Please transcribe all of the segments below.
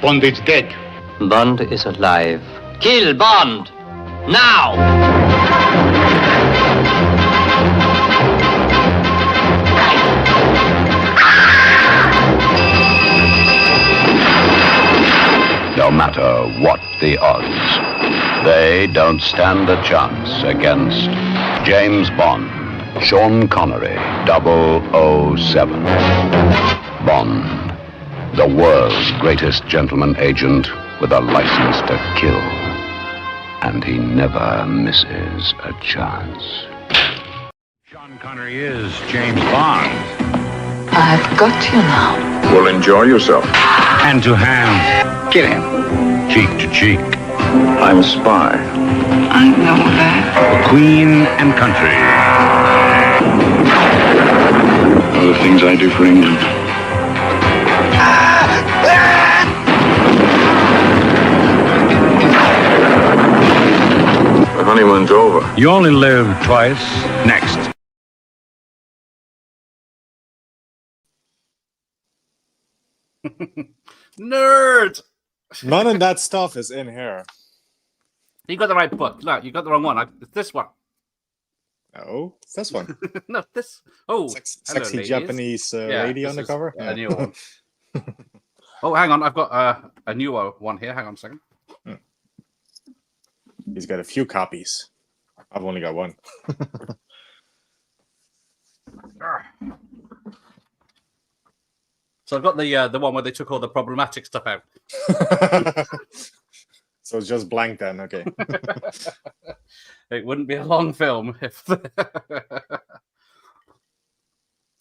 Bond is dead. Bond is alive. Kill Bond! Now! No matter what the odds, they don't stand a chance against James Bond, Sean Connery, 007. Bond, the world's greatest gentleman agent with a license to kill. And he never misses a chance. Sean Connery is James Bond. I've got you now. Well, enjoy yourself. Hand to hand. Kill him. Cheek to cheek. I'm a spy. I know that. For Queen and country. Other things I do for England. The honeymoon's over. You only live twice. Next. Nerd! None of that stuff is in here. You got the right book. No, you got the wrong one. It's this one. Oh, it's this one. No, this. Oh, Sexy hello, ladies. Japanese lady on the cover. A new one. Oh, hang on. I've got a newer one here. Hang on a second. He's got a few copies. I've only got one. So I've got the one where they took all the problematic stuff out. So it's just blank then, okay. It wouldn't be a long film if...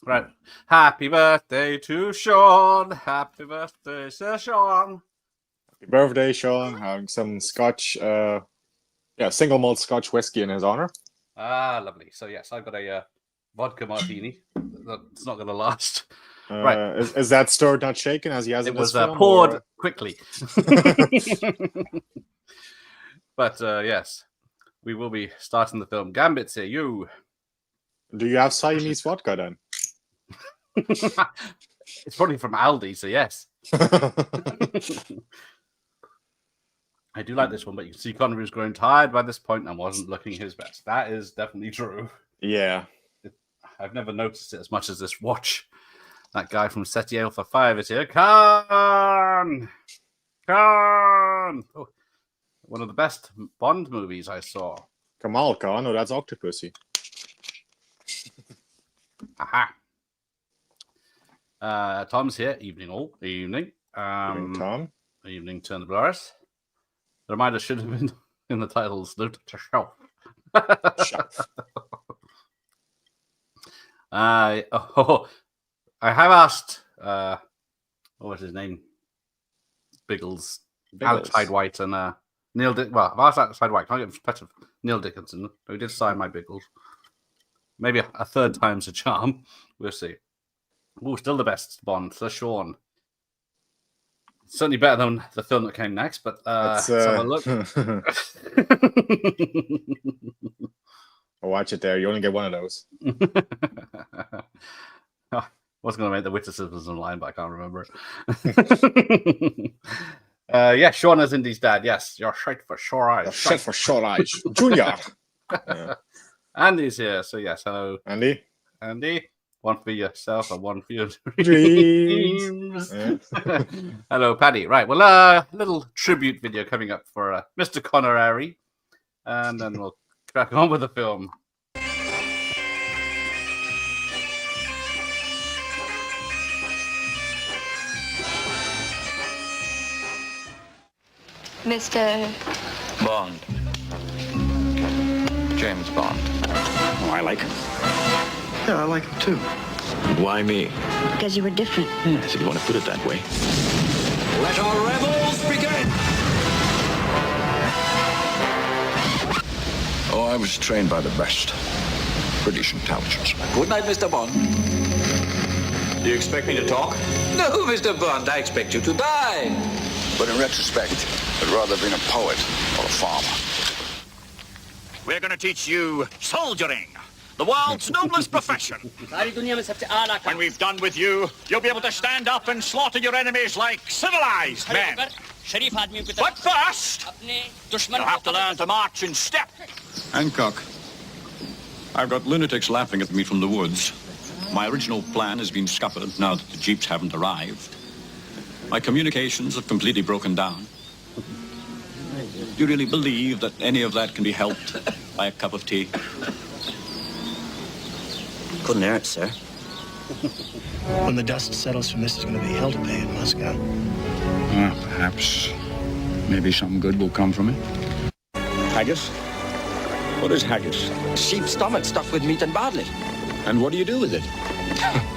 Right. Happy birthday to Sean. Happy birthday to Sean. Happy birthday, Sean. Having some scotch, single malt scotch whiskey in his honor. Ah, lovely. So yes, I've got a vodka martini. That's not going to last. Right. Is that stirred not shaken as he has in this film? It was poured quickly. But yes, we will be starting the film. Gambit, say you. Do you have Siamese vodka then? It's probably from Aldi, so yes. I do like this one, but you can see Connery was growing tired by this point and wasn't looking his best. That is definitely true. Yeah. I've never noticed it as much as this watch. That guy from SETI Alpha 5 is here. Khan! Oh, one of the best Bond movies I saw. Kamal Khan, that's Octopussy. Aha. Tom's here. Evening all. Evening. Evening, Tom. Evening, Turn the Blurs. The reminder should have been in the titles. Note to shelf. Shelf. I have asked, what was his name? Biggles. Alex Hyde-White and Neil Well, I've asked Alex Hyde-White. Can I get a touch of Neil Dickinson, who did sign my Biggles. Maybe a third time's a charm. We'll see. Oh, still the best Bond, Sir Sean. Certainly better than the film that came next, but let's have a look. Oh, watch it there. You only get one of those. I was going to make the witticism line, but I can't remember it. Yeah, Sean is Indy's dad. Yes, you're shite for sure eyes. You're shite for sure eyes. Junior. Yeah. Andy's here, so yes, hello. Andy. One for yourself and one for your dreams. Yeah. Hello, Paddy. Right, well, a little tribute video coming up for Mr. Connery, and then we'll crack on with the film. Mr. Bond. James Bond. Oh, I like him. Yeah, I like him too. Why me? Because you were different. Yes, if you want to put it that way. Let our revels begin! Oh, I was trained by the best. British intelligence. Good night, Mr. Bond. Do you expect me to talk? No, Mr. Bond, I expect you to die. But in retrospect, I'd rather have been a poet or a farmer. We're going to teach you soldiering. the world's noblest profession. When we've done with you, you'll be able to stand up and slaughter your enemies like civilized men. But first, you'll have to learn to march in step. Hancock, I've got lunatics laughing at me from the woods. My original plan has been scuppered now that the jeeps haven't arrived. My communications have completely broken down. Do you really believe that any of that can be helped by a cup of tea? Couldn't hear it, sir. When the dust settles from this, is going to be hell to pay in Moscow. Well, perhaps. Maybe some good will come from it. Haggis? What is haggis? Sheep's stomach stuffed with meat and barley. And what do you do with it?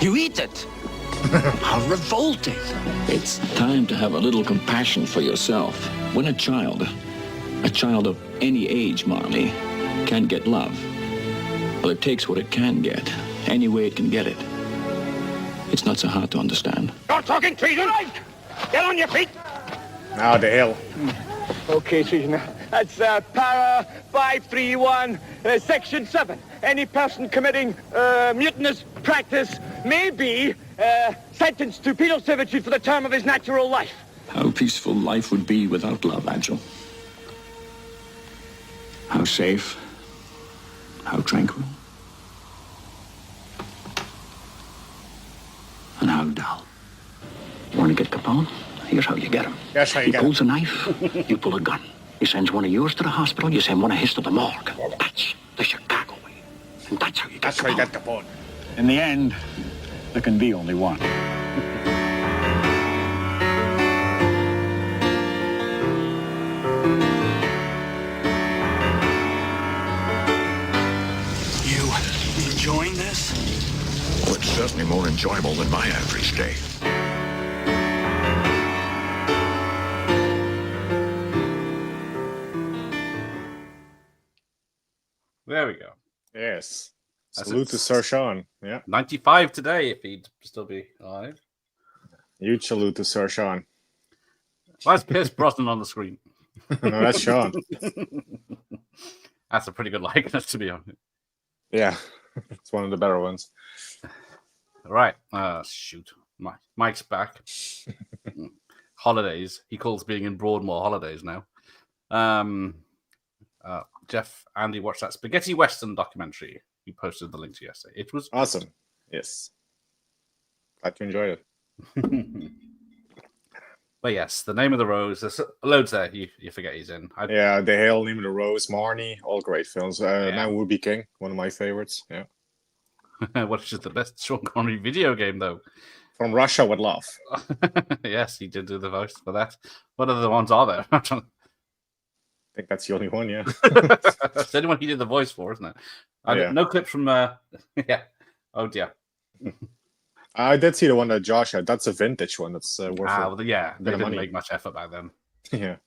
You eat it. How revolting. It's time to have a little compassion for yourself. When a child of any age, Marley, can't get love, well, it takes what it can get, any way it can get it. It's not so hard to understand. You're talking treason! Get on your feet! Now the hill. Okay, treason. That's para 531, section 7. Any person committing mutinous practice may be sentenced to penal servitude for the term of his natural life. How peaceful life would be without love, Agile. How safe, how tranquil, and how dull. You want to get Capone? Here's how you get him. That's how you He get him. pulls a knife, you pull a gun. He sends one of yours to the hospital, you send one of his to the morgue. That's the Chicago way. And that's how you get That's how you get Capone. In the end, there can be only one. You enjoying this? Well, it's certainly more enjoyable than my average day. There we go. Yes. That's Salute it. to Sir Sean. Yeah. 95 today, if he'd still be alive. Huge salute to Sir Sean. Why is Pierce Brosnan on the screen? No, that's Sean. That's a pretty good likeness, to be honest. Yeah. It's one of the better ones. Right. Shoot. Mike's back. Holidays. He calls being in Broadmoor holidays now. Jeff, Andy watched that spaghetti western documentary. You posted the link to yesterday. It was Awesome. Yes. Glad you enjoyed it. But yes, The Name of the Rose. There's loads there. You forget he's in. Yeah, The Hail, Name of the Rose, Marnie, all great films. Man Would Be King, one of my favorites. Yeah. What is just the best Sean Connery video game, though? From Russia with Love. Yes, he did do the voice for that. What other ones are there? I think that's the only one, yeah. That's the only one he did the voice for, isn't it? No clip from... yeah. Oh, dear. I did see the one that Josh had. That's a vintage one. That's worth well, yeah, they didn't money. make much effort back then. Yeah.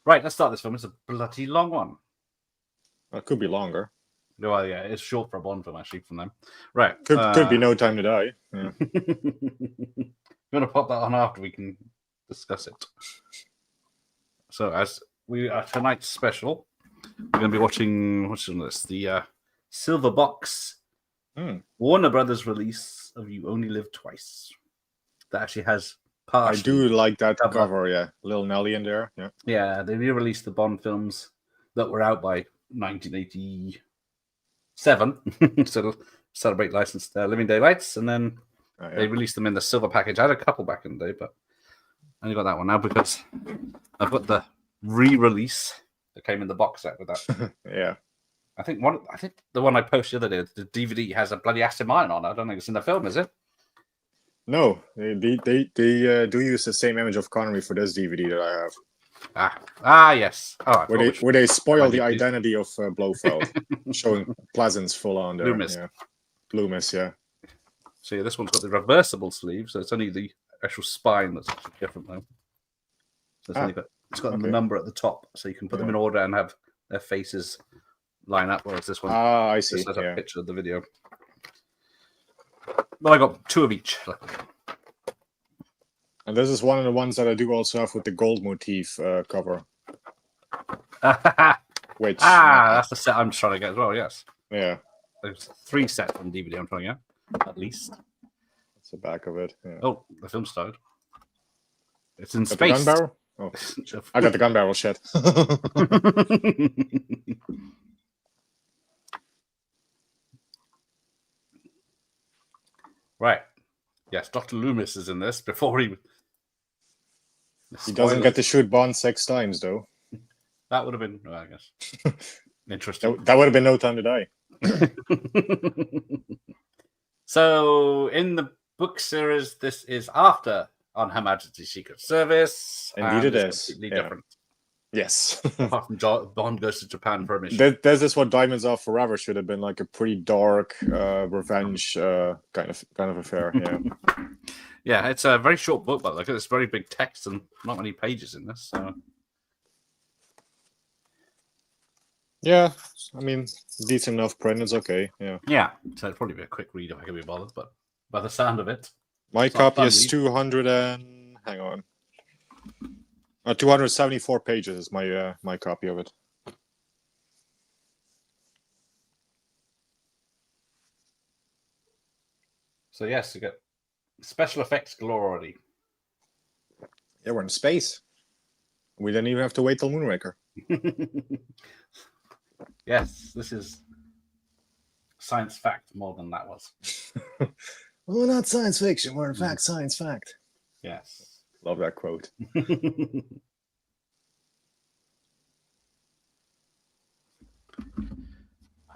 Right, let's start this film. It's a bloody long one. It could be longer. Well, yeah, it's short for a Bond film, actually, from them. Right. Could be No Time to Die. Yeah. We're going to pop that on after we can discuss it. So, as we are tonight's special, we're going to be watching, what's on this? The Silver Box Warner Brothers release of You Only Live Twice. That actually has I do like that cover, yeah. Little Nelly in there. Yeah. Yeah, they re-released the Bond films that were out by 1987 to celebrate licensed Living Daylights, and then they released them in the silver package. I had a couple back in the day, but I only got that one now because I've got the re-release that came in the box set with that. Yeah. I think the one I posted the other day, the DVD has a bloody Aston Martin on it. I don't think it's in the film, is it? No, they do use the same image of Connery for this DVD that I have. Yes. All right. Where they spoil the identity of Blofeld, showing Pleasance full on there. Loomis. Yeah. Loomis, yeah. So yeah, this one's got the reversible sleeve, so it's only the actual spine that's different though. So it's got the number at the top, so you can put them in order and have their faces line up, whereas this one I see. Just has a picture of the video. Well, I got two of each. And this is one of the ones that I do also have with the gold motif cover. Which that's the set I'm trying to get as well, yes. Yeah. There's 3 sets on DVD I'm trying out, at least. That's the back of it. Yeah. Oh, the film started. It's in Got space. the gun barrel? Oh, I got the gun barrel shit. Right. Yes, Dr. Loomis is in this before he... He doesn't get to shoot Bond 6 times, though. That would have been, well, I guess, interesting. That would have been No Time to Die. So, in the book series, this is after On Her Majesty's Secret Service. Indeed it is. Completely different. Yes. Apart from Bond goes to Japan for a mission. This is what Diamonds Are Forever should have been, like a pretty dark revenge kind of affair. Yeah. Yeah, it's a very short book, but look at this very big text and not many pages in this. So. Yeah, I mean, decent enough print. It's okay. Yeah. Yeah, so it'd probably be a quick read if I could be bothered, but by the sound of it, my copy is 200 and hang on, 274 pages is my my copy of it. So yes, you get special effects galore already. Yeah, we're in space. We didn't even have to wait till Moonraker. Yes, this is science fact more than that was. Well, not science fiction. We're in fact science fact. Yes. Love that quote.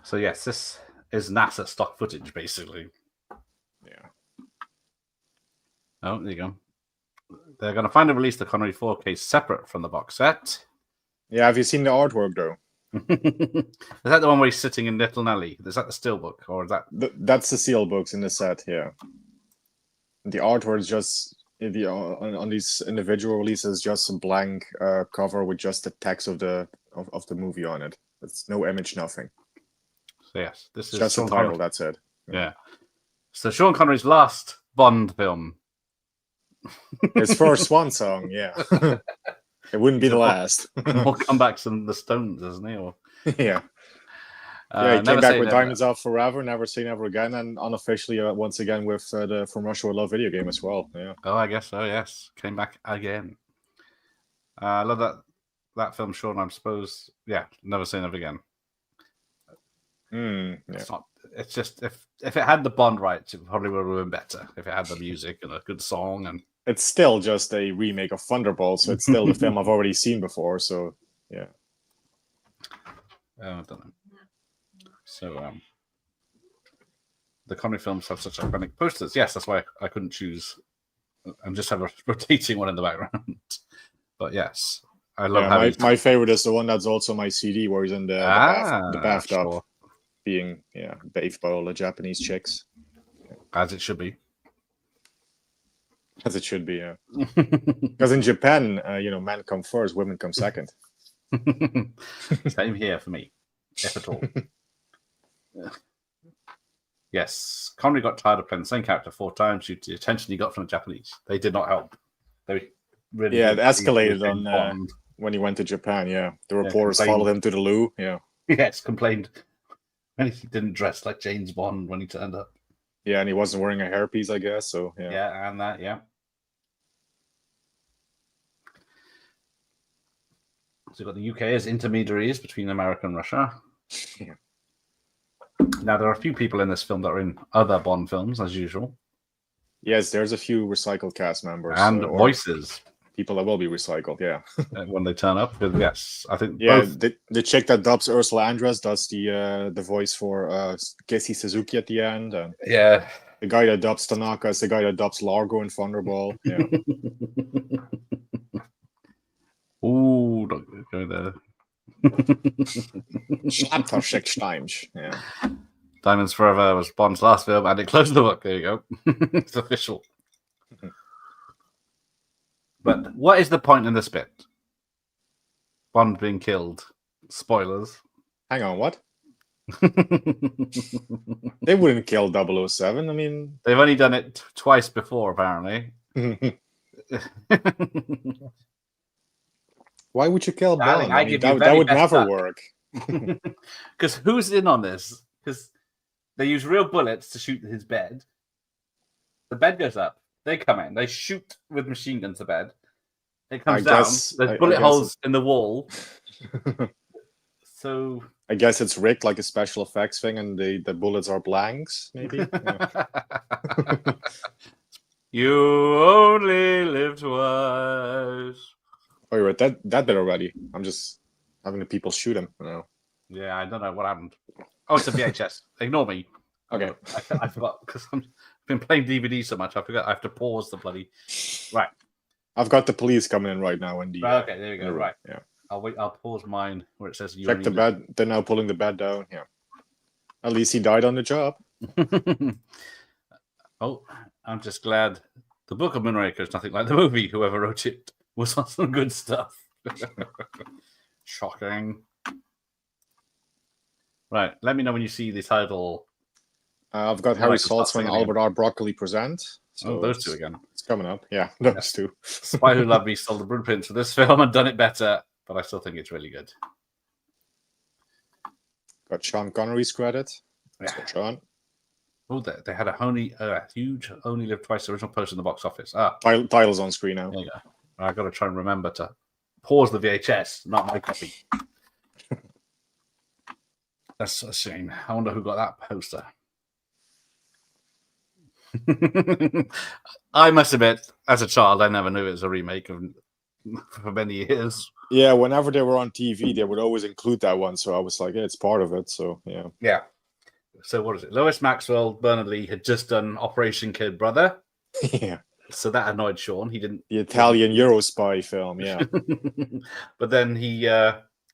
So yes, this is NASA stock footage, basically. Yeah. Oh, there you go. They're going to finally release the Connery 4K separate from the box set. Yeah, have you seen the artwork, though? Is that the one where he's sitting in Little Nelly? Is that the steelbook, or is that... That's the seal books in the set, yeah. The artwork is just... on these individual releases, just a blank cover with just the text of the movie on it. It's no image, nothing. So yes, this is just the title, that's it. Yeah. So Sean Connery's last Bond film. His first swan song, yeah. It wouldn't be the last. More comebacks than the Stones, isn't he? Or... Yeah. Yeah, he came back with Diamonds Are Forever, Never Say Never Again, and unofficially once again with the From Russia with Love video game as well. Yeah. Oh, I guess so. Yes, came back again. I love that film, Sean. I suppose, yeah, Never Say Never Again. Yeah. It's just if it had the Bond rights, it probably would have been better. If it had the music and a good song, and it's still just a remake of Thunderball, so it's still the film I've already seen before. So yeah. I don't know. So the Connery films have such iconic posters. Yes, that's why I couldn't choose and just have a rotating one in the background. But yes, I love having my favorite is the one that's also my CD, where he's in the bathtub, sure. Being bathed by all the Japanese chicks. As it should be. As it should be, yeah. Because in Japan, men come first, women come second. Same here for me, if at all. Yes, Connery got tired of playing the same character 4 times due to the attention he got from the Japanese. They did not help. They really it escalated on when he went to Japan. Yeah, the reporters followed him to the loo. Yeah, yes, complained when he didn't dress like James Bond when he turned up. Yeah, and he wasn't wearing a hairpiece, I guess. So yeah, and that So you've got the UK as intermediaries between America and Russia. Yeah. Now, there are a few people in this film that are in other Bond films, as usual. Yes, there's a few recycled cast members. And voices. People that will be recycled, yeah. When they turn up, yes. I think both... the chick that dubs Ursula Andress does the voice for Casey Suzuki at the end. And yeah. The guy that dubs Tanaka is the guy that dubs Largo in Thunderball. Yeah. Ooh, don't go there. Yeah. Diamonds Forever was Bond's last film, and it closed the book. There you go. It's official. But what is the point in this bit? Bond being killed. Spoilers. Hang on, what? They wouldn't kill 007. I mean, they've only done it twice before, apparently. Why would you kill Bond? I mean, that would never work. Because who's in on this? Because They use real bullets to shoot his bed. The bed goes up. They come in. They shoot with machine guns the bed. It comes down. There's bullet holes in the wall. So I guess it's rigged like a special effects thing, and the bullets are blanks, maybe. Yeah. You only live twice. Oh, you read that bit already. I'm just having the people shoot him. Yeah, I don't know what happened. Oh, it's a VHS. Ignore me. Okay. I forgot because I've been playing DVD so much. I forgot I have to pause the bloody. Right. I've got the police coming in right now. In the, okay, there you go. Right. Yeah. I'll wait. I'll pause mine where it says you. Check the bed. They're now pulling the bed down. Yeah. At least he died on the job. Oh, I'm just glad the Book of Moonraker is nothing like the movie. Whoever wrote it was on some good stuff. Shocking. Right. Let me know when you see the title. I've got Harry Saltzman and Albert R. Broccoli present. So those two again. It's coming up. Yeah, those two. Spy Who Loved Me stole the blueprint for this film and done it better, but I still think it's really good. Got Sean Connery's credit. Yeah. Sean. Oh, they had a huge Only Live Twice original poster in the box office. Titles on screen now. There you go. I got to try and remember to pause the VHS, not my copy. That's a shame. I wonder who got that poster. I must admit, as a child, I never knew it was a remake for many years. Yeah, whenever they were on TV, they would always include that one. So I was like, yeah, it's part of it. So, yeah. Yeah. So what is it? Lois Maxwell, Bernard Lee had just done Operation Kid Brother. Yeah. So that annoyed Sean. He didn't. The Italian Euro spy film, yeah. But then he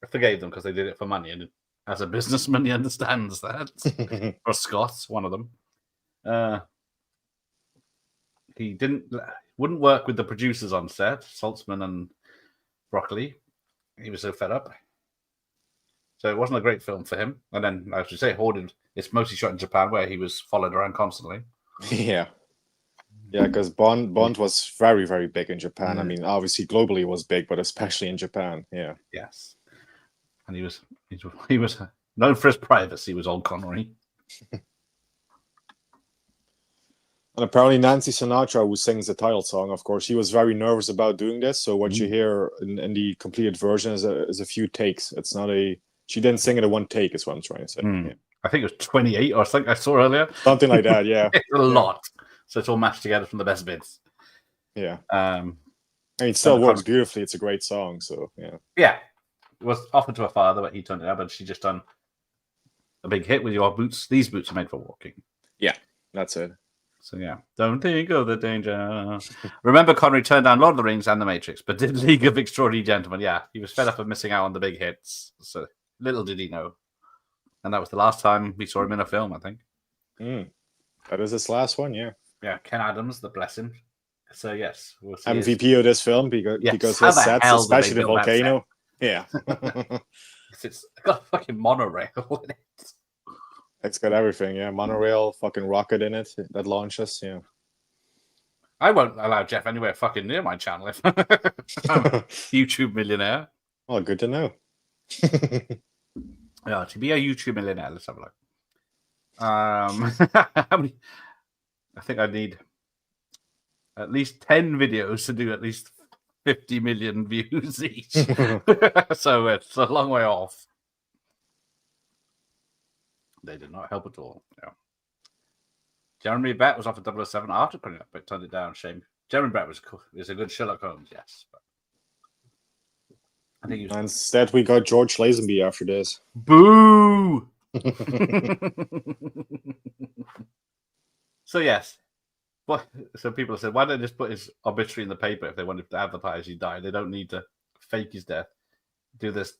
forgave them because they did it for money. And as a businessman, he understands that. Or Scott, one of them. He wouldn't work with the producers on set, Saltzman and Broccoli. He was so fed up. So it wasn't a great film for him. And then, as you say, Hoarded, it's mostly shot in Japan, where he was followed around constantly. Yeah. Yeah, because Bond was very, very big in Japan. I mean, obviously globally it was big, but especially in Japan. Yeah. Yes. And he was known for his privacy, was old Connery. And apparently Nancy Sinatra, who sings the title song, of course, she was very nervous about doing this. So what you hear in the completed version is a few takes. It's not she didn't sing it in one take, is what I'm trying to say. Yeah. I think it was 28 or something I saw earlier. Something like that, yeah. It's a lot. So it's all mashed together from the best bits. Yeah. I mean, it still works beautifully. It's a great song, so yeah. Yeah. It was offered to her father, but he turned it down, but she just done a big hit with Your Boots. These boots are made for walking. Yeah, that's it. So yeah, don't think of the danger. Remember, Connery turned down Lord of the Rings and The Matrix, but did League of Extraordinary Gentlemen. Yeah, he was fed up of missing out on the big hits. So little did he know. And that was the last time we saw him in a film, I think. That is his last one, yeah. Yeah, Ken Adams, the bless him. So yes, we'll see MVP of this film because his sets, especially the volcano. Yeah. It's got a fucking monorail in it. It's got everything, yeah. Monorail, fucking rocket in it that launches, yeah. I won't allow Jeff anywhere fucking near my channel if I'm a YouTube millionaire. Well, good to know. Yeah, to be a YouTube millionaire, let's have a look. How many? I think I need at least 10 videos to do at least 50 million views each. So it's a long way off. They did not help at all. Yeah. Jeremy Brett was offered 007 after putting it up, but turned it down. Shame. Jeremy Brett was cool. He was a good Sherlock Holmes, yes. But I think he was... Instead, we got George Lazenby after this. Boo! So yes. So people have said, why don't they just put his obituary in the paper if they wanted to advertise he died? They don't need to fake his death. Do this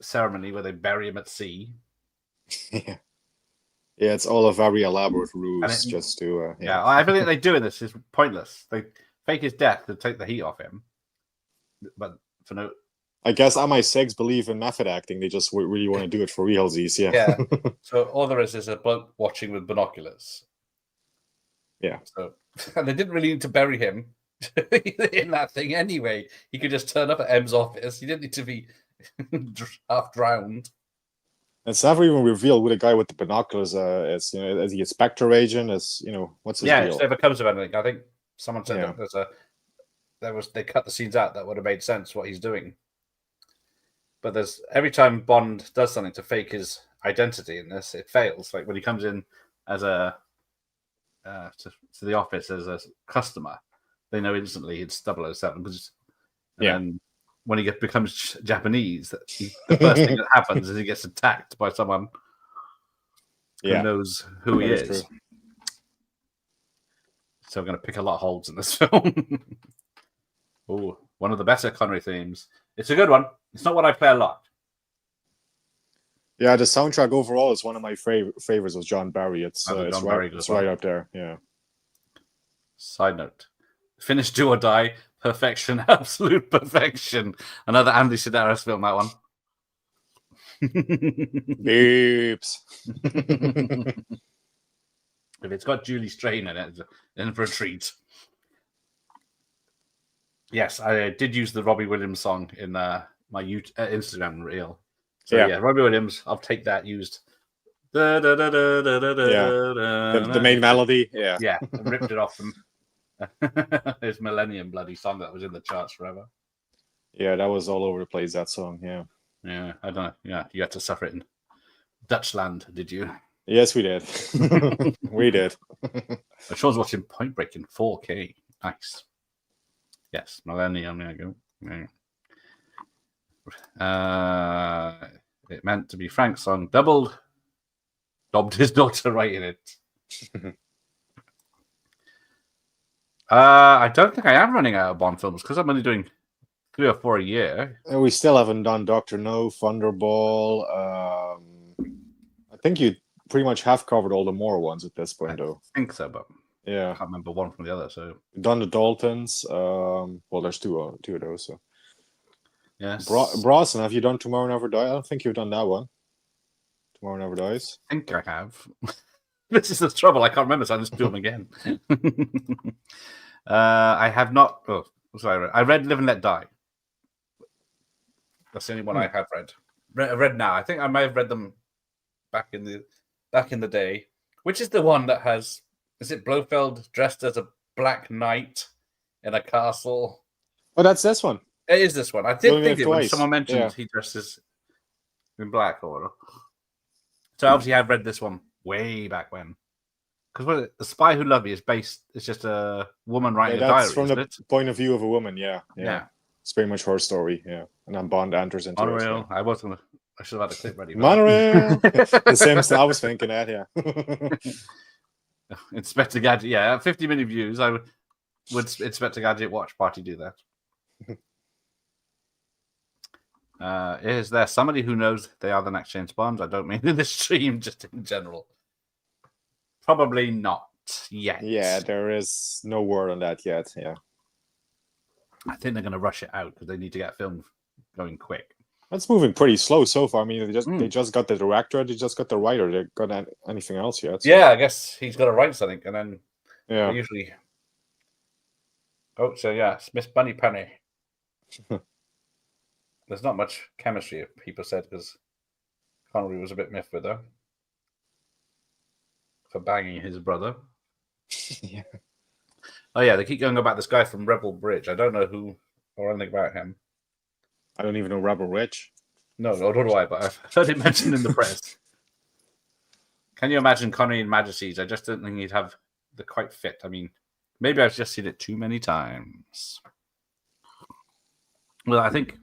ceremony where they bury him at sea. Yeah, it's all a very elaborate ruse just to. Yeah, everything they do in this is pointless. They fake his death to take the heat off him, but for no. I guess MI6 believe in method acting. They just really want to do it for realsies. Yeah. So all there is a bloke watching with binoculars. Yeah. So and they didn't really need to bury him in that thing anyway. He could just turn up at M's office. He didn't need to be half drowned. It's never even revealed who the guy with the binoculars is. Is he a Spectre agent? What's his deal? It never comes of anything. I think someone said that they cut the scenes out that would have made sense what he's doing. But every time Bond does something to fake his identity in this, it fails. Like when he comes in as to the office as a customer, they know instantly it's 007 and when he becomes Japanese, the first thing that happens is he gets attacked by someone who knows who he is. True. So we're going to pick a lot of holes in this film. Oh, one of the better Connery themes. It's a good one. It's not what I play a lot. Yeah, the soundtrack overall is one of my favorites of John Barry. It's right up there. Yeah. Side note: Finish Do or Die, perfection, absolute perfection. Another Andy Sedaris film. That one. Beeps. If it's got Julie Strain in it, it's in for a treat. Yes, I did use the Robbie Williams song in my Instagram reel. So yeah, Robbie Williams, I'll take that used. The main melody. Yeah, ripped it off from his Millennium bloody song that was in the charts forever. Yeah, that was all over the place, that song, yeah. Yeah, I don't know. Yeah, you had to suffer it in Dutchland, did you? Yes, we did. We did. Sean's watching Point Break in 4K. Nice. Yes, Millennium. There you go. It meant to be Frank's song. Dobbed his daughter right in it. I don't think I am running out of Bond films because I'm only doing 3 or 4 a year. We still haven't done Dr. No, Thunderball. I think you pretty much have covered all the more ones at this point, though. I think so, but yeah, I can't remember one from the other. So done the Daltons. Well, there's two of those. So yes, Brosnan, have you done Tomorrow Never Dies? I don't think you've done that one. Tomorrow Never Dies. I think I have. This is the trouble. I can't remember, so I just do them again. I have not. Oh, sorry. I read Live and Let Die. That's the only one I have read. I read now. I think I may have read them back in the day. Which is the one that has? Is it Blofeld dressed as a black knight in a castle? Oh, that's this one. It is this one. I did think it when someone mentioned he dresses in black or whatever. So obviously I've read this one way back when. Because The Spy Who Loved Me is based. It's just a woman writing a diary. That's from the point of view of a woman. Yeah. It's pretty much her story. Yeah, and then Bond enters into Monorail. it. I should have had a clip ready. Monorail. The same stuff I was thinking that. Yeah. Inspector Gadget. Yeah, 50 million views. I would Inspector Gadget watch party do that. Is there somebody who knows they are the next James Bond? I don't mean in this stream, just in general. Probably not yet. Yeah, there is no word on that yet. Yeah, I think they're going to rush it out because they need to get film going quick. That's moving pretty slow so far. I mean, they just got the director, they just got the writer. They got anything else yet? So. Yeah, I guess he's got to write something, and then usually. Oh, so yeah, it's Miss Bunny Penny. There's not much chemistry, people said, because Connery was a bit miffed with her for banging his brother. Yeah. Oh yeah, they keep going about this guy from Rebel Bridge. I don't know who or anything about him. I don't even know Rebel Ridge. No, nor do I, but I've heard it mentioned in the press. Can you imagine Connery in Majesties? I just don't think he'd have the quite fit. I mean, maybe I've just seen it too many times. Well, I think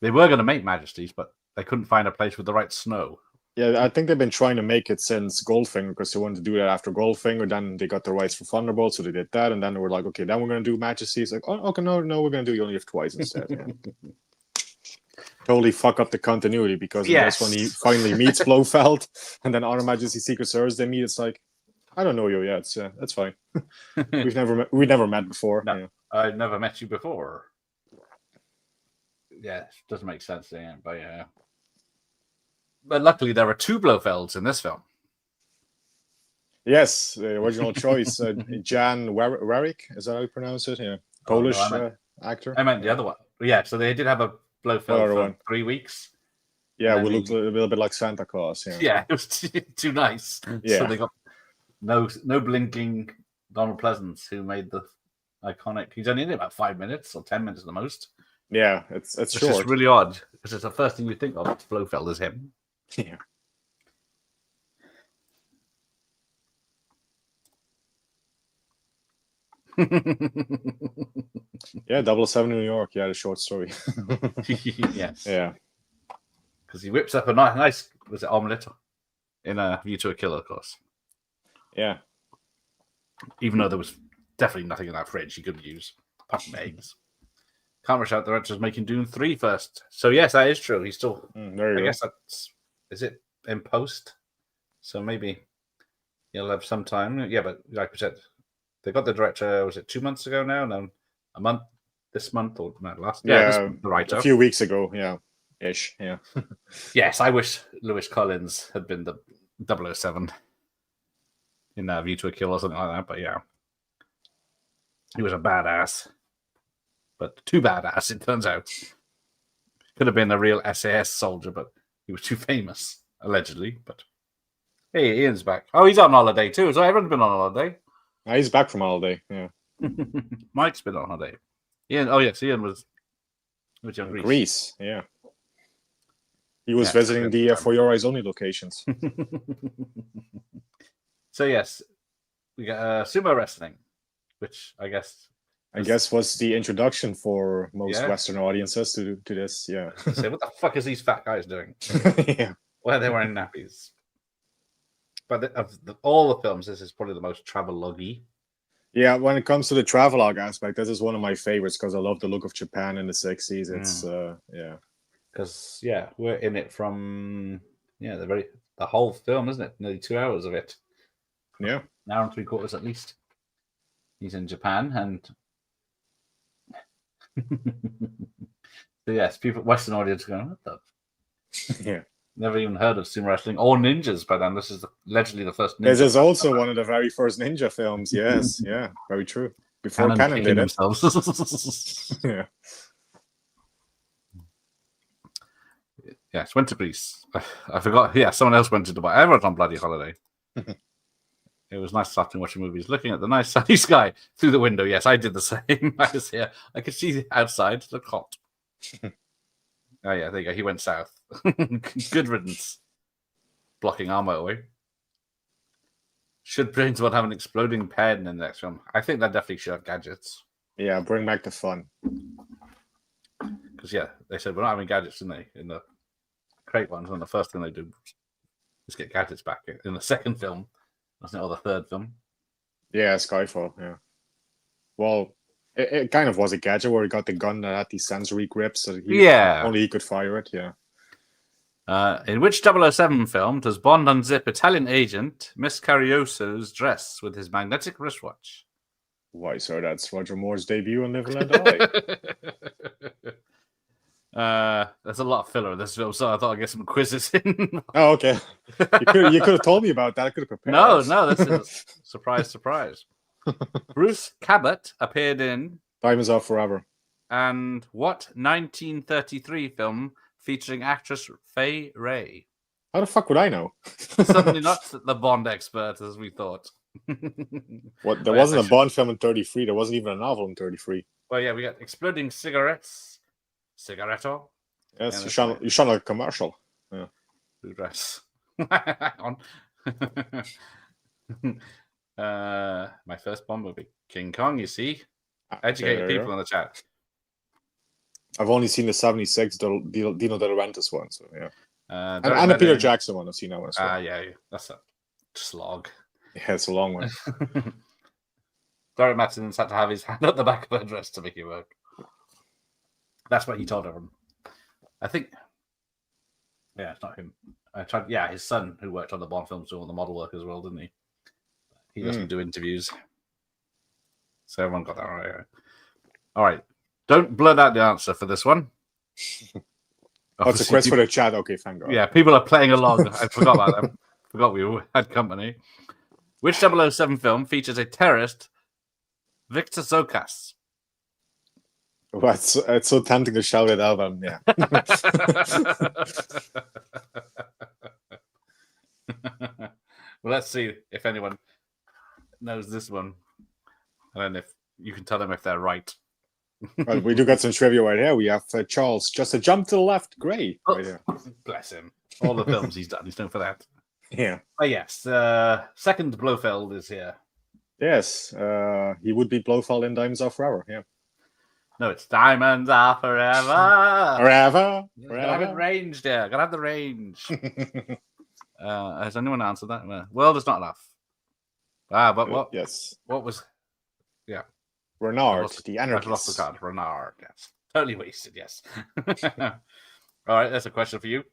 they were going to make Majesties, but they couldn't find a place with the right snow. Yeah, I think they've been trying to make it since Goldfinger because they wanted to do that after Goldfinger. Then they got the rights for Thunderbolt, so they did that. And then they were like, okay, then we're going to do Majesties. Like, oh, okay, no, we're going to do You Only Live Twice instead. Yeah. Totally fuck up the continuity because that's when he finally meets Blofeld. And then on Her Majesty's Secret Service, they meet. It's like, I don't know you yet. So that's fine. we never met before. No, yeah. I've never met you before. Yeah, it doesn't make sense, but yeah. But luckily, there are 2 Blofelds in this film. Yes, the original choice. Jan Warwick, is that how you pronounce it? Yeah, Polish actor. I meant the other one. Yeah, so they did have a Blofeld for 3 weeks. Yeah, we looked a little bit like Santa Claus. Yeah, yeah, it was too nice. Yeah. So they got no blinking Donald Pleasance, who made the iconic. He's only in it about 5 minutes or 10 minutes at the most. Yeah, it's It's short. just really odd because it's the first thing you think of. Blofeld is him. Yeah. Yeah, 007 New York. Yeah, the short story. Yes. Yeah. Because he whips up a nice was it omelette in a View to a Kill, of course. Yeah. Even though there was definitely nothing in that fridge he could use apart from eggs. Can't rush out the director's making Dune 3 first. So yes, that is true. He's still. There you go. guess is it in post? So maybe he'll have some time. Yeah, but like we said, they got the director. Was it 2 months ago now? No, a month. This month or no, last? Yeah, this month, the writer. A few weeks ago. Yeah, ish. Yeah. Yes, I wish Lewis Collins had been the 007 in View to a Kill or something like that. But yeah, he was a badass. But too badass, it turns out. Could have been a real SAS soldier, but he was too famous, allegedly. But hey, Ian's back. Oh, he's on holiday too. So everyone's been on holiday. He's back from holiday. Yeah. Mike's been on holiday. Ian. Oh yes, Ian was in Greece. Greece. Yeah. He was visiting the For Your Eyes Only locations. So yes, we got sumo wrestling, which I guess was the introduction for most Western audiences to this. Yeah. Say, what the fuck is these fat guys doing? Yeah. Why are they wearing nappies? But of all the films, this is probably the most travelogue-y. Yeah, when it comes to the travelogue aspect, this is one of my favorites because I love the look of Japan in the 60s. It's yeah. Because we're in it from the whole film, isn't it? Nearly 2 hours of it. Yeah. An hour and 3/4 at least. He's in Japan and so yes, people Western audience going, what the Yeah. Never even heard of sumo wrestling or ninjas by then. This is allegedly the first ninja. This is also one of the very first ninja films. Yes, yeah, very true. Before Canon did it. Yeah. Yes, went to Greece. I forgot. Yeah, someone else went to Dubai. Everyone's on bloody holiday. It was nice after watching movies, looking at the nice sunny sky through the window. Yes, I did the same. I was here. I could see the outside. Look hot. Oh yeah, there you go. He went south. Good riddance. Blocking our motorway. Should Brainsworth have an exploding pen in the next film? I think that definitely should have gadgets. Yeah, bring back the fun. Because they said we're not having gadgets, didn't they? In the crate ones, and the first thing they do is get gadgets back in the second film, wasn't it, or the third film? Yeah, Skyfall. Yeah. Well, it kind of was a gadget where he got the gun that had these sensory grips, so only he could fire it. Yeah. In which 007 film does Bond unzip Italian agent Miss Carioso's dress with his magnetic wristwatch? Why, sir, that's Roger Moore's debut on Live and Let Die. There's a lot of filler in this film, so I thought I'd get some quizzes in. Oh, okay. You could have told me about that. I could have prepared. No, this is surprise. Bruce Cabot appeared in Time Is Up Forever. And what 1933 film featuring actress Fay Wray? How the fuck would I know? Suddenly not the Bond expert as we thought. What? There wasn't a Bond film in 33. There wasn't even a novel in 33. Well, yeah, we got Exploding Cigarettes. Cigaretto. Yes, you shot like a commercial. Yeah. Blue dress. Hang on. My first Bond movie, King Kong. You see, educated people in the chat. I've only seen the '76 Dino De Laurentiis one, so yeah, and the Peter Jackson one. I've seen that one as well. Yeah, that's a slog. Yeah, it's a long one. Derek Matson's had to have his hand at the back of her dress to make it work. That's what he told everyone. I think. Yeah, it's not him. I tried. Yeah, his son, who worked on the Bond films, doing all the model work as well, didn't he? He doesn't do interviews. So everyone got that right. All right. Don't blurt out the answer for this one. It's a quiz for the chat. Okay, thank God. Yeah, people are playing along. I forgot about them. Forgot we had company. Which 007 film features a terrorist, Victor Zokas? Well, it's so tempting to shout it out, yeah. Well, let's see if anyone knows this one. And then if you can tell them if they're right. Well, we do got some trivia right here. We have Charles, just a jump to the left, Gray, right here. Bless him. All the films he's done, he's known for that. Yeah. Oh, yes. Second Blofeld is here. Yes. He would be Blofeld in Diamonds Are Forever, yeah. No, it's Diamonds Are Forever. Forever. Gotta have it ranged there. Gotta have the range. Has anyone answered that? World is not enough. But what? Yes. What was? Yeah. Renard, the anarchist. I lost the card. Renard, yes. Totally wasted, yes. All right, that's a question for you.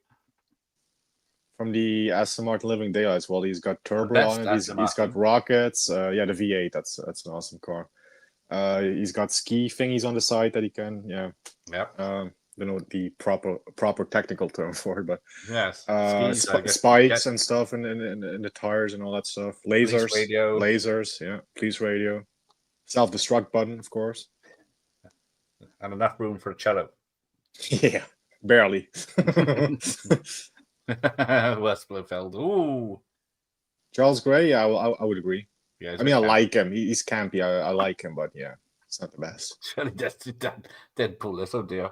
From the Aston Martin Living Daylights, well, he's got turbo on it. He's got rockets. Yeah, the V8. That's an awesome car. He's got ski thingies on the side that he can. Yeah. Don't know the proper technical term for it, but yes, spikes and stuff in the tires and all that stuff. Lasers. Yeah, police radio. Self-destruct button, of course. And enough room for a cello. Yeah, barely. West Blofeld. Ooh. Charles Gray, yeah, I would agree. Yeah, I mean, I like him. He's campy. I like him, but yeah, it's not the best. Surely Deadpool is, oh dear.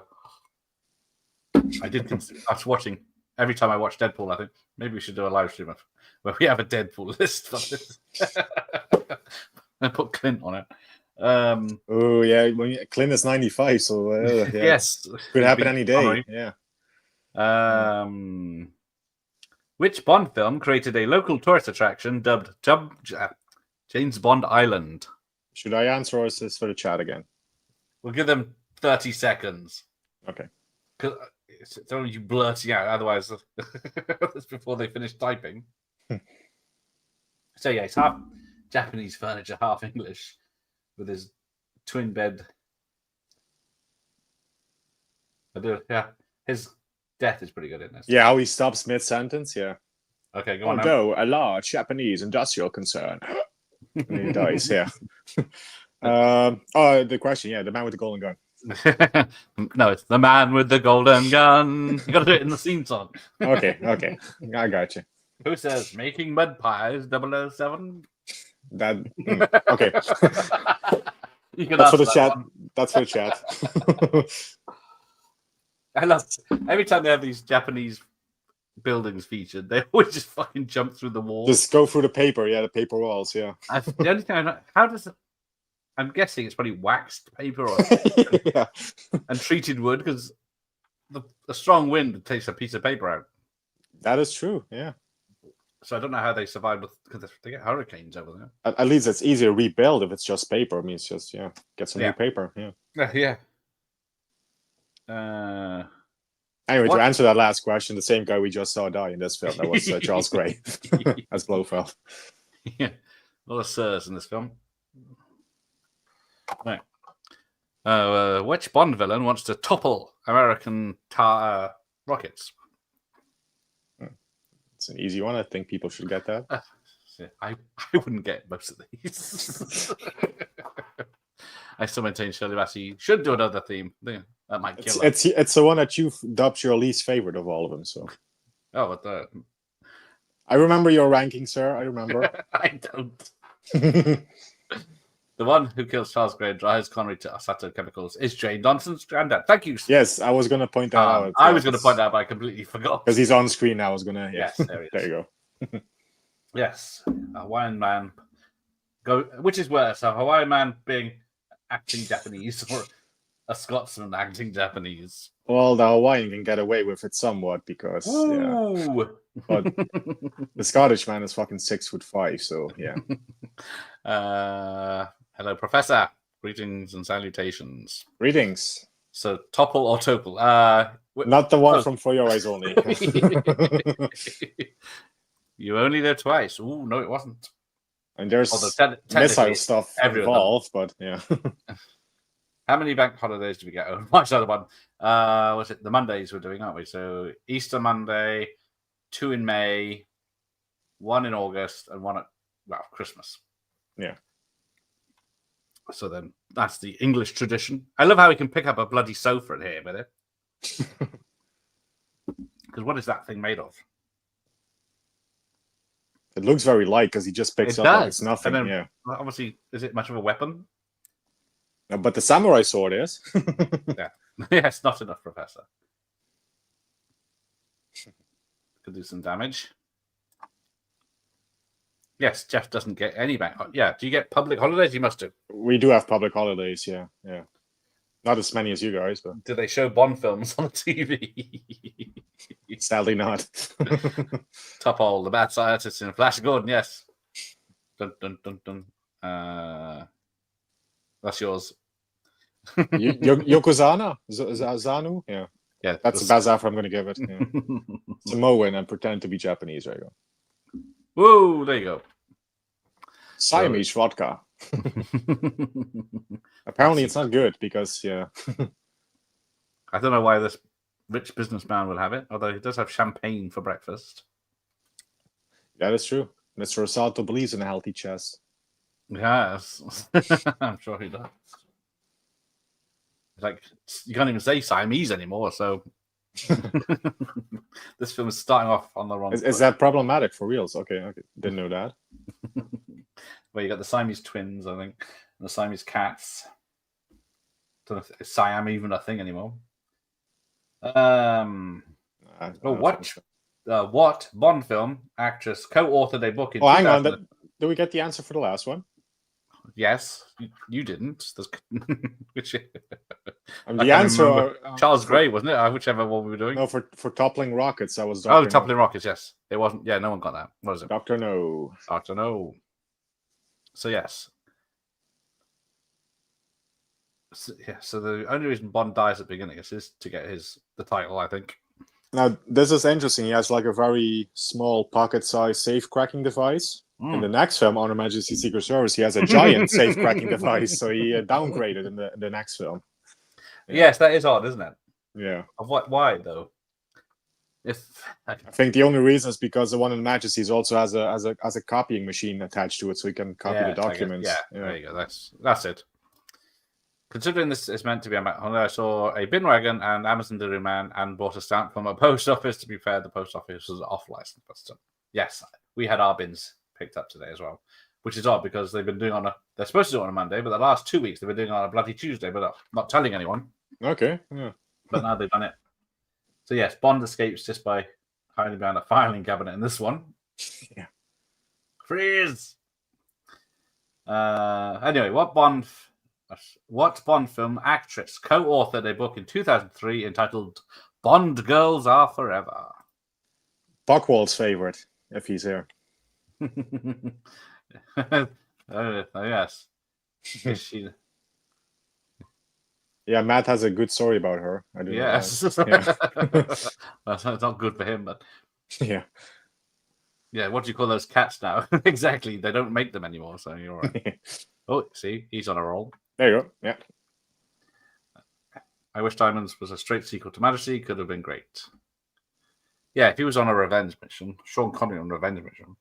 I was watching, every time I watch Deadpool, I think maybe we should do a live stream where we have a Deadpool list. And put Clint on it. Oh yeah, Clint is 95, so yeah, yes, could happen any day. Connery. Yeah. Which Bond film created a local tourist attraction dubbed James Bond Island? Should I answer, or is this for the chat again? We'll give them 30 seconds. Okay. Because it's only you blurting out, otherwise that's before they finish typing. So yeah, it's half Japanese furniture, half English, with his twin bed. Yeah, his death is pretty good in this. Yeah, how he stops mid-sentence, yeah. Okay, go on. Although a large Japanese industrial concern. And he dies, yeah. The question, yeah, the man with the golden gun. No, it's the man with the golden gun. You got to do it in the theme song. Okay, I got you. Who says making mud pies 007? Okay. That's for the chat. That's for the chat. I love every time they have these Japanese buildings featured, they always just fucking jump through the walls. Just go through the paper, the paper walls, yeah. The only thing I'm guessing it's probably waxed paper and treated wood, because the strong wind takes a piece of paper out. That is true, yeah. So I don't know how they survive because they get hurricanes over there. At least it's easier to rebuild if it's just paper. I mean, it's just get some new paper. Yeah. Anyway, to answer that last question, the same guy we just saw die in this film, that was Charles Gray as Blofeld. Yeah, a lot of sirs in this film. Right. Which Bond villain wants to topple American rockets? It's an easy one. I think people should get that. I wouldn't get most of these. I still maintain Shirley Bassey should do another theme. That might kill it. It's the one that you've dubbed your least favorite of all of them. So. Oh, what the? I remember your ranking, sir. I remember. I don't. The one who kills Charles Gray and drives Connery to Asato Chemicals is Jane Donson's granddad. Thank you. Yes, I was going to point that out. I was going to point that out, but I completely forgot. Because he's on screen now. I was going to... Yes, there he is. There you go. Yes, a Hawaiian man. Which is worse, a Hawaiian man being acting Japanese or a Scotsman acting Japanese? Well, the Hawaiian can get away with it somewhat because... Ooh. Yeah. But the Scottish man is fucking 6'5", so yeah. Hello, Professor. Greetings and salutations. Greetings. So, topple or topple? Not the one from For Your Eyes Only. You only live twice. Ooh, no, it wasn't. And there's missile stuff involved, but yeah. How many bank holidays do we get? Oh, much other one. Was it the Mondays we're doing, aren't we? So Easter Monday, 2 in May, 1 in August, and 1 at Christmas. Yeah. So then that's the English tradition. I love how he can pick up a bloody sofa in here with it. Because what is that thing made of? It looks very light because he just picks It up does. like it's nothing. And then, Yeah. obviously, is it much of a weapon? No, but the samurai sword is. Yeah. Yes, not enough, Professor. Could do some damage. Yes, Jeff doesn't get any back. Yeah, do you get public holidays? You must do. We do have public holidays, yeah. Not as many as you guys, but Do they show Bond films on the TV? sadly not. Top hole, the bad scientist in Flash Gordon, yes. Dun, dun, dun, dun. That's yours. Yokozana? Zanu? Yeah. Yeah. That's the best offer I'm going to give it. Yeah. Samoan and pretend to be Japanese. There you go. Whoa, there you go. Siamese vodka. Apparently it's not good because, yeah. I don't know why this rich businessman will have it, although he does have champagne for breakfast. Yeah, that's true. Mr. Rosato believes in a healthy chest. Yes. I'm sure he does. Like, you can't even say Siamese anymore, so this film is starting off on the wrong foot. Is that problematic for reals? Okay. Didn't know that. Well, you got the Siamese twins, I think, and the Siamese cats. Don't know if Siam even a thing anymore. What Bond film actress co-authored a book in? Oh, hang on. Did we get the answer for the last one? Yes, you didn't. Which the answer Charles Gray, wasn't it? Whichever one we were doing. No, for toppling rockets, I was. Toppling rockets. Yes, it wasn't. Yeah, no one got that. What is it? Doctor No. Doctor No. So yes. So the only reason Bond dies at the beginning is to get the title, I think. Now this is interesting. He has like a very small pocket-sized safe cracking device. In the next film, On Her Majesty's Secret Service, he has a giant safe cracking device. So he downgraded in the next film. Yeah. Yes, that is odd, isn't it? Yeah. Of what? Why though? I think the only reason is because the one in Majesty's also has a copying machine attached to it, so he can copy the documents. There you go. That's it. Considering this is meant to be a I saw a bin wagon and Amazon delivery man and bought a stamp from a post office. To be fair, the post office was off license, but still, yes, we had our bins picked up today as well, which is odd because they've been doing they're supposed to do it on a Monday, but the last 2 weeks they've been doing it on a bloody Tuesday, but not telling anyone. Okay, yeah. But now they've done it. So yes, Bond escapes just by hiding behind a filing cabinet in this one. Yeah. Freeze! Anyway, what Bond film actress co-authored a book in 2003 entitled Bond Girls Are Forever? Buckwald's favorite, if he's here. Yes. Is she... Yeah, Matt has a good story about her. I do. Yes. Yeah. Well, it's not good for him, but yeah. Yeah, what do you call those cats now? Exactly. They don't make them anymore, so you're right. Oh, see, he's on a roll. There you go. Yeah. I Wish Diamonds was a straight sequel to Majesty. Could have been great. Yeah, if he was on a revenge mission, Sean Connery on a revenge mission.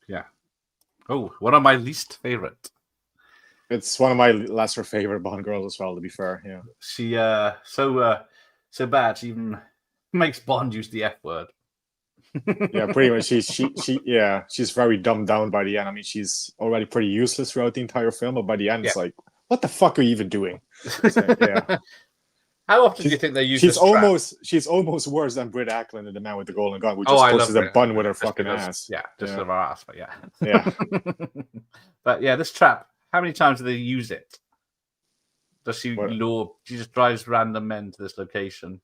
Yeah. Oh, one of my least favorite. It's one of my lesser favorite Bond girls as well, to be fair. Yeah. She so bad she even makes Bond use the F word. Yeah, pretty much. She's very dumbed down by the end. I mean, she's already pretty useless throughout the entire film, but by the end, it's like, what the fuck are you even doing? Like, yeah. How often do you think they use she's almost worse than Britt Ackland in The Man with the Golden Gun, which just pushes a bun with her fucking ass. Yeah, just with her ass, but yeah. Yeah. But yeah, this trap, how many times do they use it? Does she lure? She just drives random men to this location.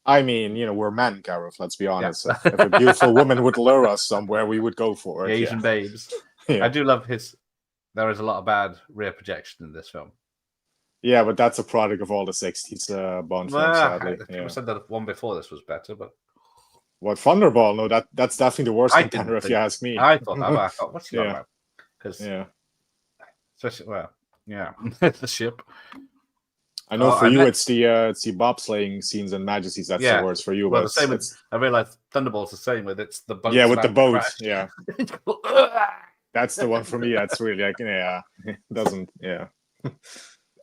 I mean, we're men, Gareth, let's be honest. Yeah. If a beautiful woman would lure us somewhere, we would go for it. Asian babes. Yeah. I do love there is a lot of bad rear projection in this film. Yeah, but that's a product of all the 60s Bond films, sadly. People said that one before this was better, but... What, Thunderball? No, that's definitely the worst contender, if you ask me. I thought that, but I thought, what's he talking about? Because, yeah. Especially, the ship. I know for you it's the bobsleighing scenes and Majesties. That's the worst for you. Well, but the same with I realized Thunderbolt's the same with it's the boat. Yeah, with the boat. Crash. Yeah, that's the one for me. That's really like it doesn't. Yeah.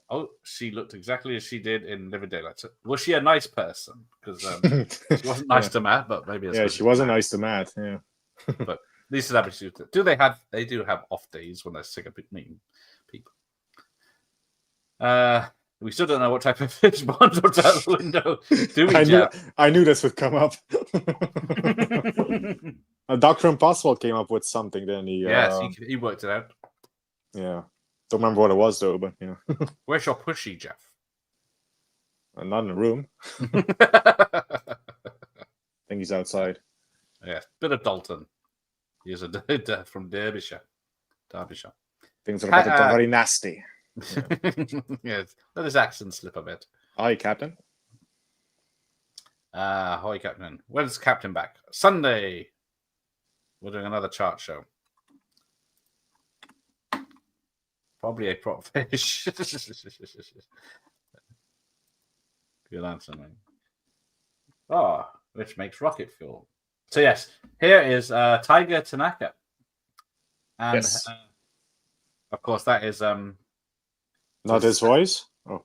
Oh, she looked exactly as she did in Living Daylights. Was she a nice person? Because she wasn't nice to Matt, but maybe she wasn't nice to Matt. Yeah, but these celebrities they do have off days when they're sick of meeting people. We still don't know what type of fish Bond was out the window. Do we, I knew this would come up. Dr. Impossible came up with something, then he worked it out. Yeah. Don't remember what it was, though, but, Where's your pushy, Jeff? Not in the room. I think he's outside. Yeah, bit of Dalton. He's from Derbyshire. Things are very nasty. Yes, let his accent slip a bit. Hi, Captain. Hi, Captain. When's Captain back? Sunday. We're doing another chart show. Probably a prop fish. Good answer, man. Which makes rocket fuel. So yes, here is Tiger Tanaka, and of course that is not his voice. Oh,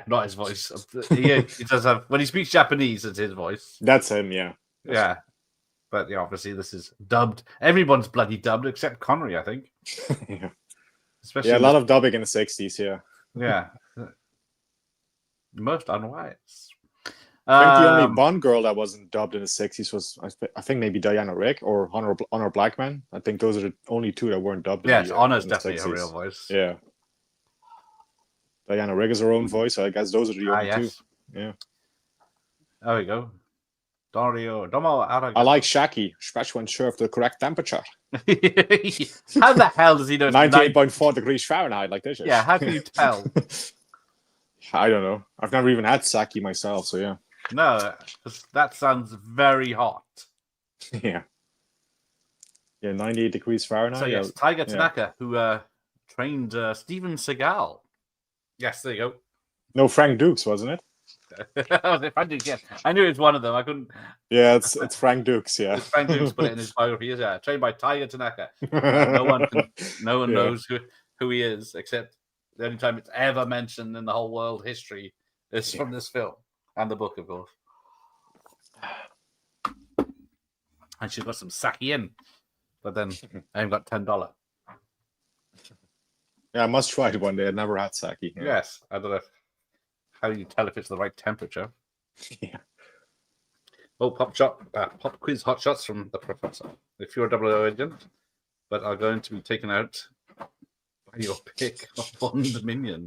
not his voice. He does have when he speaks Japanese, it's his voice. That's him, yeah. Yeah, but obviously this is dubbed. Everyone's bloody dubbed except Connery, I think. Yeah. Especially a lot of dubbing in the 60s, yeah. Yeah. Most unwise. I think the only Bond girl that wasn't dubbed in the 60s was, I think, maybe Diana Rigg or Honor Blackman. I think those are the only two that weren't dubbed. Yes, Honor's definitely a real voice. Yeah. Diana Rigg is her own voice, so I guess those are the only two. Yeah. There we go. Dario, Domo Aragon. I like Shaki, especially when served the correct temperature. How the hell does he know? 98.4 degrees Fahrenheit, like this. Yeah, how can you tell? I don't know. I've never even had sake myself, so yeah. No, that sounds very hot. Yeah. Yeah, 98 degrees Fahrenheit. So yes, Tiger Tanaka, who trained Steven Seagal. Yes, there you go. No, Frank Dukes, wasn't it? I knew it was one of them. I couldn't. Yeah, it's Frank Dukes. Yeah, Frank Dukes put it in his biography. Yeah, trained by Tiger Tanaka. No one knows who he is, except the only time it's ever mentioned in the whole world history is from this film and the book, of course. And she's got some sake in, but then I haven't got $10. Yeah, I must try it one day. I've never had sake. Yeah. Yes, I don't know. How do you tell if it's the right temperature? Yeah. Oh, pop quiz hot shots from the professor. If you're a 00 agent, but are going to be taken out by your pick of Bond minion,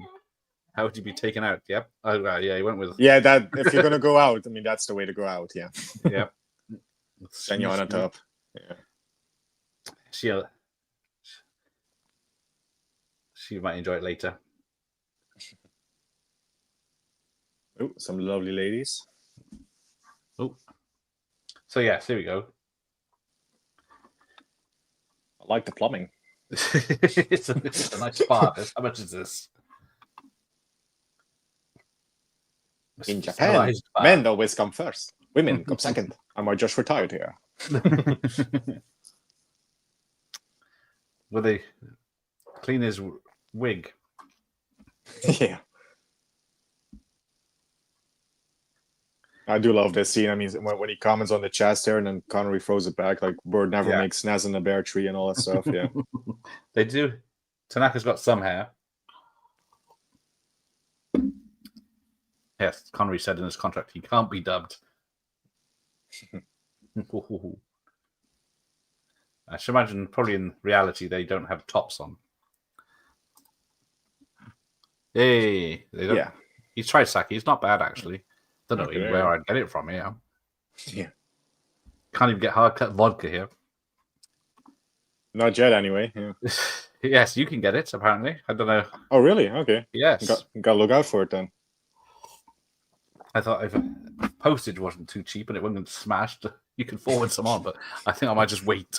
how would you be taken out? Yep. Oh, right. Yeah, he went with. Yeah, that if you're gonna go out, I mean that's the way to go out. Yeah. Yep. Then you're on top. Yeah. She might enjoy it later. Oh, some lovely ladies. Oh. So, yes, here we go. I like the plumbing. it's a nice spot. How much is this? In Japan, men always come first. Women come second. Am I just retired here? Will they clean his wig? Yeah. I do love this scene. I mean, when he comments on the chest there and then Connery throws it back, like bird never makes nest in a bare tree and all that stuff. Yeah. They do. Tanaka's got some hair. Yes, Connery said in his contract he can't be dubbed. I should imagine probably in reality they don't have tops on. Hey, they don't. Yeah. He's tried sake. He's not bad actually. Don't know even where I'd get it from here. Yeah. Can't even get hard cut vodka here. Not yet, anyway. Yeah. Yes, you can get it, apparently. I don't know. Oh, really? Okay. Yes. Got to look out for it then. I thought if postage wasn't too cheap and it wasn't smashed, you could forward some on, but I think I might just wait.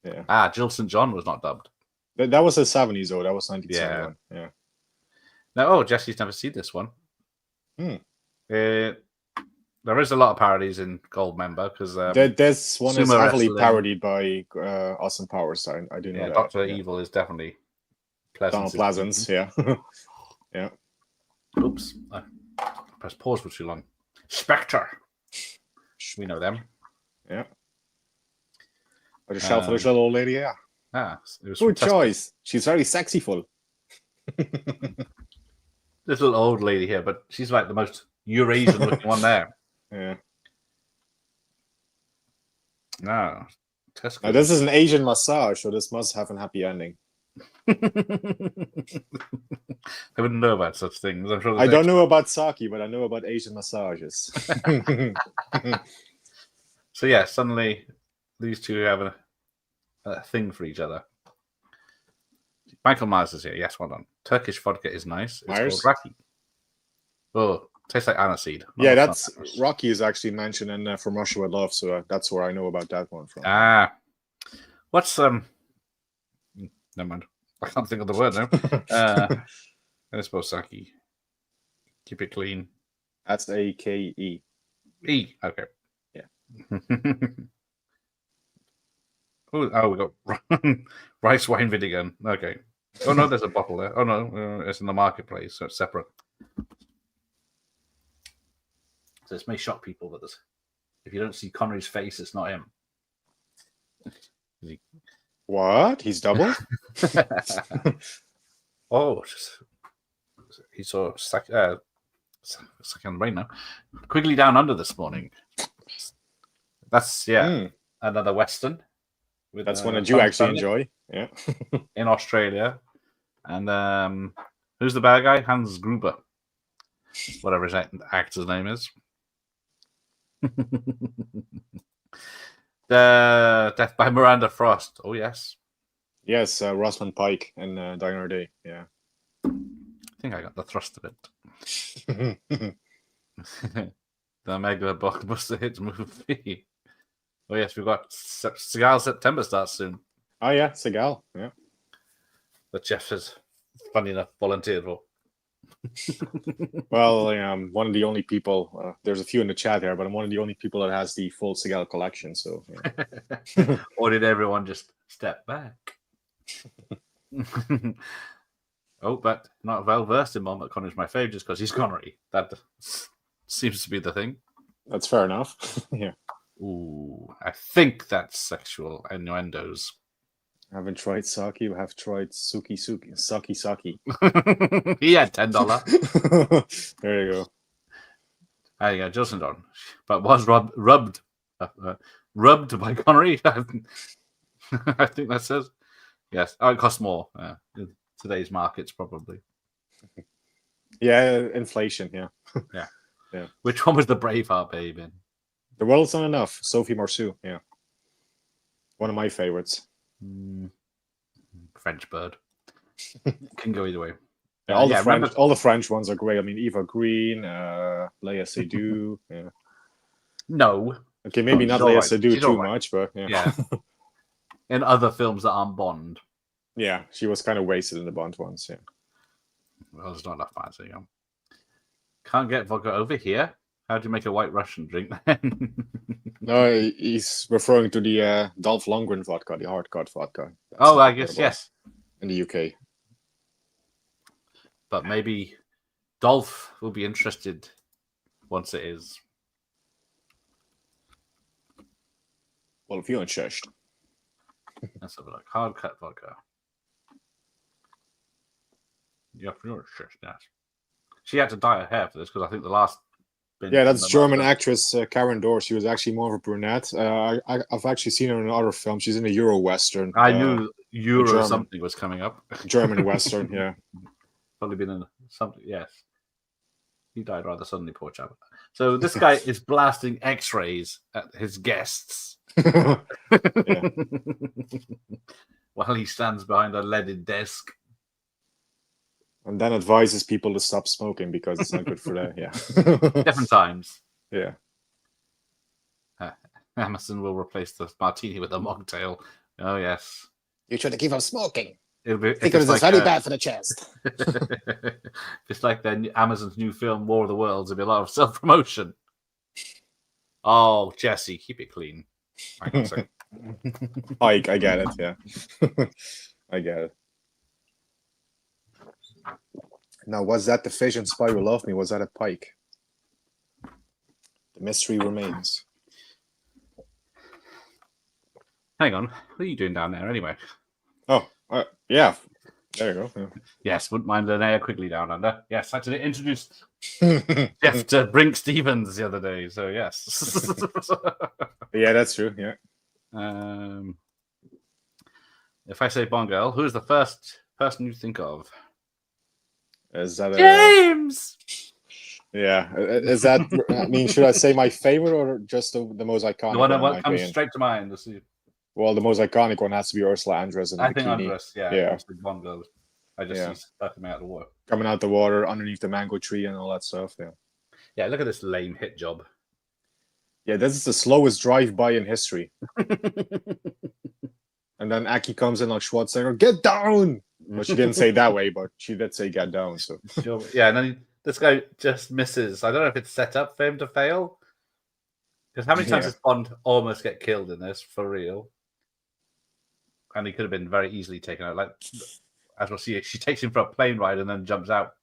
Yeah. Jill St. John was not dubbed. That was the 70s, though. That was 1971. Yeah. Now, Jesse's never seen this one. There is a lot of parodies in Goldmember because this one is sumo heavily wrestling. parodied by Austin Powers. I do know that. Doctor Evil is definitely Donald Pleasance. Yeah. Yeah. Oops, I pressed pause for too long. Spectre. We know them. Yeah. Or the selfish little old lady. Yeah. It was good fantastic. choice. She's very sexyful. This little old lady here, but she's like the most Eurasian looking one there. Yeah. No. Now, this is an Asian massage, so this must have a happy ending. I wouldn't know about such things. I'm sure. I don't know about sake, but I know about Asian massages. So yeah, suddenly these two have a thing for each other. Michael Myers is here. Yes, well done. Turkish vodka is nice. It's Myers? called Raki. Oh, tastes like aniseed. Yeah, that's Rocky is actually mentioned in From Russia with Love, so that's where I know about that one from. What's never mind. I can't think of the word now. I suppose sake. Keep it clean. That's A-K-E. E. Okay. Yeah. Oh, we got rice wine vinegar. Okay. Oh no, there's a bottle there. Oh no, it's in the marketplace, so it's separate. So this may shock people, but if you don't see Connery's face, it's not him. What? He's double? Oh, he saw second rain now. Quigley Down Under this morning. That's another Western. That's one that you actually enjoy. Yeah. In Australia. And who's the bad guy? Hans Gruber. Whatever his actor's name is. The Death by Miranda Frost. Oh, yes. Yes, Rosamund Pike and Diner Day. Yeah. I think I got the thrust of it. The mega blockbuster hit movie. Oh, yes, we've got Seagal September starts soon. Oh, yeah, Seagal. Yeah. That Jeff has, funny enough, volunteered for. Well, I'm one of the only people. There's a few in the chat here, but I'm one of the only people that has the full Seagal collection. So, yeah. Or did everyone just step back? Oh, but not well versed in Mom Connery's my fave just because he's Connery. That seems to be the thing. That's fair enough. Yeah. Ooh, I think that's sexual innuendos. I haven't tried sake. I have tried sake. He had $10. There you go. There you go, Justin Don. But was rubbed by Connery. I think that says yes. Oh, it costs more. In today's markets, probably. Yeah, inflation. Yeah. Yeah. Yeah. Which one was the Braveheart babe in? The World's Not Enough. Sophie Marceau. Yeah. One of my favorites. French bird. Can go either way. Yeah, all the French ones are great. I mean, Eva Green, Léa Seydoux. Yeah. No. Okay, maybe not Léa Seydoux too much, but yeah. In other films that aren't Bond. Yeah, she was kind of wasted in the Bond ones. Yeah. Well, there's not enough fans. There you go. Can't get vodka over here. How do you make a White Russian drink then? No, he's referring to the Dolph Lundgren vodka, the hard cut vodka. Oh, I guess, yes. In the UK. But maybe Dolph will be interested once it is. Well, if you insist. Let's have a look. Hard cut vodka. Yeah, if you insist, yes. She had to dye her hair for this because I think the last... Yeah, that's German actress Karen Dor. She was actually more of a brunette. I've actually seen her in another film. She's in a Euro Western. I knew Euro something was coming up. German Western, yeah. Probably been in something, yes. He died rather suddenly, poor chap. So this guy is blasting X-rays at his guests. While he stands behind a leaded desk. And then advises people to stop smoking because it's not good for them. Yeah. Different times. Yeah. Emerson will replace the martini with a mocktail. Oh, yes. You should keep on smoking. it'll be because it's only bad for the chest. It's like Amazon's new film, War of the Worlds. There'll be a lot of self-promotion. Oh, Jesse, keep it clean. I can say. I get it, yeah. I get it. Now, was that the fish and Spy Who Loved Me? Was that a pike? The mystery remains. Hang on. What are you doing down there anyway? Oh, yeah. There you go. Yeah. Yes, wouldn't mind Linnea Quigley down under. Yes, actually introduced Jeff to Brink Stevens the other day. So, yes. Yeah, that's true. Yeah. If I say Bond girl, who is the first person you think of? Is that James? Yeah. Is that? I mean, should I say my favorite or just the most iconic? The one that comes straight to mind. Well, the most iconic one has to be Ursula Andress in the I think bikini. Andress, yeah. Bond girl. I just see stuff coming out of the water. Coming out the water underneath the mango tree and all that stuff. Yeah. Yeah. Look at this lame hit job. Yeah, this is the slowest drive-by in history. And then Aki comes in like Schwarzenegger, get down! Well, she didn't say that way, but she did say get down. So yeah, and then this guy just misses. I don't know if it's set up for him to fail. Because how many times does Bond almost get killed in this, for real? And he could have been very easily taken out. Like, as we'll see, she takes him for a plane ride and then jumps out.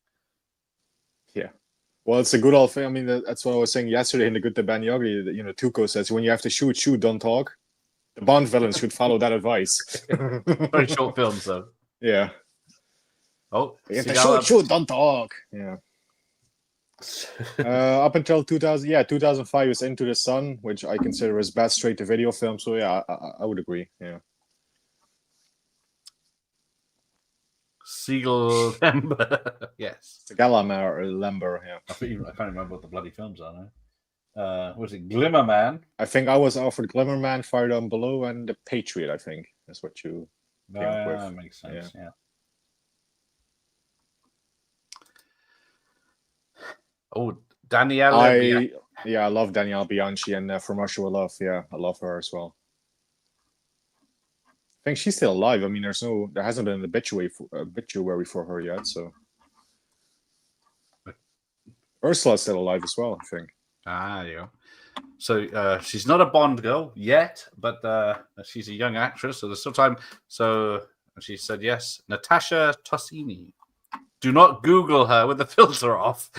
Yeah. Well, it's a good old thing. I mean, that's what I was saying yesterday in The Good, the Bad, and the Ugly. You know, Tuco says, when you have to shoot, don't talk. The Bond villains should follow that advice. Very short films, though. Yeah. Oh, you have to shoot, don't talk. Yeah. Up until 2005 is Into the Sun, which I consider his best straight-to-video film. So, yeah, I would agree. Yeah. Siegel Lember. Yes. Galamar Lember, yeah. I can't remember what the bloody films are now. Was it Glimmer Man? I think I was offered Glimmer Man, Fire Down Below, and The Patriot, I think. That's what you came up with. That makes sense, yeah. Oh, Danielle. I love Danielle Bianchi and From Russia with Love. Yeah, I love her as well. I think she's still alive. I mean, there hasn't been an obituary for her yet. So Ursula's still alive as well, I think. Yeah. So she's not a Bond girl yet, but she's a young actress, so there's still time. So she said yes. Natasha Tossini. Do not Google her with the filter off.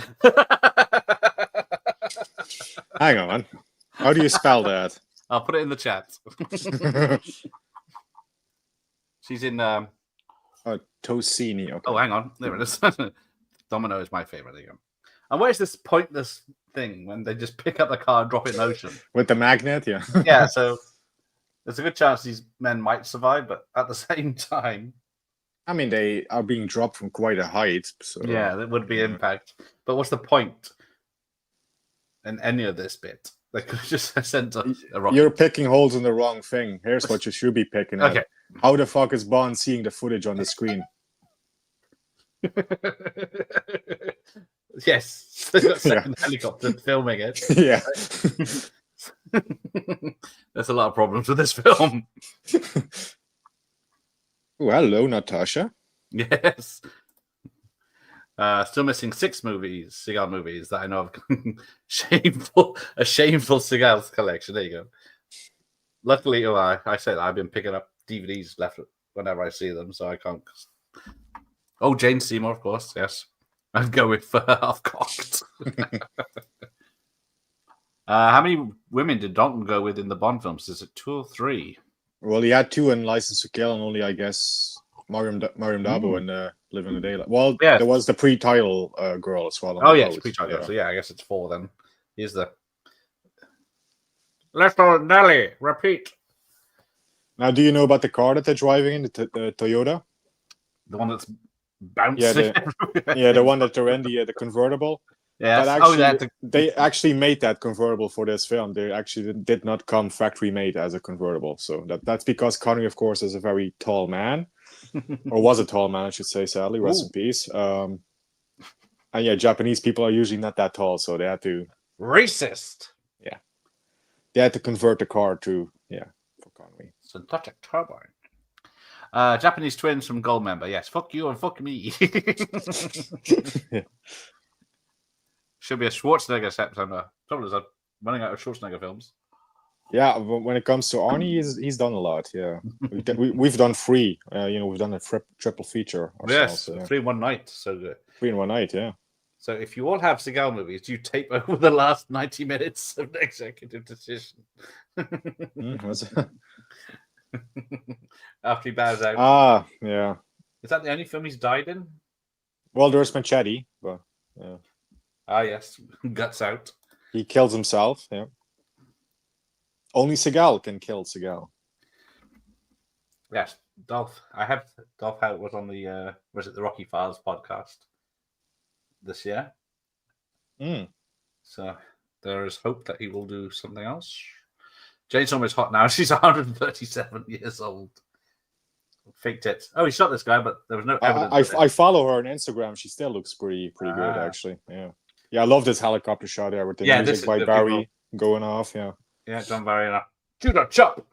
Hang on. How do you spell that? I'll put it in the chat. She's in... Tossini. Okay. Oh, hang on. There it is. Domino is my favorite. There you go. And where's this pointless thing when they just pick up the car and drop it in the ocean? With the magnet, yeah. Yeah, so there's a good chance these men might survive, but at the same time... I mean, they are being dropped from quite a height. So yeah, there would be impact. But what's the point in any of this bit? They could have just sent a rocket. You're picking holes in the wrong thing. Here's what you should be picking at. Okay. How the fuck is Bond seeing the footage on the screen? Yes. They've got a second helicopter filming it. Yeah. There's a lot of problems with this film. Oh, hello, Natasha. Yes. Still missing 6 movies, Seagal movies that I know of. A shameful Seagal collection. There you go. Luckily, I say that I've been picking up DVDs left whenever I see them, so I can't. Oh, Jane Seymour, of course. Yes, I'd go with Half Cocked. How many women did Dalton go with in the Bond films? Is it 2 or 3? Well, he had 2 in License to Kill, and only, I guess, Mariam Dabo in Living the Daylight. Well, yeah. There was the pre-title girl as well. Oh, yeah, it's pre-title. Yeah. So, yeah, I guess it's 4 then. Here's the... Little Nelly, repeat. Now, do you know about the car that they're driving in, the Toyota? The one that's bouncing? Yeah, the one that they're in, the convertible. Yeah, they actually made that convertible for this film. They actually did not come factory made as a convertible. So that's because Connery, of course, is a very tall man, or was a tall man, I should say. Sadly, rest in peace. And yeah, Japanese people are usually not that tall, so they had to racist. Yeah, they had to convert the car to for Connery. Synthetic turbine. Japanese twins from Goldmember. Yes, fuck you and fuck me. Should be a Schwarzenegger September. Trouble is, I'm running out of Schwarzenegger films. Yeah, when it comes to Arnie, he's done a lot. Yeah, we've done 3. We've done a triple feature. Yes, yeah. 3 in one night. So 3 in one night. Yeah. So if you all have Seagal movies, do you tape over the last 90 minutes of the executive decision? After he bows out. Yeah. Is that the only film he's died in? Well, there's Machete, but yeah. Yes, guts out. He kills himself. Yeah. Only Seagal can kill Seagal. Yes, Dolph. I have Dolph Howard was on the the Rocky Files podcast this year. So there is hope that he will do something else. Jane's almost hot now. She's 137 years old. Faked it. Oh, he shot this guy, but there was no evidence. I follow her on Instagram. She still looks pretty good, actually. Yeah. Yeah, I love this helicopter shot there with the music by Barry going off. Yeah. Yeah, John Barry. Shoot a chop.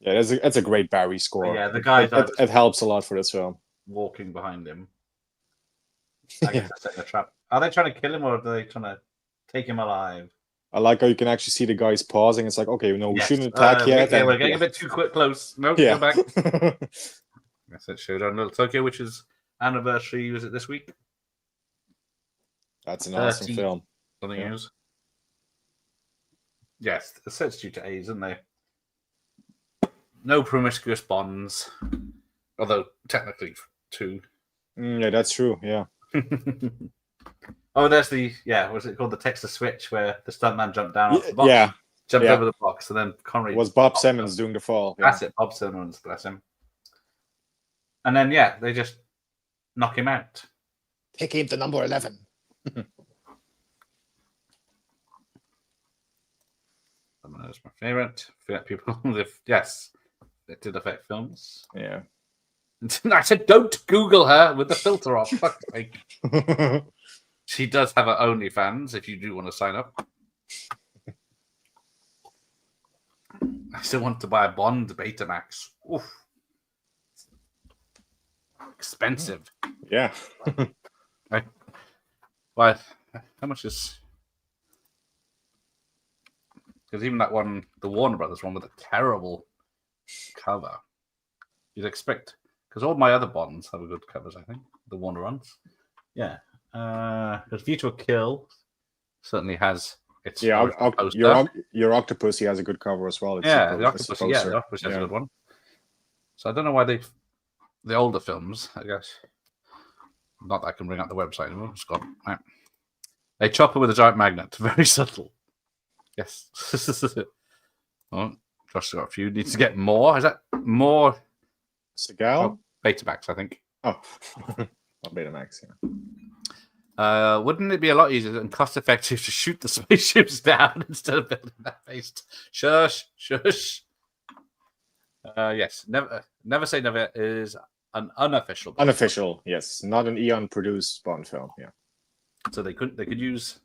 Yeah, it's a great Barry score. Yeah, the guy it helps a lot for this film. Walking behind him. I guess that's a trap. Are they trying to kill him or are they trying to take him alive? I like how you can actually see the guys pausing. It's like, okay, no, we shouldn't attack yet. Yeah, we're getting a bit too close. No, go back. That's it. Showdown Little Tokyo, which is anniversary. Was it this week? That's an awesome film. Something else. Yes, it's due to age, isn't they? No promiscuous bonds, although technically 2. Yeah, that's true. Yeah. Oh, there's what's it called? The Texas Switch, where the stuntman jumped down off the box. Jumped over the box, and then Connery. It was Bob Simmons doing the fall. Yeah. That's it, Bob Simmons, bless him. And then, they just knock him out. Take him to number 11. That's my favorite. People live. Yes, it did affect films. Yeah. I said, don't Google her with the filter off. Fuck's sake. She does have her OnlyFans if you do want to sign up. I still want to buy a Bond Betamax. Oof. Expensive. Yeah. How much is... Because even that one, the Warner Brothers one with a terrible cover, you'd expect... Because all my other Bonds have good covers, I think. The Warner ones. Yeah. Because View to a Kill certainly has its your Octopus, he has a good cover as well. The Octopus has a good one. So I don't know why the older films, I guess. Not that I can bring up the website anymore. It's gone. Right. They chop her with a giant magnet. Very subtle. Yes. Oh, Josh got a few. Needs to get more. Is that more? Seagal? Betamax, I think. Oh. Not Betamax, yeah. Wouldn't it be a lot easier and cost effective to shoot the spaceships down instead of building that base? Shush. Yes. Never Say Never is an unofficial Bond film. Yes. Not an Eon produced Bond film, yeah. So they could use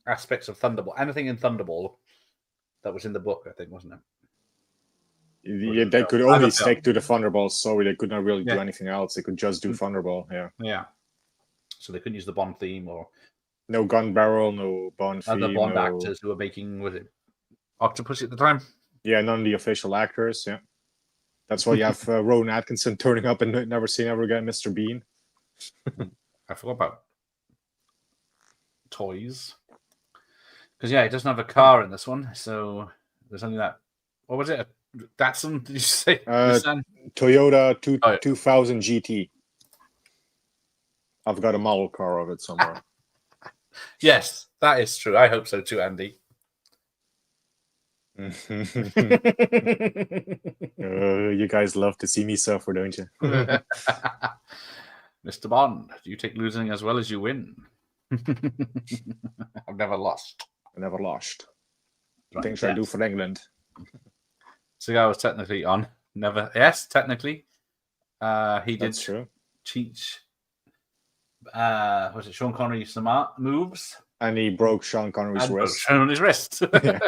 aspects of Thunderball. Anything in Thunderball that was in the book, I think, wasn't it? Yeah, they could only stick to the Thunderball story. They could not really do anything else. They could just do Thunderball, Yeah. So they couldn't use the Bond theme or... No gun barrel, no Bond theme. The Bond actors who were making, was it Octopus at the time? Yeah, none of the official actors, yeah. That's why you have Rowan Atkinson turning up and Never Say Never Again, Mr. Bean. I forgot about toys. Because, it doesn't have a car in this one, so there's only that... What was it? Datsun, did you say? Toyota 2000 GT. I've got a model car of it somewhere. Yes, that is true. I hope so too, Andy. You guys love to see me suffer, don't you? Mr. Bond, do you take losing as well as you win? I've never lost. I never lost. Right, Things I do for England. Cigar was technically on. Never. Yes, technically. He did That's true. teach. Was it Sean Connery some art moves? And he broke Sean Connery's and wrist. Sean on his wrist. Yeah.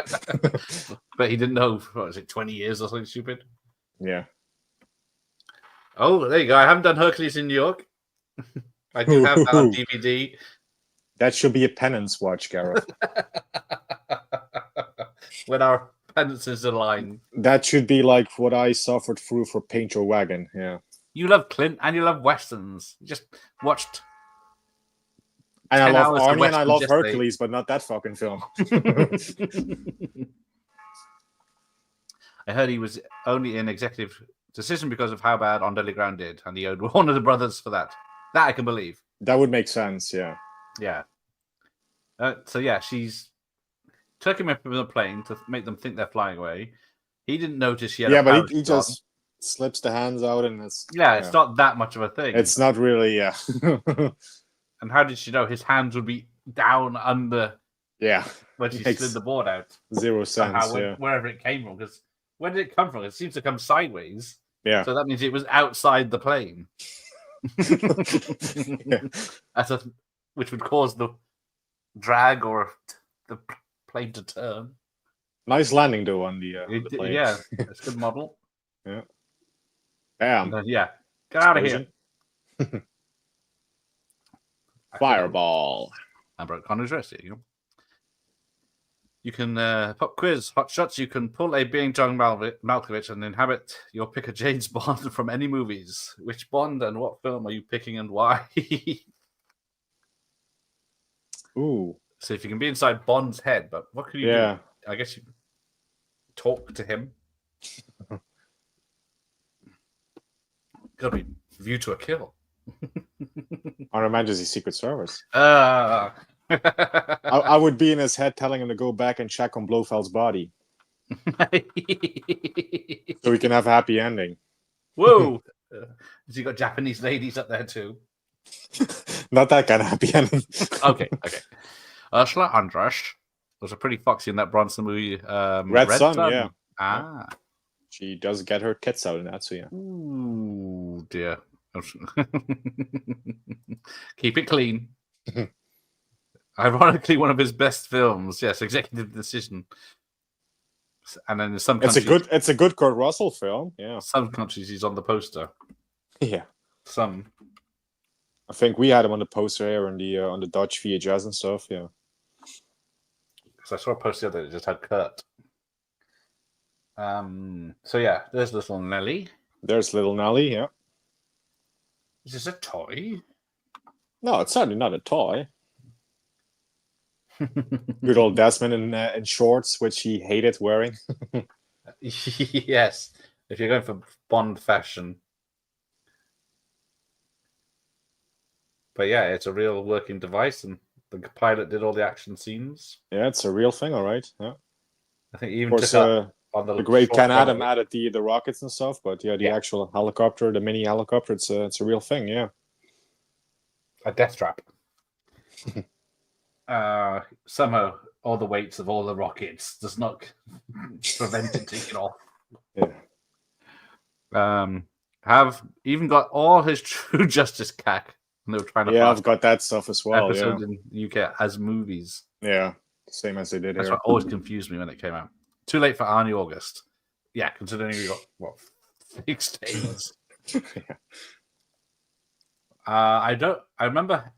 But he didn't know, what was it, 20 years or something stupid? Yeah. Oh, there you go. I haven't done Hercules in New York. I do have that on DVD. That should be a penance watch, Gareth. When our penances align. That should be like what I suffered through for Paint Your Wagon. Yeah. You love Clint and you love Westerns. You just watched. And I love hours of Arnie and I love Westerns Hercules, but not that fucking film. I heard he was only in executive decision because of how bad On Deadly Ground did, and he owed one of the brothers for that. That I can believe. That would make sense, yeah. Yeah. So yeah, she's took him up with a plane to make them think they're flying away. He didn't notice she had a but he parachute just slips the hands out and it's... Yeah, it's not that much of a thing. It's not really, yeah. And how did she know his hands would be down under... Yeah. When she slid the board out. Zero sense, yeah. Wherever it came from. Because where did it come from? It seems to come sideways. Yeah. So that means it was outside the plane. Yeah. Which would cause the drag or the plane to turn. Nice landing, though, on the plane. Yeah, it's a good model. Yeah. Bam. Yeah. Get out of here. Fireball. I broke Connor's wrist. Here you go. You can pop quiz, hot shots. You can pull a being John Malkovich and inhabit your pick of James Bond from any movies. Which Bond and what film are you picking and why? Ooh. So if you can be inside Bond's head, but what could you do? I guess you talk to him. Gotta be View to a Kill. On Her Majesty's Secret Service. I would be in his head telling him to go back and check on Blofeld's body. So we can have a happy ending. Whoa! Has he got Japanese ladies up there too? Not that kind of happy ending. Okay. Ursula Andress was a pretty foxy in that Bronson movie. Red Sun, yeah. Ah. She does get her tits out in that, so yeah. Ooh, dear. Keep it clean. Ironically, one of his best films. Yes, Executive Decision. And then in some countries, it's a good Kurt Russell film. Yeah. Some countries he's on the poster. Yeah. Some. I think we had him on the poster here on the Dutch VHS and stuff. Yeah. Because I saw a poster that just had Kurt. So yeah, there's little Nelly. There's little Nelly. Yeah. Is this a toy? No, it's certainly not a toy. Good old Desmond in shorts, which he hated wearing. Yes, if you're going for Bond fashion. But yeah, it's a real working device, and the pilot did all the action scenes. Yeah, it's a real thing, all right. Yeah. I think even of course, the great Ken Adam added the rockets and stuff, but yeah, the actual helicopter, the mini helicopter, it's a real thing. Yeah. A death trap. Somehow all the weights of all the rockets does not prevent it taking off. Yeah. Have even got all his True Justice cack. And they were trying to I've got that stuff as well. Episodes in UK as movies. Yeah, same as they did That's here. what always confused me when it came out. Too late for Arnie August. Yeah, considering we got 6 days. I remember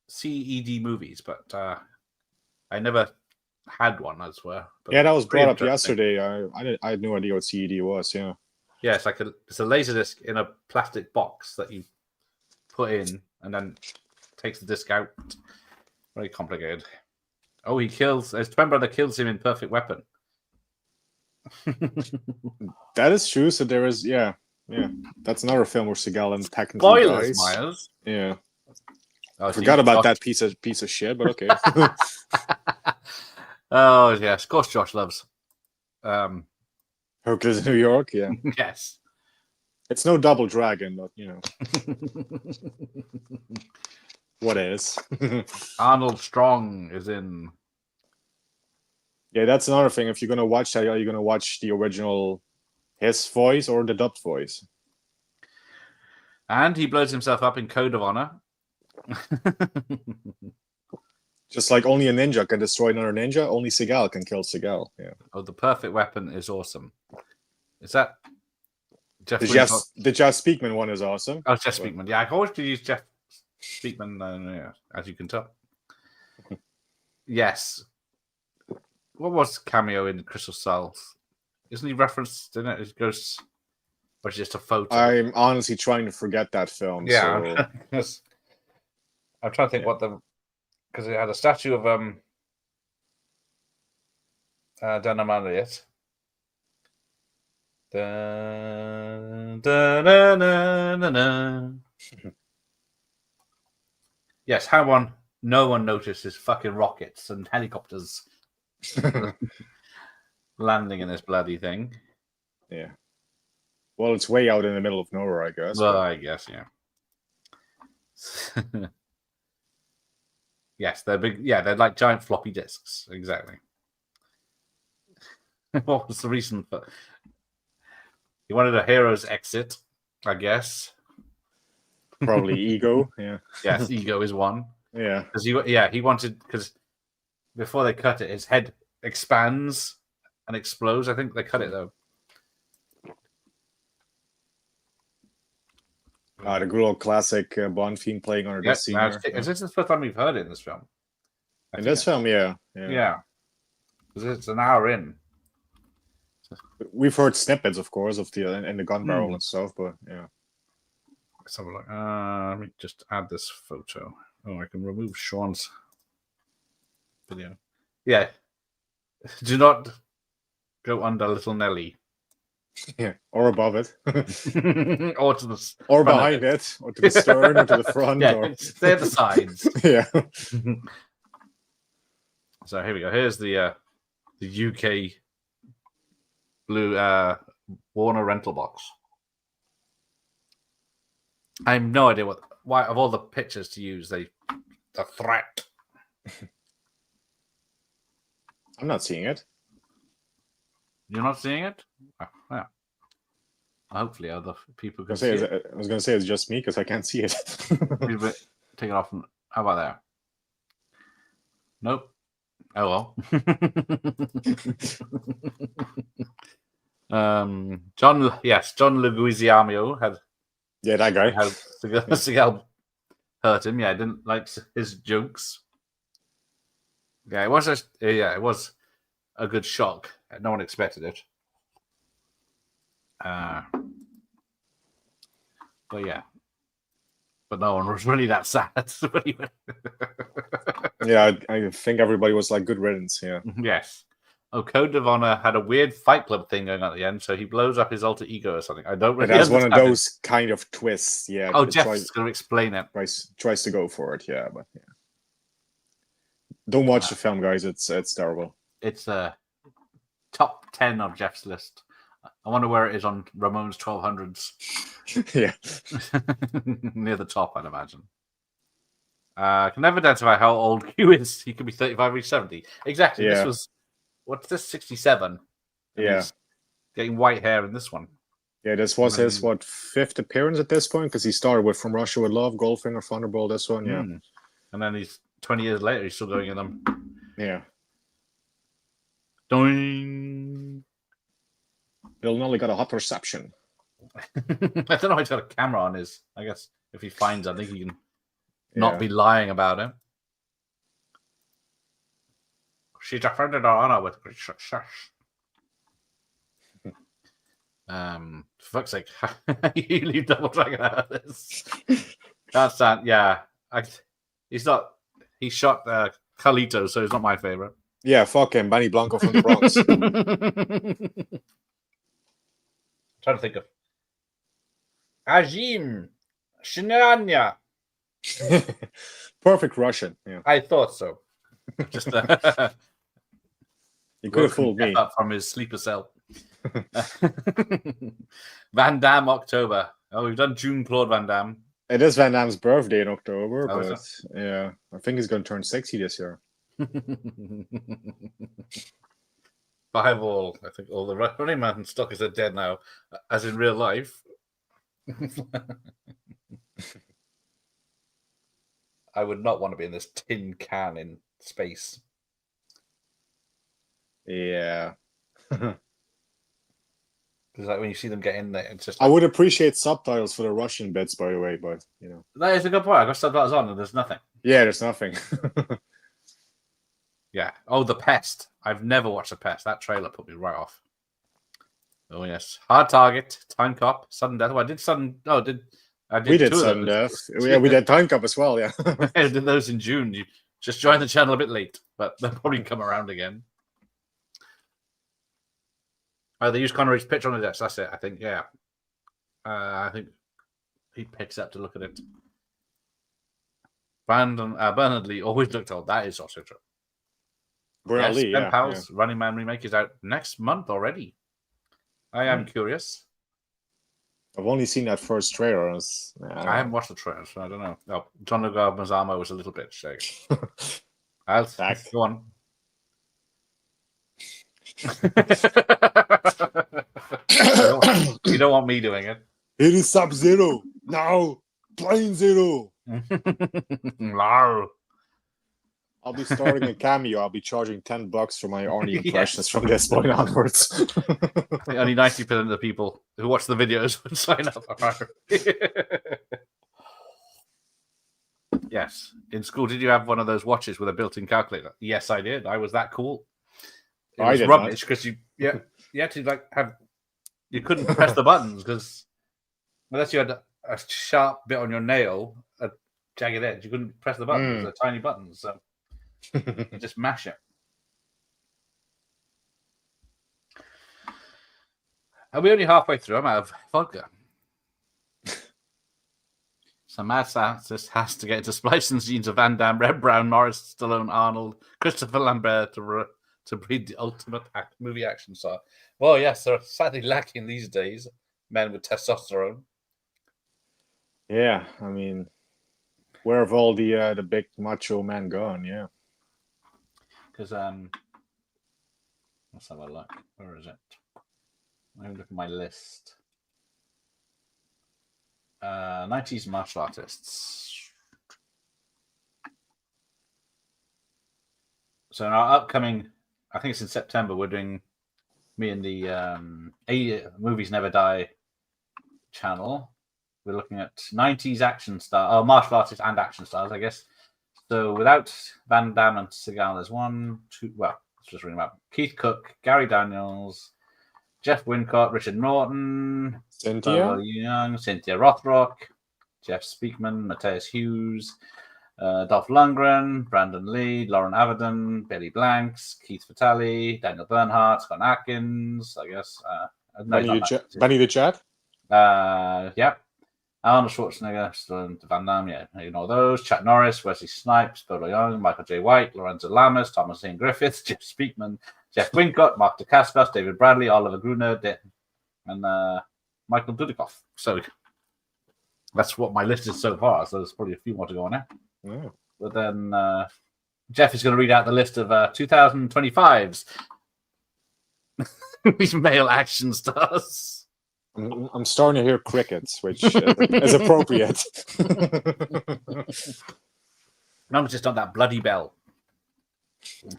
CED movies, but I never had one, as well. Yeah, that was brought up yesterday. I had no idea what CED was. Yeah. Yeah, it's like it's a laserdisc in a plastic box that you put in and then takes the disc out. Very complicated. Oh, his twin brother kills him in Perfect Weapon. That is true. So there is, yeah. That's another film where Seagal and technically Spoilers, Myers. Yeah. Oh, I forgot about that piece of shit, but okay. Oh yes, of course Josh loves Hercules in New York, yeah. Yes. It's no Double Dragon, but you know. What is? Arnold Strong is in. Yeah, that's another thing. If you're gonna watch that, are you gonna watch the original, his voice or the dubbed voice? And he blows himself up in Code of Honor. Just like only a ninja can destroy another ninja, only Seagal can kill Seagal. Yeah. Oh, the perfect weapon is awesome. Is that Jeff? The Jeff Speakman one is awesome. Oh, Jeff Speakman. Yeah, I always do use Jeff Speakman, yeah, as you can tell. Yes. What was cameo in Crystal Skulls? Isn't he referenced in it? It goes, or is it just a photo? I'm honestly trying to forget that film. Yeah, so... I'm trying to think what the, because it had a statue of Dan Elliott. Yes, no one notices fucking rockets and helicopters landing in this bloody thing. Yeah. Well, it's way out in the middle of nowhere, I guess. Well, I guess, yeah. Yes, they're big. Yeah, they're like giant floppy disks. Exactly. What was the reason for? He wanted a hero's exit, I guess. Probably ego. Yeah. Yes, ego is one. Yeah. Because he wanted, because before they cut it, his head expands and explodes. I think they cut it though. The good old classic Bond theme playing under this scene. Is this the first time we've heard it in this film? In this film, yeah. Because it's an hour in. We've heard snippets, of course, of the and the gun barrel and stuff, but yeah. Let's have a look. Let me just add this photo. Oh, I can remove Sean's video. Yeah. Do not go under Little Nelly. Yeah, or above it. Or to the or behind it, or to the stern, or to the front. Yeah, or... they're the sides. Yeah. So here we go. Here's the UK blue Warner rental box. I have no idea why of all the pictures to use, the threat. I'm not seeing it. You're not seeing it? Oh, yeah. Hopefully other people can see it. I was going to say it's just me because I can't see it. Take it off. How about there? Nope. Oh well. John Leguizamo had. Yeah, that guy. Seagal hurt him. Yeah, didn't like his jokes. Yeah, it was a good shock. No one expected it. But yeah. But no one was really that sad. Yeah, I think everybody was like, good riddance, yeah. Yes. Oh, Code of Honor had a weird Fight Club thing going on at the end, so he blows up his alter ego or something. I don't really understand. It has one of those kind of twists, yeah. Oh, Jeff's going to explain it. Tries to go for it, yeah, but yeah. Don't watch the film, guys. It's terrible. It's top 10 of Jeff's list. I wonder where it is on Ramon's 1200s. Yeah. Near the top, I'd imagine. Can never identify how old Q is. He could be 35 or 70. Exactly. Yeah. This was, what's this, 67? Yeah. He's getting white hair in this one. Yeah, this was his, fifth appearance at this point? Because he started with From Russia with Love, Goldfinger, Thunderball, this one, yeah. And then he's 20 years later, he's still going in them. Yeah. Doing. Bill Nolly got a hot reception. I don't know if he's got a camera on his. I guess if he finds it, I think he can not be lying about it. She defended her honor with great success. For fuck's sake, you leave Double Dragon out of this. Can't stand. Yeah, he's not. He shot Carlito, so he's not my favorite. Yeah, fuck him, Benny Blanco from the Bronx. Trying to think of Ajim Shinanya. Perfect Russian. Yeah, I thought so. Just you could have fooled me. Up from his sleeper cell. Van Damme October. Oh, we've done June Claude Van Damme. It is Van Damme's birthday in October, but yeah, I think he's going to turn 60 this year. I think all the Running Man stock is dead now, as in real life. I would not want to be in this tin can in space. Yeah. Because like when you see them get in there, it's just. I would appreciate subtitles for the Russian bits, by the way, but you know. That is a good point. I got subtitles on and there's nothing. Yeah, there's nothing. Yeah. Oh, The Pest. I've never watched The Pest. That trailer put me right off. Oh yes. Hard Target, Time Cop, Sudden Death. Oh, I did Sudden. Oh, we did Sudden Death. Yeah, we did Time Cop as well. Yeah. I did those in June. You just joined the channel a bit late, but they'll probably come around again. Oh, they use Connery's picture on the desk. That's it. I think. Yeah. I think he picks up to look at it. Bernard Lee always looked old. That is also true. Bernard Lee, Ben yeah. Powell's Running Man remake is out next month already. I am curious. I've only seen that first trailer. I haven't watched the trailer, so I don't know. Oh, John Leguizamo was a little bit shaky. I'll go on. You don't want me doing it. It is Sub-Zero. Now, Plane Zero. No. I'll be starting a cameo. I'll be charging $10 for my Arnie impressions from this point onwards. I think only 90% of the people who watch the videos would sign up for Yes. In school, did you have one of those watches with a built-in calculator? Yes, I did. I was that cool. It was rubbish because you had to like have you couldn't press the buttons because unless you had a sharp bit on your nail, a jagged edge, you couldn't press the buttons. They're tiny buttons, so you just mash it. Are we only halfway through? I'm out of vodka. So mad scientist has to get into splicing genes of Van Damme, Red Brown, Morris, Stallone, Arnold, Christopher Lambert to breed the ultimate movie action star. Well, yes, they're sadly lacking these days. Men with testosterone. Yeah, I mean, where have all the big macho men gone? Yeah, because let's have a look. Where is it? Let me look at my list. 90s martial artists. So in our upcoming, I think it's in September, we're doing me and the Movies Never Die channel. We're looking at 90s action star, martial artists and action stars, I guess. So without Van Damme and Seagal, there's one, two, well, let's just read them out. Keith Cook, Gary Daniels, Jeff Wincott, Richard Norton, Cynthia Young, Cynthia Rothrock, Jeff Speakman, Matthias Hughes, Dolph Lundgren, Brandon Lee, Lauren Avedon, Billy Blanks, Keith Vitale, Daniel Bernhardt, Scott Atkins, I guess. Benny the Jet? Yeah. Arnold Schwarzenegger, Stallone, Van Damme, yeah, you know those. Chuck Norris, Wesley Snipes, Bill Young, Michael J. White, Lorenzo Lamas, Thomas Ian Griffith, Jeff Speakman, Jeff Wincott, Mark Dacascos, David Bradley, Oliver Gruner, and Michael Dudikoff. So that's what my list is so far. So there's probably a few more to go on there. Yeah. But then Jeff is going to read out the list of 2025's these male action stars. I'm starting to hear crickets, which is appropriate. I'm just on that bloody bell.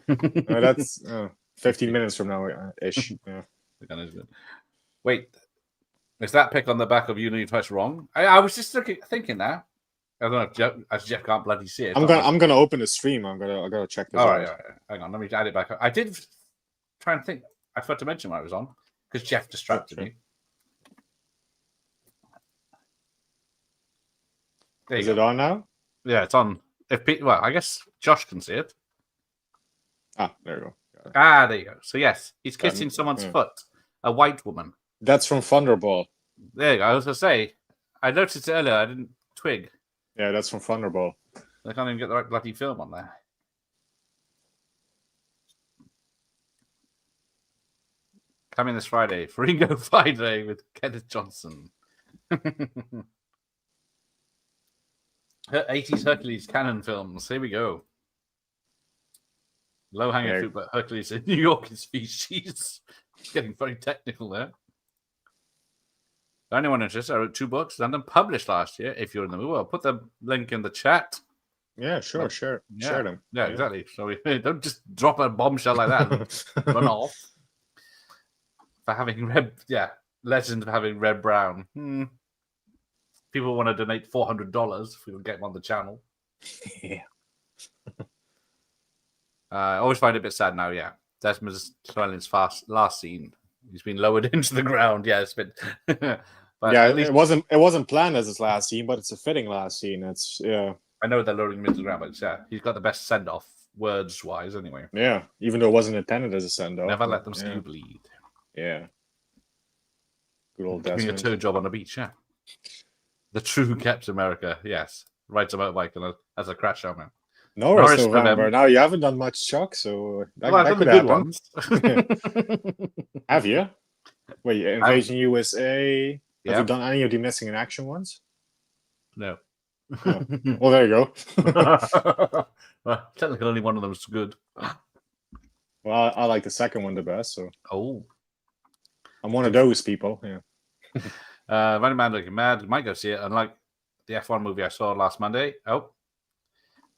That's 15 minutes from now ish. Yeah. Wait, is that pick on the back of Unity Twice wrong? I was just thinking that. I don't know if Jeff can't bloody see it. I'm gonna open the stream. I gotta check this out. All right. Hang on, let me add it back. I did try and think. I forgot to mention what I was on because Jeff distracted me. Is it on now? Yeah, it's on. Well, I guess Josh can see it. Ah, there you go. There you go. So yes, he's kissing someone's foot, a white woman. That's from Thunderball. There you go. I was gonna say, I noticed it earlier. I didn't twig. Yeah, that's from Thunderball. I can't even get the right bloody film on there. Coming this Friday, Ringo Friday with Kenneth Johnson. 80s Hercules canon films. Here we go. Low hanging fruit, but Hercules in New York is species. It's getting very technical there. For anyone interested, I wrote 2 books and them published last year. If you're in the mood, I'll put the link in the chat. Yeah, sure, share them. Yeah, exactly. So we don't just drop a bombshell like that and run off. For having legend of having Red Brown. People want to donate $400 if we can get him on the channel. Yeah. I always find it a bit sad now, yeah. Desmond Llewellyn's last scene. He's been lowered into the ground. Yeah, it's been but yeah, it wasn't planned as his last scene, but it's a fitting last scene. It's I know they're lowering him into the ground, but he's got the best send off, words wise, anyway. Yeah, even though it wasn't intended as a send off. Never let them see you bleed. Yeah. Good old Doing Desmond. a tow job on the beach, yeah. The true Captain America, yes. Rides a motorbike and has a crash helmet. Norris November. Now you haven't done much, Chuck, so I've done the good ones. Have you? Wait, Invasion USA. Have you done any of the missing in action ones? No. Oh. Well, there you go. Well, technically, only one of them is good. Well, I like the second one the best. So. Oh. I'm one of those people. Yeah. Running Man Looking Mad. Might go see it. Unlike the F1 movie I saw last Monday.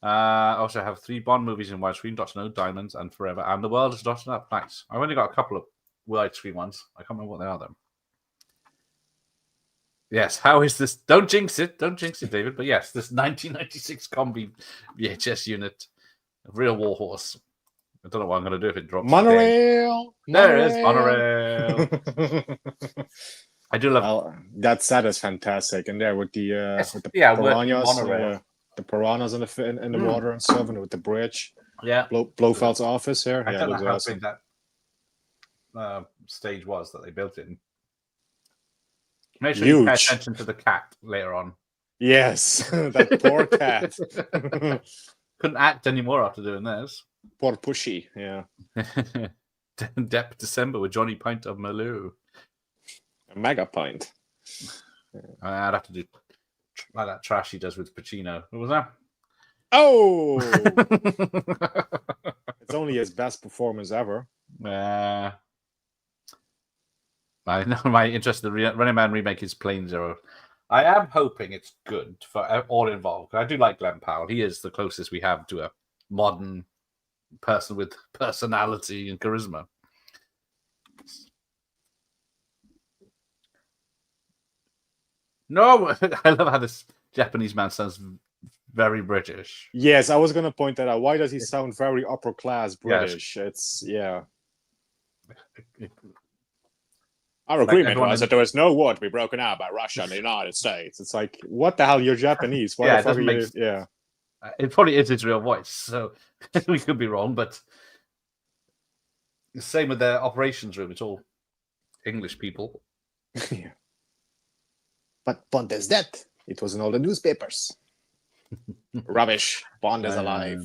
I also have 3 Bond movies in widescreen: Dr. No, Diamonds, and Forever. And The World is Dotting Up. Nice. I've only got a couple of widescreen ones. I can't remember what they are, though. Yes, how is this? Don't jinx it, David. But yes, this 1996 Combi VHS unit, a real warhorse. I don't know what I'm going to do if it drops. Monorail. There it is, monorail. I do love that set is fantastic, and there with the piranhas, the piranhas in the water and stuff, and with the bridge. Yeah, Blofeld's office here. I don't know how awesome. big that stage was that they built it in. Make sure you pay attention to the cat later on. Yes, that poor cat. Couldn't act anymore after doing this. Poor Pushy, yeah. Dep December with Johnny Pint of Malou. A mega pint. I'd have to do like that trash he does with Pacino. What was that? Oh! It's only his best performance ever. I know my interest in the Running Man remake is Plain Zero. I am hoping it's good for all involved. I do like Glenn Powell. He is the closest we have to a modern person with personality and charisma. No, I love how this Japanese man sounds very British. Yes, I was going to point that out. Why does he sound very upper class British? Yes. Our agreement was that there was no war to be broken out by Russia and the United States. It's like, what the hell? You're Japanese. Why the fuck are you? It probably is his real voice, so we could be wrong, but the same with their operations room. It's all English people. Yeah. But Bond is dead. It was in all the newspapers. Rubbish. Bond is alive.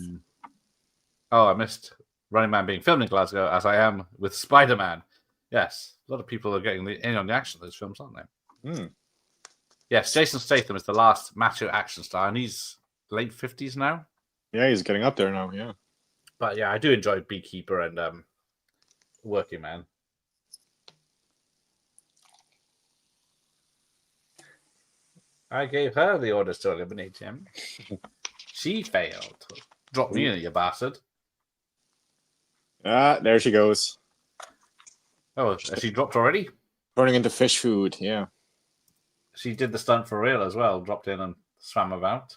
Oh, I missed Running Man being filmed in Glasgow, as I am with Spider-Man. Yes, a lot of people are getting in on the action of those films, aren't they? Yes, Jason Statham is the last macho action star, and he's late 50s now. Yeah, he's getting up there now, yeah. But yeah, I do enjoy Beekeeper and Working Man. I gave her the orders to eliminate him. She failed. Drop me in, you bastard. There she goes. Oh, has she dropped already? Turning into fish food, yeah. She did the stunt for real as well. Dropped in and swam about.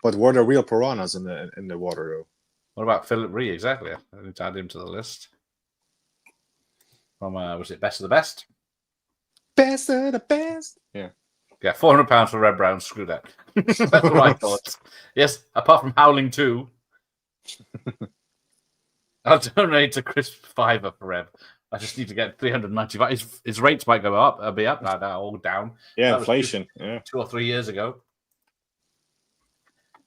But were there real piranhas in the water, though? What about Philip Ree? Exactly. I need to add him to the list. From, was it Best of the Best? Best of the Best. Yeah. Yeah, £400 for Red Brown. Screw that. That's what I thought. Yes, apart from Howling 2. I'll donate to Chris Fiver for Reb. I just need to get 395. His rates might go up. I'll be up now, all down. Yeah, inflation. 2 or 3 years ago.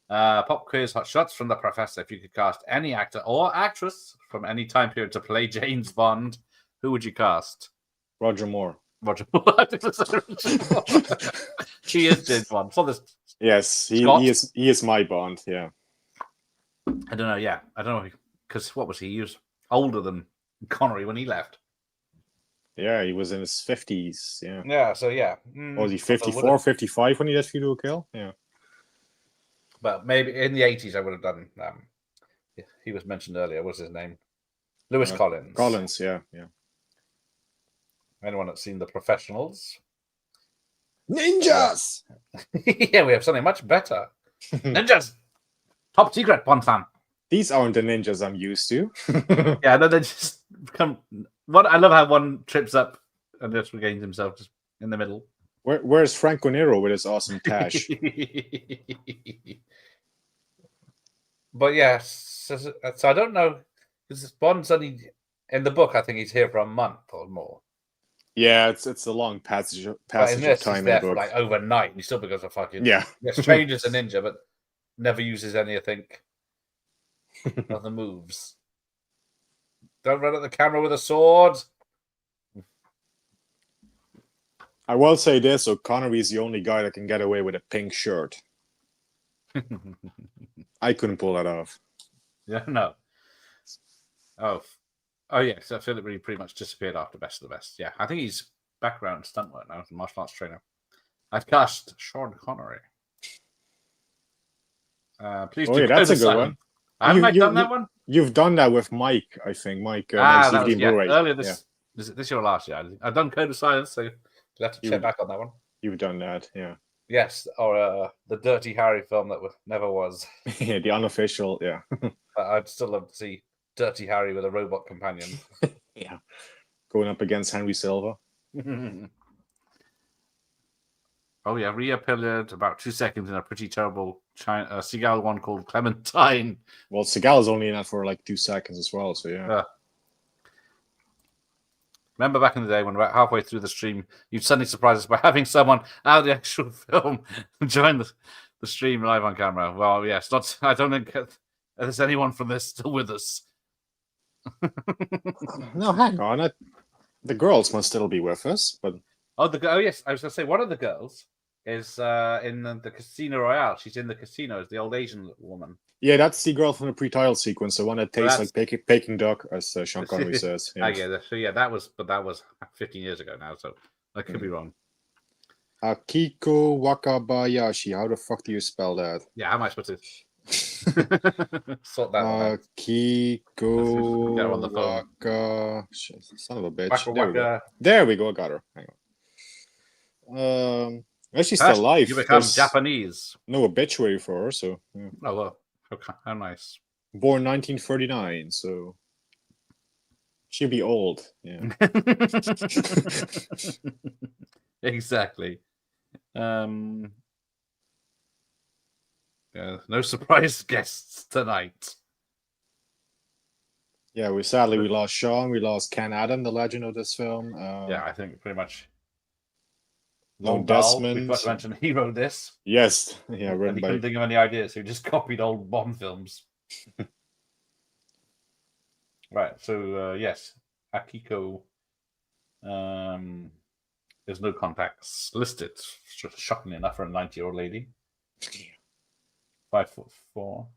Pop quiz, hot shots from the professor. If you could cast any actor or actress from any time period to play James Bond, who would you cast? Roger Moore. Roger Moore. He is James Bond. So this. Yes, he is my Bond. Yeah. I don't know. Yeah, I don't know because what was he? He was older than Connery when he left. Yeah, he was in his 50s. Yeah. Yeah. So yeah. Was he 54, 55 when he did View to a Kill? Yeah. But maybe in the 80s I would have done. He was mentioned earlier. What's his name? Lewis Collins. Collins, yeah. Anyone that's seen The Professionals? Ninjas! Yeah, we have something much better. Ninjas! Top secret, Bonfam. These aren't the ninjas I'm used to. Yeah, no, they just come. I love how one trips up and just regains himself just in the middle. Where's Franco Nero with his awesome tash? But yes, so I don't know, because Bond's only in the book. I think he's here for a month or more. Yeah, it's a long passage of time he's in there the book. for like overnight, and he still becomes a fucking strange as a ninja, but never uses anything of the moves. Don't run at the camera with a sword. I will say this: so Connery is the only guy that can get away with a pink shirt. I couldn't pull that off. Yeah, no. Oh yes, I feel it really pretty much disappeared after Best of the Best. Yeah, I think he's background stunt work now, martial arts trainer. I've cast Sean Connery. Please do. That's a good one. Haven't I done that one? You've done that with Mike, I think. Mike, that was, earlier this year or last year. I've done Code of Silence, so you'll have to check back on that one. You've done that, yeah. Yes, or the Dirty Harry film that never was. Yeah, the unofficial, yeah. I'd still love to see Dirty Harry with a robot companion. Yeah, going up against Henry Silva. Oh yeah, Rhea appeared about 2 seconds in a pretty terrible Seagal one called Clementine. Well, Seagal is only in that for like 2 seconds as well, so yeah. Remember back in the day when about halfway through the stream, you'd suddenly surprise us by having someone out of the actual film join the stream live on camera. Well, yes, I don't think there's anyone from this still with us. No, hang on. The girls must still be with us, but yes, I was going to say one of the girls is in the Casino Royale. She's in the casino as the old Asian woman. Yeah, that's the girl from the pre-title sequence, the one that tastes like Peking duck, as Sean Connery says. Yeah. That was 15 years ago now, so I could be wrong. Akiko Wakabayashi. How the fuck do you spell that? Yeah, how am I supposed to sort that one out? Akiko Waka. Son of a bitch. There we go. Got her. Hang on. She's still alive. You become Japanese. No obituary for her, so. Yeah. Oh well. Okay, how nice. Born 1939, so she'll be old. Yeah. Exactly. Yeah, no surprise guests tonight. Yeah, we lost Sean. We lost Ken Adam, the legend of this film. Yeah, I think pretty much. Lone Desmond. We forgot to mention he wrote this. Yes, yeah, written by. He couldn't think of any ideas, so he just copied old Bond films. Right. So yes, Akiko. There's no contacts listed. Shockingly enough, for a 90-year-old lady. 5'4". Oh,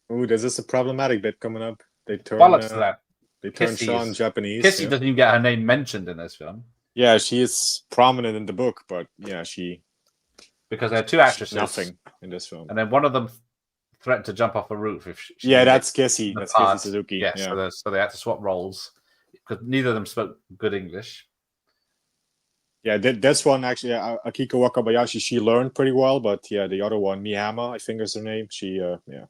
there's this a problematic bit coming up. They turn. Bollocks to that. They turn Sean Japanese. Kissy doesn't even get her name mentioned in this film. Yeah, she is prominent in the book, but yeah, because there are two actresses. Nothing in this film, and then one of them threatened to jump off a roof if she that's Kissy. That's Kissy Suzuki. Yeah, so they had to swap roles because neither of them spoke good English. Yeah, this one actually, Akiko Wakabayashi, she learned pretty well, but yeah, the other one, Miyama, I think is her name. She, yeah.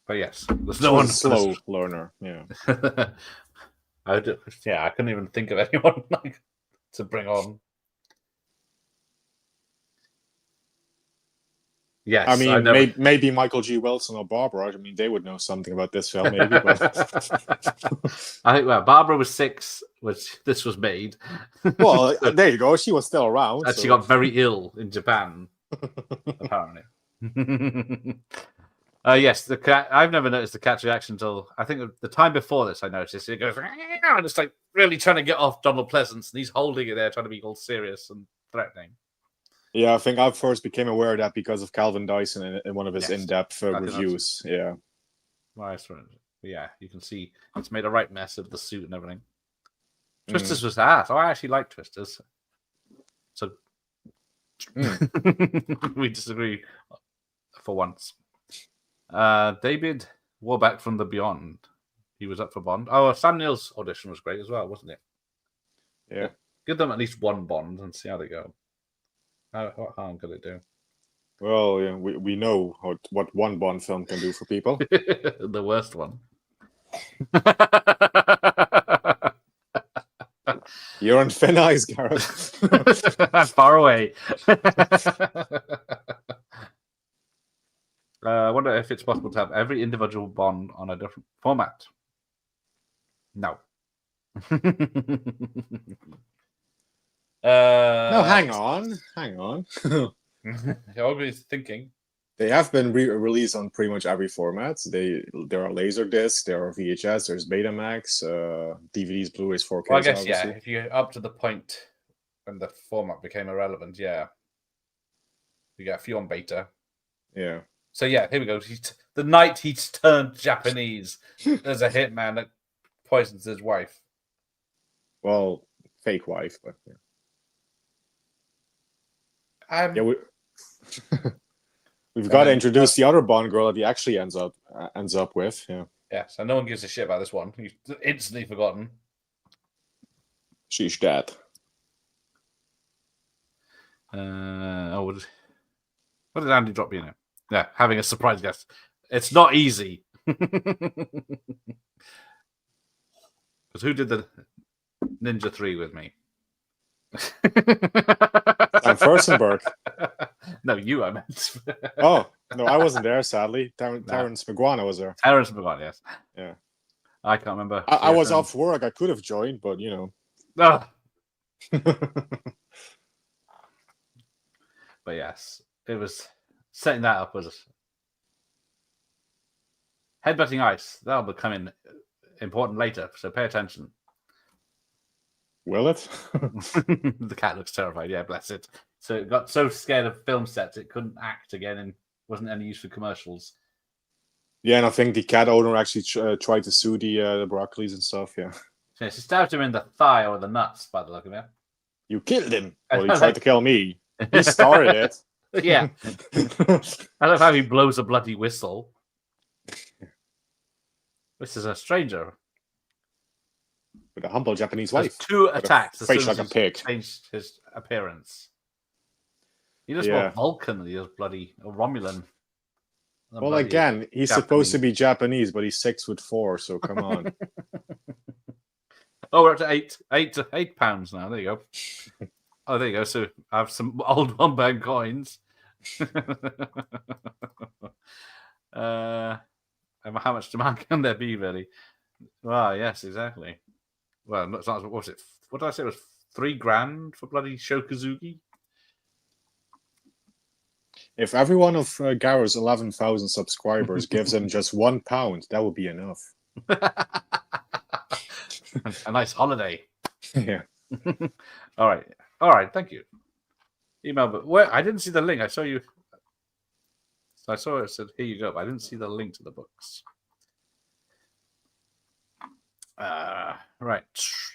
But yes, there's no one slow learner. Yeah. I couldn't even think of anyone to bring on. Yes, I mean, maybe Michael G. Wilson or Barbara. I mean, they would know something about this film, maybe. But I think Barbara was 6 when this was made. Well, there you go. She was still around, and she got very ill in Japan, apparently. Yes, I've never noticed the cat's reaction until I think the time before this. I noticed it goes and it's like really trying to get off Donald Pleasance, and he's holding it there, trying to be all serious and threatening. Yeah, I think I first became aware of that because of Calvin Dyson in one of his in-depth reviews. Yeah. Right. Yeah, you can see it's made a right mess of the suit and everything. Twisters was that. Oh, I actually like Twisters. So We disagree for once. David Warbeck from the Beyond. He was up for Bond. Oh, Sam Neill's audition was great as well, wasn't it? Yeah. Give them at least one Bond and see how they go. What harm could it do? Well, yeah, we know what one Bond film can do for people. The worst one. You're on thin ice, Gareth. I'm far away. I wonder if it's possible to have every individual Bond on a different format. No. No, hang on. You're always thinking. They have been released on pretty much every format. There are Laserdisc, there are VHS, there's Betamax, DVDs, Blu-rays, 4K. Well, I guess, obviously. Yeah, if you're up to the point when the format became irrelevant, yeah. You get a few on beta. Yeah. So, yeah, here we go. The night he turned Japanese, there's a hitman that poisons his wife. Well, fake wife, but yeah. We've got to introduce the other Bond girl that he actually ends up with. Yeah. Yeah. So no one gives a shit about this one. He's instantly forgotten. She's dead. What did Andy drop you in? Yeah, having a surprise guest. It's not easy. Because who did the Ninja 3 with me? Sam Furstenberg. No, you, I meant. Oh, no, I wasn't there, sadly. Terrence McGuana was there. Terrence McGuana, yes. Yeah. I can't remember. I was off work. I could have joined, but, you know. Ah. But yes, it was setting that up was headbutting ice. That'll become important later, so pay attention. Will it? The cat looks terrified. Yeah, bless it. So it got so scared of film sets it couldn't act again and wasn't any use for commercials. Yeah, and I think the cat owner actually tried to sue the Broccoli's and stuff. Yeah. So she stabbed him in the thigh or the nuts, by the look of it. You killed him. Well, he tried to kill me. He started it. Yeah. I love how he blows a bloody whistle. This is a stranger. With a humble Japanese wife. Two attacks. Face like a pig. Changed his appearance. He looks more Vulcan than he does bloody Romulan. Well, again, he's Japanese. Supposed to be Japanese, but he's 6'4", so come on. Oh, we're up to eight pounds now. There you go. Oh, there you go. So I have some old £1 coins. How much demand can there be, really? Well, yes, exactly. Well, it's not, what was it? What did I say? It was $3,000 for bloody Shokazuki? If every one of Garo's 11,000 subscribers gives him just £1, that would be enough. A nice holiday. Yeah. All right. Thank you. Email, but where I didn't see the link. I saw you. So I saw it said, "Here you go." But I didn't see the link to the books. Right.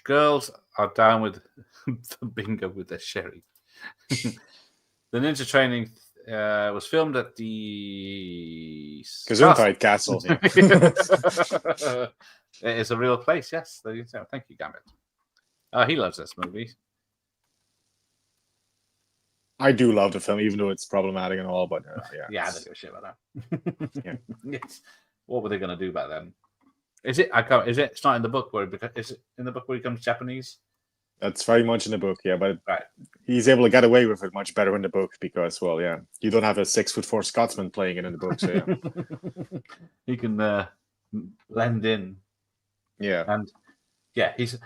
Girls are down with the bingo with their sherry. The ninja training was filmed at the Gesundheit Castle. Yeah. It is a real place, yes. Thank you, Gambit. He loves this movie. I do love the film, even though it's problematic and all, but yeah, I don't give a shit about that. Yeah. Yes. What were they going to do back then? Is it? It's not in the book is it in the book where he becomes Japanese? That's very much in the book, yeah. But right. He's able to get away with it much better in the book because, well, yeah, you don't have a 6'4" Scotsman playing it in the book, so yeah. He can blend in. Yeah, and yeah, he's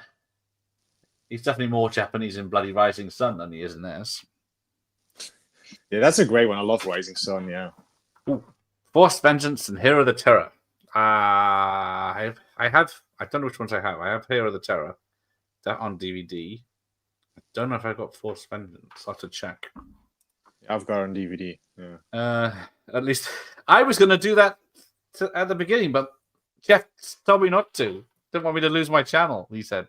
definitely more Japanese in Bloody Rising Sun than he is in this. Yeah, that's a great one. I love Rising Sun. Yeah. Ooh. Forced Vengeance and Hero of the Terror. I don't know which ones I have. I have Hero of the Terror, that on DVD. I don't know if I got Forced Vengeance. I'll have to check. I've got it on DVD. Yeah. At least I was going to do that at the beginning, but Jeff told me not to. Didn't want me to lose my channel, he said.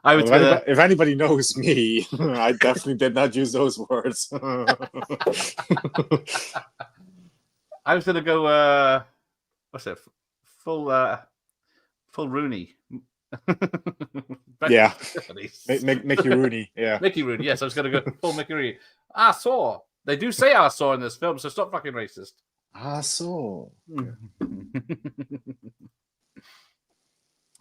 If anybody knows me, I definitely did not use those words. I was gonna go. What's it? Full Rooney. Yeah, Mickey Rooney. Yeah, Mickey Rooney. Yes, I was gonna go full Mickey Rooney. I saw. They do say I saw in this film, so stop fucking racist. I saw.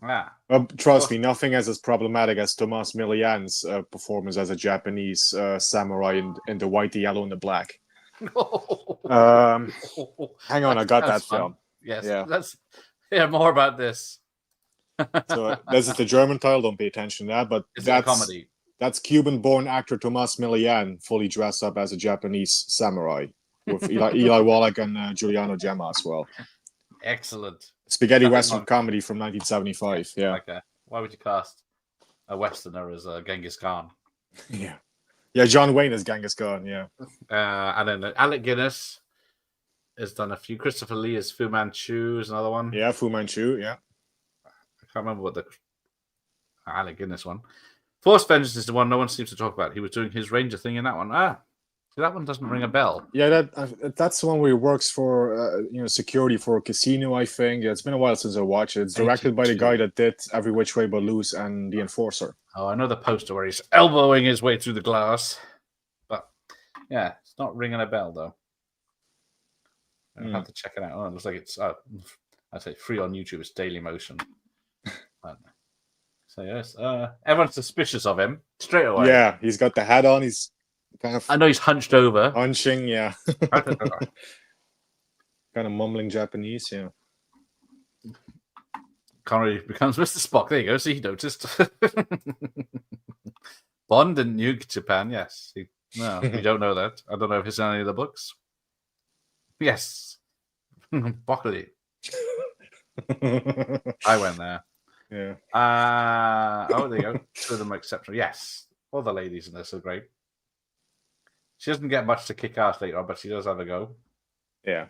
Well, trust me, nothing is as problematic as Thomas Millian's performance as a Japanese samurai in the white, the yellow, and the black. Hang on, I got that film. Yes, let's hear more about this. So this is the German title. Don't pay attention to that, but that's a comedy. That's Cuban-born actor Thomas Millian fully dressed up as a Japanese samurai with Eli Wallach and Giuliano Gemma as well. Excellent. Spaghetti Western comedy from 1975. Yeah. Okay. Why would you cast a Westerner as Genghis Khan? Yeah. Yeah, John Wayne as Genghis Khan. Yeah. And then Alec Guinness has done a few. Christopher Lee as Fu Manchu is another one. Yeah, Fu Manchu. Yeah. I can't remember what the Alec Guinness one. Force Vengeance is the one no one seems to talk about. He was doing his Ranger thing in that one. So that one doesn't ring a bell. Yeah, that's the one where he works for security for a casino, I think. Yeah, it's been a while since I watched it. It's directed by the guy that did Every Which Way But Loose and The Enforcer. Oh, I know the poster where he's elbowing his way through the glass. But yeah, it's not ringing a bell though. I'll have to check it out. Oh, it looks like it's I'd say free on YouTube. It's Daily Motion. So yes, everyone's suspicious of him straight away. Yeah, he's got the hat on. He's kind of. I know he's hunched over. Hunching, yeah. Kind of mumbling Japanese, yeah. Connery becomes Mr. Spock. There you go. See, he noticed. Bond didn't nuke Japan. Yes. No, we don't know that. I don't know if it's in any of the books. Yes. Broccoli. I went there. Yeah. There you go. Two of them are exceptional. Yes. All the ladies in this are great. She doesn't get much to kick ass later on, but she does have a go. Yeah.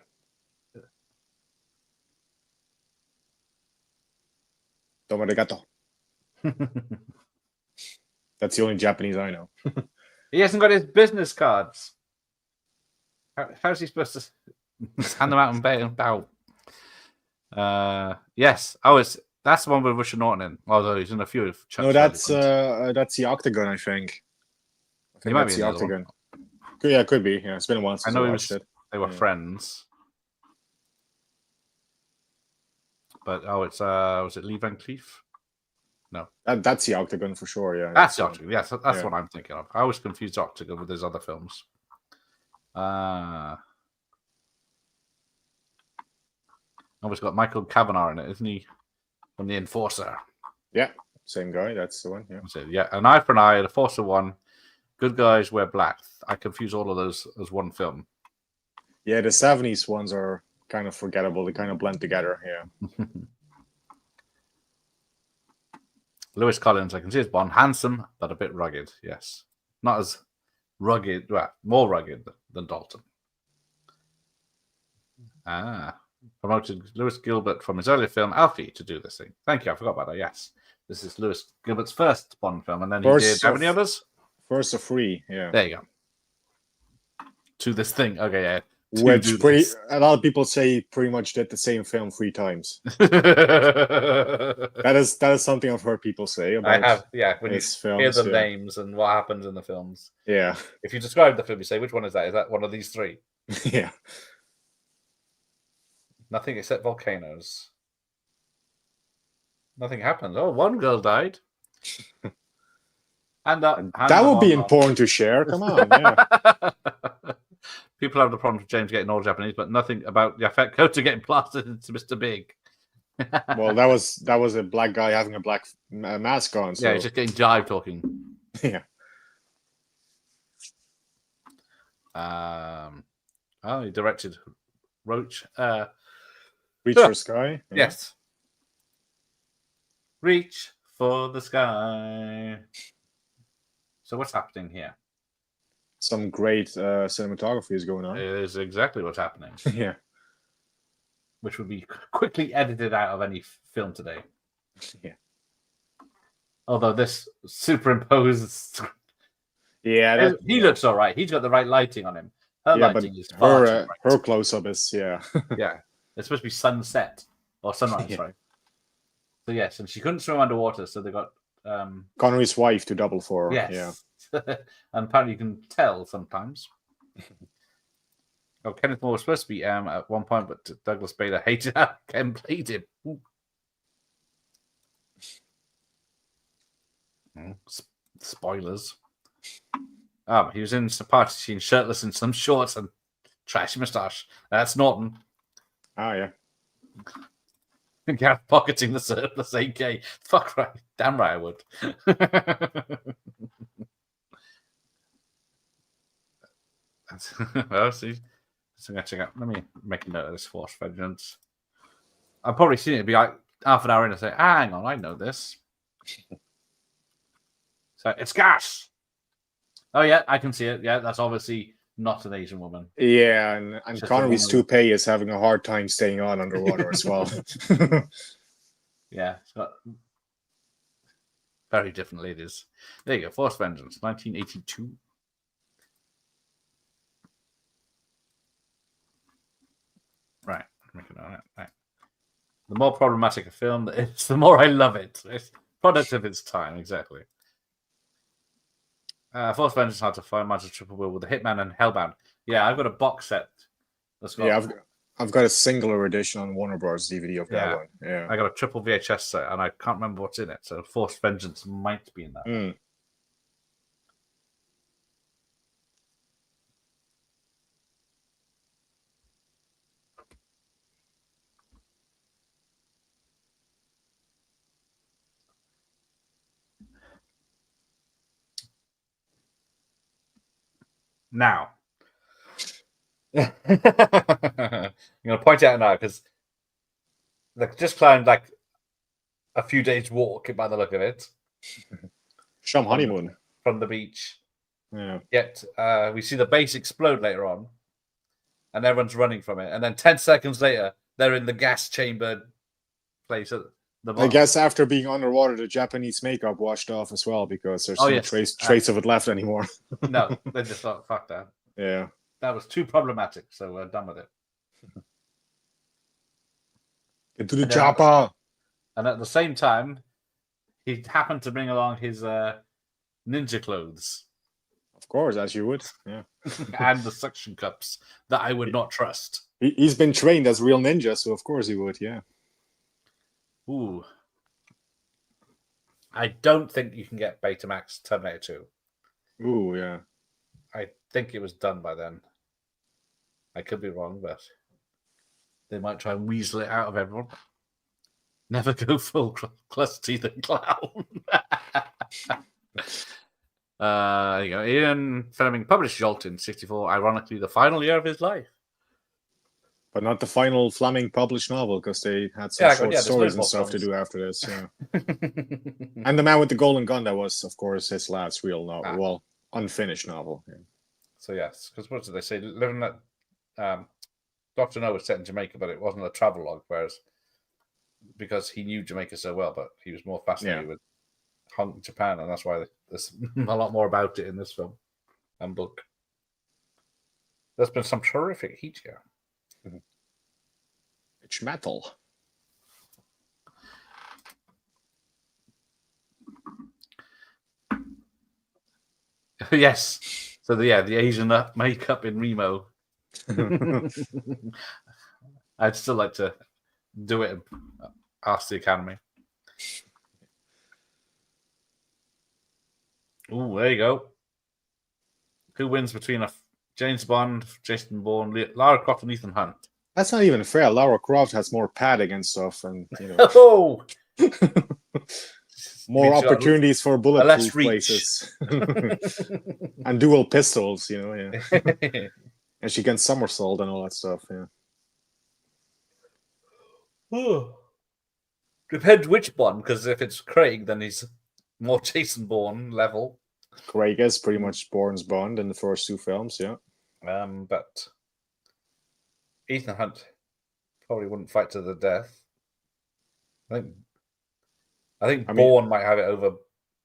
Domo arigato. That's the only Japanese I know. He hasn't got his business cards. How's he supposed to hand them out and bow? Yes. That's the one with Richard Norton in. Although he's in a few of Chuck's. No, that's the Octagon, I think. He might that's be the Octagon. Yeah, it could be. Yeah, it's been a while since I watched it. They were friends. But was it Lee Van Cleef? No. That's the Octagon for sure, yeah. That's the Octagon. Yes, that's what I'm thinking of. I always confuse Octagon with his other films. Always got Michael Kavanagh in it, isn't he? From The Enforcer. Yeah, same guy. That's the one. Yeah. Yeah, An Eye for an Eye, The Enforcer one. Good Guys Wear Black. I confuse all of those as one film. Yeah, the 70s ones are kind of forgettable. They kind of blend together. Yeah. Lewis Collins, I can see his Bond. Handsome, but a bit rugged. Yes. Not as rugged, well, more rugged than Dalton. Promoted Lewis Gilbert from his earlier film Alfie to do this thing. Thank you, I forgot about that. Yes, this is Lewis Gilbert's first Bond film, and then he did. How many others? First of three. Yeah. There you go. To this thing. Okay, yeah. Which a lot of people say pretty much did the same film 3 times. that is something I've heard people say about. I have, yeah. When you hear the names and what happens in the films. Yeah. If you describe the film, you say, which one is that? Is that one of these 3? Yeah. Nothing except volcanoes. Nothing happened. Oh, one girl died. That would be important to share. Come on, yeah. People have the problem with James getting all Japanese, but nothing about Yaphet Kota getting blasted into Mr. Big. Well, that was a black guy having a black mask on. So. Yeah, he's just getting jive talking. Yeah. He directed Roach. Reach for Sky. Yeah. Yes. Reach for the sky. So what's happening here? Some great cinematography is going on. It is exactly what's happening. Yeah. Which would be quickly edited out of any film today. Yeah. Although this superimposed, Yeah, he looks all right. He's got the right lighting on him. Her yeah, but lighting is far too her bright. her close up is Yeah, it's supposed to be sunset or sunrise, Yeah. sorry. So yes, and she couldn't swim underwater, so they got Connery's wife to double for her. yes, and apparently you can tell sometimes. Oh, Kenneth Moore was supposed to be at one point, but Douglas Bader hated how Ken played him. Spoilers. He was in some party scene, shirtless in some shorts and trashy moustache. That's Norton. Oh yeah. Gareth pocketing the surplus AK. Fuck right. Damn right I would. Well, see. So I'm gonna check out. Let me make a note of this Force Vengeance. I've probably seen it be like half an hour in and say, hang on, I know this. So it's gas. Oh yeah, I can see it. Yeah, that's obviously not an Asian woman. Yeah, and Just Connery's a woman. toupee is having a hard time staying on underwater as well. Yeah, it's got very different ladies. There you go, Force Vengeance, 1982. Right, make a note of that. Right. The more problematic a film is, the more I love it. It's product of its time, exactly. Force Vengeance hard to find. Mine's a triple bill with the Hitman and Hellbound. Yeah, I've got a box set. That's got, Yeah, I've got a singular edition on Warner Bros. DVD of that one. Yeah, I got a triple VHS set, and I can't remember what's in it. So Force Vengeance might be in that. Mm. Now, I'm going to point out now because they just climbed like a few days' walk by the look of it. Some honeymoon from the beach. Yeah. Yet we see the base explode later on, and everyone's running from it. And then 10 seconds later, they're in the gas chamber place at the bottom. I guess after being underwater, the Japanese makeup washed off as well because there's no trace of it left anymore. No, they just thought, fuck that. Yeah. That was too problematic, so we're done with it. Get to the chopper. And at the same time, he happened to bring along his ninja clothes. Of course, as you would. Yeah. And the suction cups that I would not trust. He's been trained as a real ninja, so of course he would, yeah. Ooh. I don't think you can get Betamax Terminator 2. Ooh, yeah. I think it was done by then. I could be wrong, but they might try and weasel it out of everyone. Never go full Cluster the Clown. There you go. Ian Fleming published Jolt in 1964, ironically the final year of his life. But not the final Fleming published novel, because they had some short stories and stuff to do after this. Yeah. And The Man with the Golden Gun, that was, of course, his last real novel. Well, unfinished novel. Yeah. So, yes, because what did they say? Living at Dr. No was set in Jamaica, but it wasn't a travelogue, whereas because he knew Jamaica so well, but he was more fascinated with Japan, and that's why there's a lot more about it in this film and book. There's been some terrific heat here. It's metal. Yes. So the Asian makeup in Remo. I'd still like to do it and ask the Academy. Oh, there you go. Who wins between James Bond, Jason Bourne, Lara Croft, and Ethan Hunt? That's not even fair. Lara Croft has more padding and stuff, and Oh, more opportunities for bulletproof places, and dual pistols. Yeah, and she can somersault and all that stuff. Yeah. Oh. Depends which Bond, because if it's Craig, then he's more Jason Bourne level. Craig is pretty much Bourne's Bond in the first two films, yeah. But Ethan Hunt probably wouldn't fight to the death. I think Bourne might have it over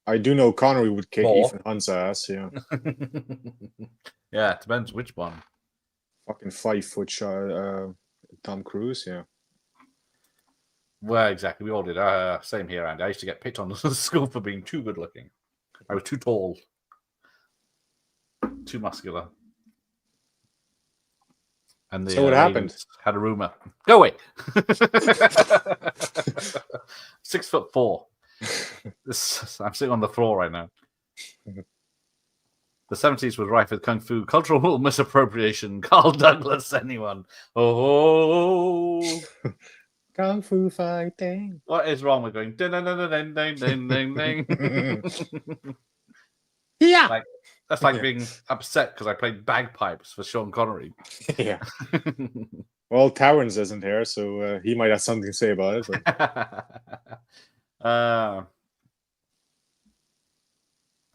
I do know Connery would kick 4. Ethan Hunt's ass. Yeah, Yeah, it depends which one. fucking 5 foot shot. Tom Cruise. Yeah. Well, exactly. We all did. Same here, Andy. I used to get picked on at school for being too good looking. I was too tall, too muscular. And the So what happened? had a rumor. Go away. 6'4". I'm sitting on the floor right now. The 70s was rife with kung fu, cultural misappropriation. Carl Douglas, anyone? Oh, Kung fu fighting. what is wrong with going? Ding, ding, ding, ding, ding, ding, ding. Yeah. That's like being upset because I played bagpipes for Sean Connery. Yeah. Well, Towers isn't here, so he might have something to say about it. But...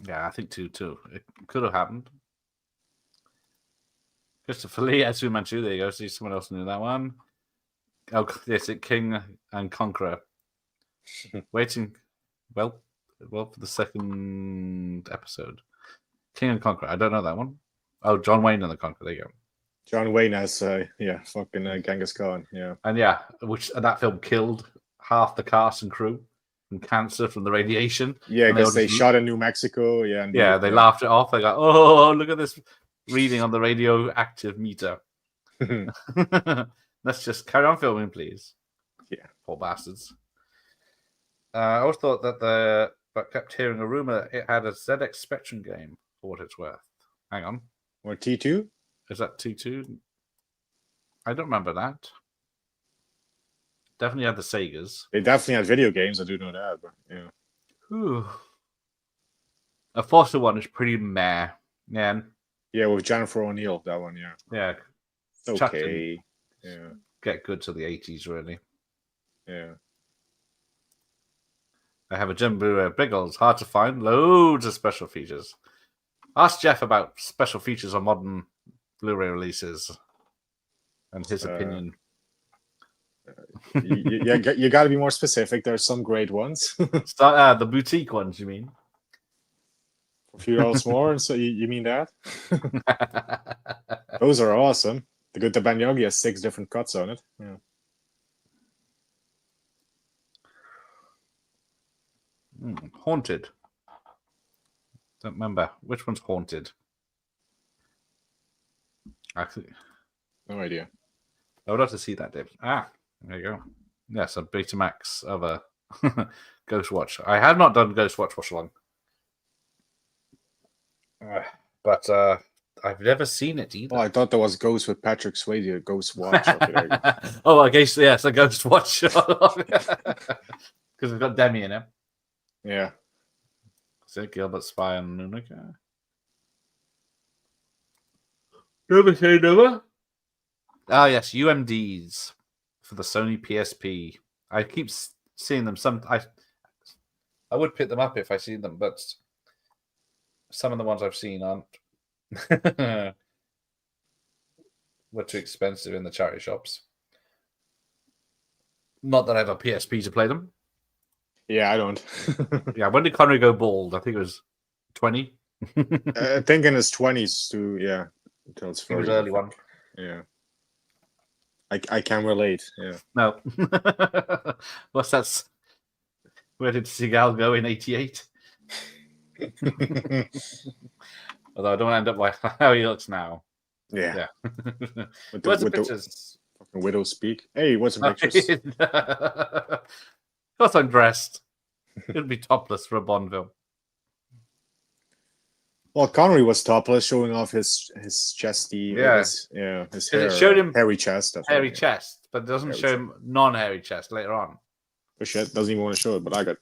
yeah, I think 2-2. It could have happened. Christopher Lee, as we mentioned, there you go. See, someone else knew that one. Oh, yes, it King and Conqueror. Waiting, well, for the second episode. King and Conqueror. I don't know that one. Oh, John Wayne and the Conqueror. There you go. John Wayne as, fucking Genghis Khan. Yeah. And that film killed half the cast and crew from cancer from the radiation. Yeah, because they shot in New Mexico. Yeah. And they laughed it off. They go, oh, look at this reading on the radioactive meter. Let's just carry on filming, please. Yeah. Poor bastards. I always thought but kept hearing a rumor that it had a ZX Spectrum game for what it's worth. Hang on. Or T2? Is that T2? I don't remember that. Definitely had the Segas. They definitely had video games. I do know that, but yeah. Ooh. A Foster one is pretty meh. Yeah. Yeah, with Jennifer O'Neill, that one, yeah. Yeah. It's okay. Yeah. Get good to the 80s, really. Yeah. I have a Jim Brewer Biggles. Hard to find. Loads of special features. Ask Jeff about special features on modern Blu-ray releases and his opinion. You got to be more specific. There's some great ones. The boutique ones, you mean? A few else more. So you mean that? Those are awesome. The Good to Banyogi has 6 different cuts on it. Yeah. Haunted. Don't remember which one's Haunted. Actually, no idea. I would love to see that, Dave. There you go. Yes, a Betamax of a Ghost Watch. I have not done Ghost Watch along, but I've never seen it either. Oh, I thought there was Ghost with Patrick Swayze, a Ghost Watch. Oh, I guess yes, a Ghost Watch because we've got Demi in it. Yeah. Sid Gilbert, Spy, and Nunica. Never say never. Ah, yes, UMDs for the Sony PSP. I keep seeing them. I would pick them up if I see them, but some of the ones I've seen aren't. Were too expensive in the charity shops. Not that I have a PSP to play them. Yeah, I don't. Yeah, when did Connery go bald? I think it was 20. I think in his 20s to until it's 40. It was early one. Yeah. I can relate. Yeah. No. What's that? Where did Seagal go in 88? Although I don't end up like how he looks now. Yeah. Where's the pictures? Fucking widow speak. Hey, what's the pictures? Of course I'm dressed. It'd be topless for a Bond film. Well, Connery was topless, showing off his chesty. His hair, it showed him hairy chest. Hairy chest, but it doesn't show him non-hairy chest later on. Oh shit, doesn't even want to show it, but I got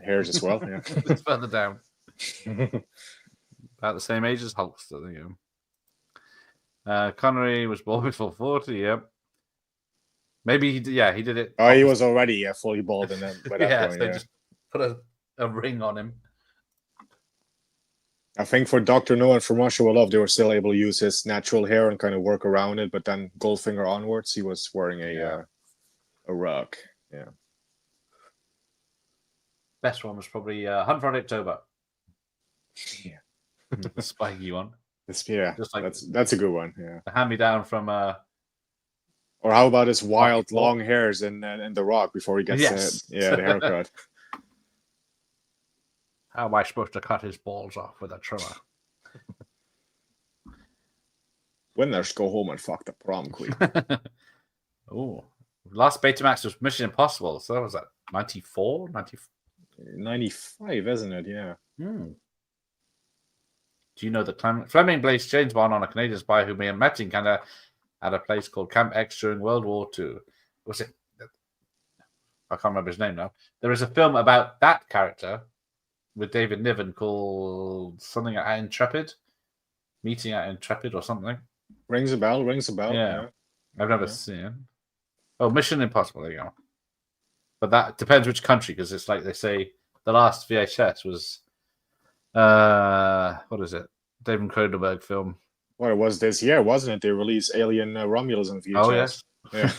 hairs as well. Yeah. It's further down. About the same age as Hulkster, there you go. Connery was born before 40, yep. Maybe he did it. Oh, he was already fully bald, and then by that point, they just put a ring on him. I think for Dr. No and for Marshall Love, they were still able to use his natural hair and kind of work around it. But then Goldfinger onwards, he was wearing a rug. Yeah. best one was probably Hunt for Red October. Yeah. The spiky one. Yeah, Just like that's a good one. Yeah. The hand me down from. Or how about his wild long hairs in The Rock before he gets the haircut? How am I supposed to cut his balls off with a trimmer? Winners go home and fuck the prom queen. Oh, last Betamax was Mission Impossible. So that was that 94, 95, isn't it? Yeah. Do you know that Fleming placed James Bond on a Canadian spy who met in Canada at a place called Camp X during World War II? Was it? I can't remember his name now. There is a film about that character with David Niven called something at Intrepid, Meeting at Intrepid or something. Rings a bell. Yeah. I've never seen it. Oh, Mission Impossible. There you go. But that depends which country, because it's like they say the last VHS was, what is it? David Cronenberg film. Well, it was this year, wasn't it? They released Alien Romulus on VHS. Oh, yes. Yeah.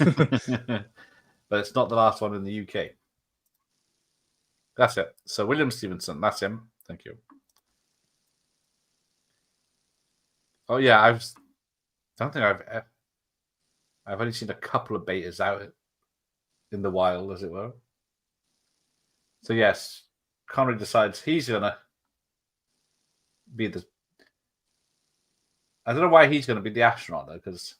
But it's not the last one in the UK. That's it. So William Stevenson, that's him. Thank you. Oh yeah, I've only seen a couple of betas out in the wild, as it were. So yes, Connery decides he's gonna be the. I don't know why he's gonna be the astronaut though, because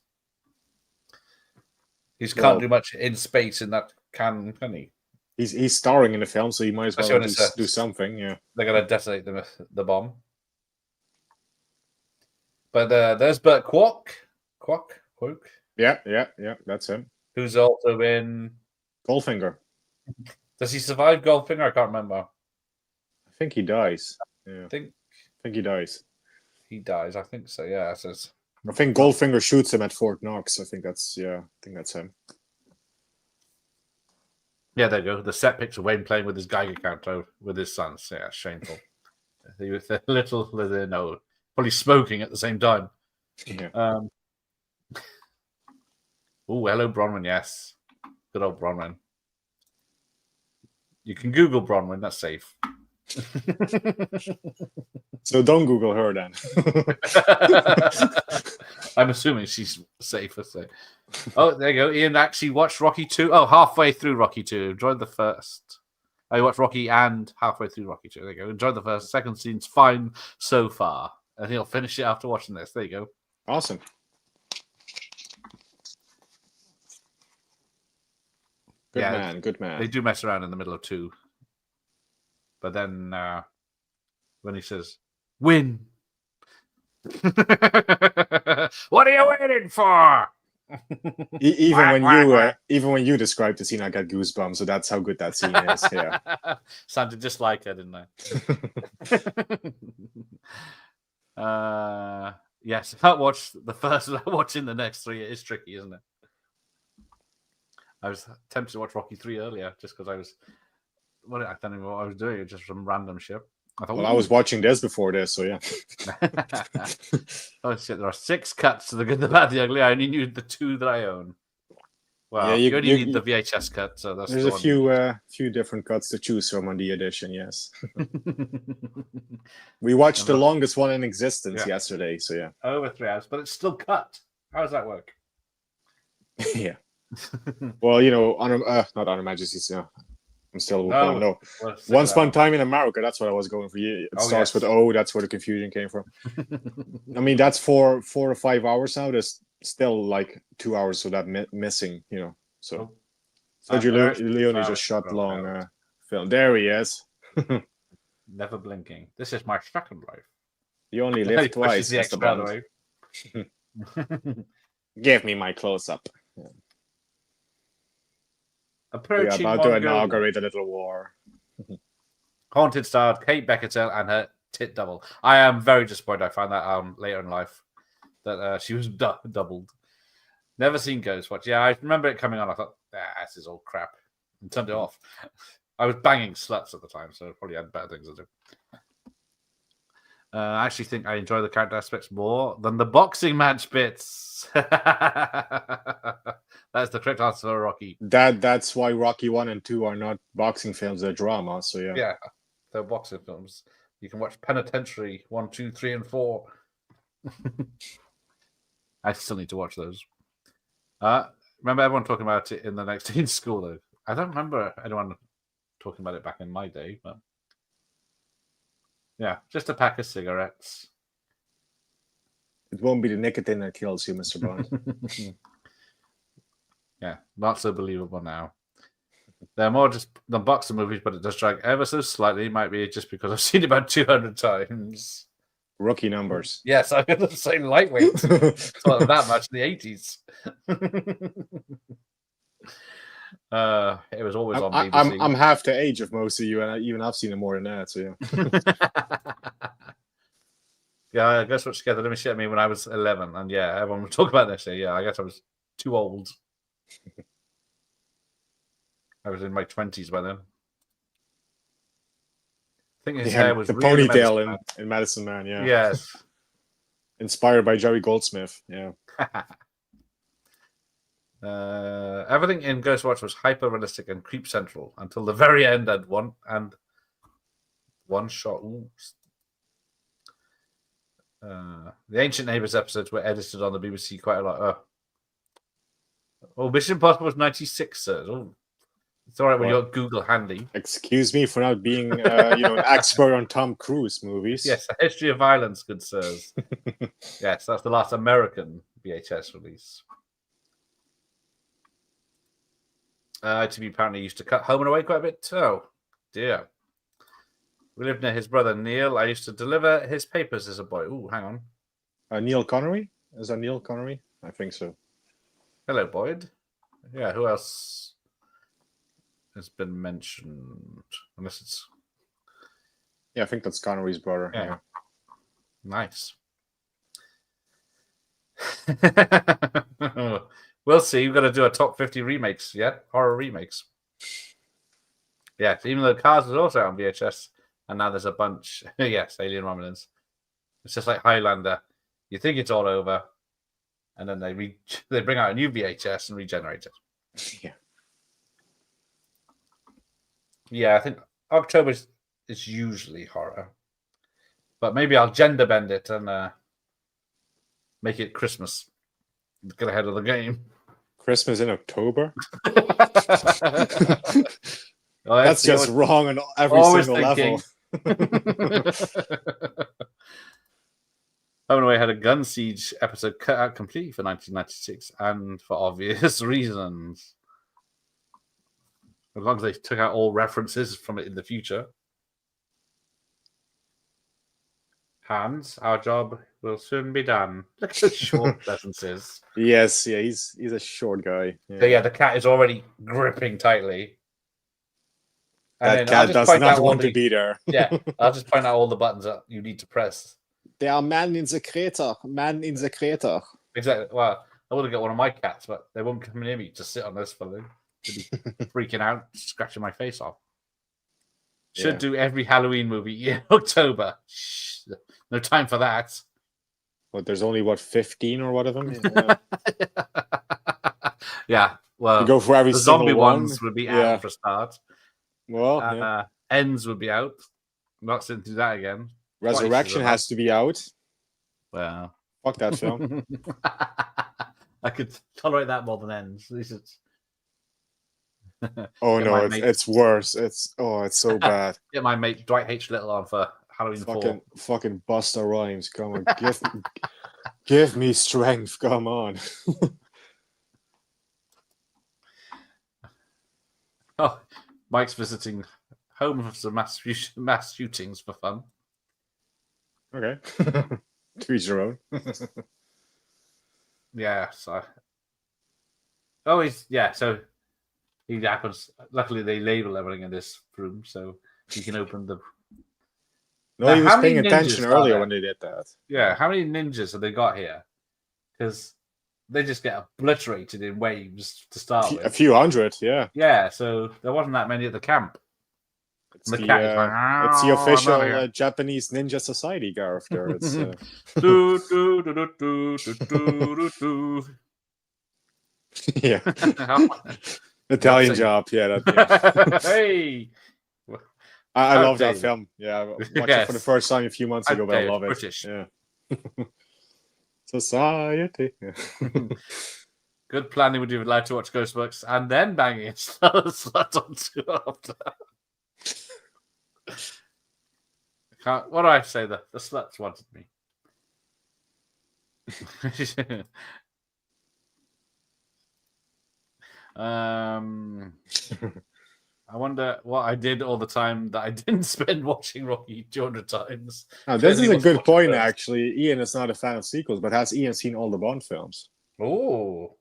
he can't do much in space in that can he? He's starring in the film, so he might as well do something. Yeah, they're gonna detonate the bomb. But there's Burt Kwok. Yeah, that's him. Who's also in Goldfinger. Does he survive Goldfinger? I can't remember. I think he dies. Yeah. I think he dies. He dies. I think so. Yeah. So I think Goldfinger shoots him at Fort Knox. I think that's him. Yeah, there you go. The set picture of Wayne playing with his Geiger counter with his sons. Yeah, shameful. He was a little, probably smoking at the same time. Yeah. Oh, hello, Bronwyn. Yes. Good old Bronwyn. You can Google Bronwyn. That's safe. So don't Google her then. I'm assuming she's safe. So. Oh, there you go. Ian actually watched Rocky 2. Oh, halfway through Rocky 2. Enjoyed the first. I watched Rocky and halfway through Rocky 2. There you go. Enjoyed the first. Second scene's fine so far. And he'll finish it after watching this. There you go. Awesome. Good man. They do mess around in the middle of 2. But then when he says, win. What are you waiting for? Even when you described the scene, I got goosebumps. So that's how good that scene is. Yeah. Sounded just like her, didn't I? Yes, if I watch the first without watching the next 3, it is tricky, isn't it? I was tempted to watch Rocky 3 earlier just because I don't know what I was doing, just some random shit. I was watching this before this, so yeah. Oh shit! There are 6 cuts to The Good, the Bad, the Ugly. I only knew the 2 that I own. Well, you only need the VHS cut, so that's. There's a few different cuts to choose from on the edition. Yes. We watched the longest one in existence yesterday, so yeah. Over 3 hours, but it's still cut. How does that work? Yeah. Well, not on Her Majesty's. I'm still no. Once Upon a Time in America. That's what I was going for. It starts with O. That's where the confusion came from. I mean, that's 4 or 5 hours now. There's still like 2 hours of that missing. So Sergio Leone just shot long film. There he is. Never blinking. This is my second life. You only live twice. Mr. Bond. Give me my close-up. Yeah. Approaching we are about to inaugurate a little war. Haunted starred Kate Beckinsale and her tit double. I am very disappointed. I found that later in life that she was doubled. Never seen Ghostwatch. Yeah, I remember it coming on. I thought, this is all crap, and turned it off. I was banging sluts at the time, so I probably had better things to do. I actually think I enjoy the character aspects more than the boxing match bits. That That's the correct answer for Rocky. That's why Rocky 1 and 2 are not boxing films, they're drama. So yeah. Yeah, they're boxing films. You can watch Penitentiary 1, 2, 3, and 4. I still need to watch those. Remember everyone talking about it in the next day in school, though? I don't remember anyone talking about it back in my day, but yeah, just a pack of cigarettes. It won't be the nicotine that kills you, Mr. Bond. Yeah, not so believable now. They're more just the boxer movies, but it does drag ever so slightly. Might be just because I've seen it about 200 times. Rookie numbers. Yes, I'm going to say lightweight. It's not that much in the 80s. It was always on BBC. I'm half the age of most of you, and even I've seen it more than that. So yeah. Yeah, I guess what's together. Let me see. I mean, when I was 11, and yeah, everyone would talk about this. So yeah, I guess I was too old. I was in my 20s by then. I think his hair was the really ponytail in Medicine Man. Yeah. Yes. Inspired by Jerry Goldsmith. Yeah. Everything in Ghostwatch was hyper realistic and creep central until the very end and one shot. Ooh. The Ancient Neighbours episodes were edited on the BBC quite a lot. Mission Impossible was 96, sir. Oh, it's all right when you're Google handy. Excuse me for not being, an expert on Tom Cruise movies. Yes, A History of Violence, good sirs. Yes, that's the last American VHS release. ITV apparently used to cut Home and Away quite a bit too. Oh, dear. We lived near his brother Neil. I used to deliver his papers as a boy. Ooh, hang on. Neil Connery? Is that Neil Connery? I think so. Hello, Boyd. Yeah, who else has been mentioned? Unless it's... Yeah, I think that's Connery's brother. Yeah. Nice. We'll see. We've got to do a top 50 remakes yet. Horror remakes. Yeah, even though Cars was also out on VHS, and now there's a bunch. Yes, Alien Romulans. It's just like Highlander. You think it's all over, and then they bring out a new VHS and regenerate it. Yeah. Yeah, I think October is usually horror. But maybe I'll gender bend it and make it Christmas. Get ahead of the game. Christmas in October? Well, that's just wrong on every single level. Home and Away had a gun siege episode cut out completely for 1996, and for obvious reasons. As long as they took out all references from it in the future. Hans, our job will soon be done. Look at the short presences. Yes, yeah, he's a short guy. Yeah. So yeah, the cat is already gripping tightly. And that cat does not want to be there. Yeah, I'll just point out all the buttons that you need to press. They are man in the crater. Man in the crater. Exactly. Well, I would have got one of my cats, but they won't come near me to sit on this for them. They'd be freaking out, scratching my face off. Should do every Halloween movie in October. Shh, no time for that. But there's only 15 or what of them? Yeah. Well, you go for every the zombie one. ones would be out for a start. Well, Ends would be out. Not sitting through that again. Resurrection has to be out. Well, fuck that film. I could tolerate that more than Ends. At least it's... Oh no, it's worse. It's so bad. Get my mate Dwight H. Little on for Halloween 4. Fucking Busta Rhymes, come on, give me strength, come on. Oh, Mike's visiting homes of mass shootings for fun. Okay, to each your own. Yeah, so. So he happens. Luckily, they label everything in this room, so he can open the. No, he was paying attention earlier when they did that. Yeah, how many ninjas have they got here? Because they just get obliterated in waves to start with. A few hundred, yeah. Yeah, so there wasn't that many at the camp. It's the official Japanese Ninja Society, Gareth. There, it's. Yeah. Italian Job. Yeah. That, yeah. Hey. I love that film. Yeah, I watched it for the first time a few months ago, but I love it. British. Yeah. Society. Yeah. Good planning. Would you like to watch Ghostbusters and then banging it? Slut on two after. What do I say? The sluts wanted me. I wonder what I did all the time that I didn't spend watching Rocky 200 times. Now, this is a good point, actually. Ian is not a fan of sequels, but has Ian seen all the Bond films? Oh.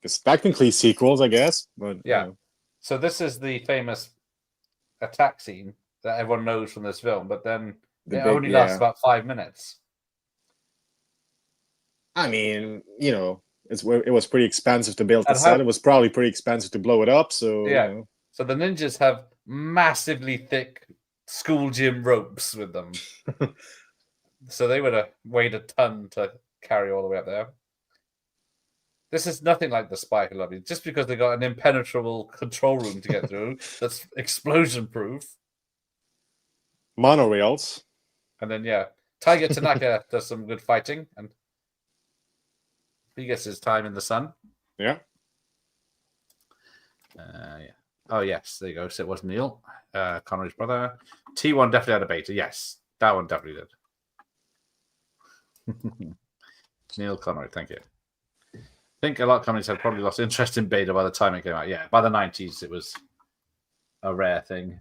It's technically sequels, I guess. But yeah. You know. So this is the famous attack scene that everyone knows from this film, but then only lasts about 5 minutes. I mean, you know, it was pretty expensive to build the set. It was probably pretty expensive to blow it up. So yeah. You know. So the ninjas have massively thick school gym ropes with them. So they would have weighed a ton to carry all the way up there. This is nothing like the Spy Who Loved Me. Just because they got an impenetrable control room to get through that's explosion proof. Monorails. And then Tiger Tanaka does some good fighting and he gets his time in the sun. Yeah. Yeah. Oh, yes. There you go. So it was Neil, Connery's brother. T1 definitely had a beta. Yes. That one definitely did. Neil Connery. Thank you. I think a lot of companies had probably lost interest in beta by the time it came out. Yeah. By the 90s, it was a rare thing.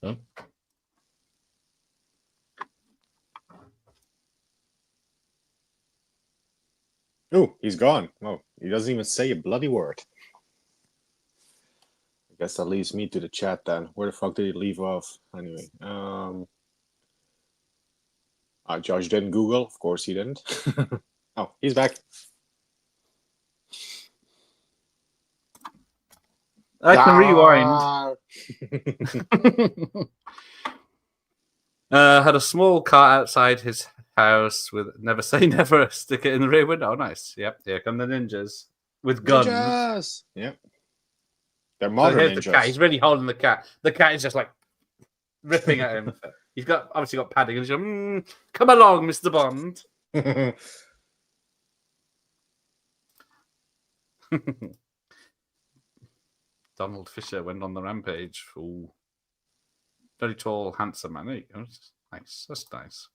Oh. Oh, he's gone. Oh, he doesn't even say a bloody word. I guess that leaves me to the chat then. Where the fuck did he leave off? Anyway, Josh didn't Google. Of course he didn't. Oh, he's back. I can rewind. Had a small car outside his house with "Never Say Never" sticker in the rear window. Oh, nice. Yep. Here come the ninjas with guns. Ninjas. Yep. They're modern ninjas. The cat. He's really holding the cat. The cat is just like ripping at him. He's obviously got padding. And he's going, "Come along, Mr. Bond." Donald Fisher went on the rampage. Ooh. Very tall, handsome man. There you go. Nice. That's nice.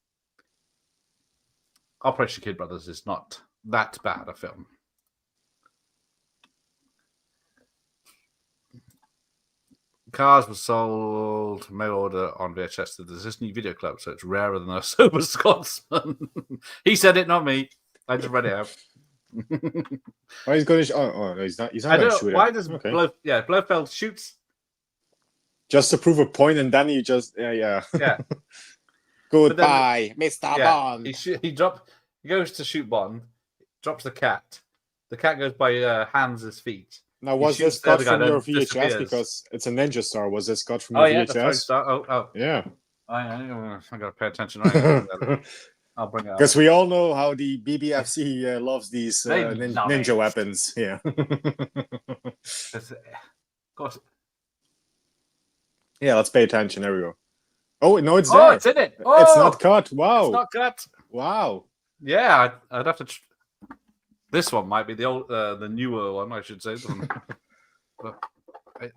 Operation Kid Brothers is not that bad a film. Cars were sold mail order on VHS to the Disney Video Club, so it's rarer than a sober Scotsman. He said it, not me. I just read it out. Why he's going to? No, he's not. He's not going to shoot. Why does Blofeld shoots just to prove a point, and then he just yeah. Goodbye, Mr. Bond. He goes to shoot Bond, drops the cat. The cat goes by Hans's feet. Now, was this cut from your VHS? Because it's a Ninja Star. Was this cut from your VHS? Yeah. I got to pay attention. I'll bring it up. Because we all know how the BBFC loves these ninja weapons. Yeah. Yeah, let's pay attention. There we go. Oh, no, it's there. Oh, it's in it. Oh, it's not cut. Wow. It's not cut. Wow. Yeah, I'd have to... This one might be the newer one, I should say. But it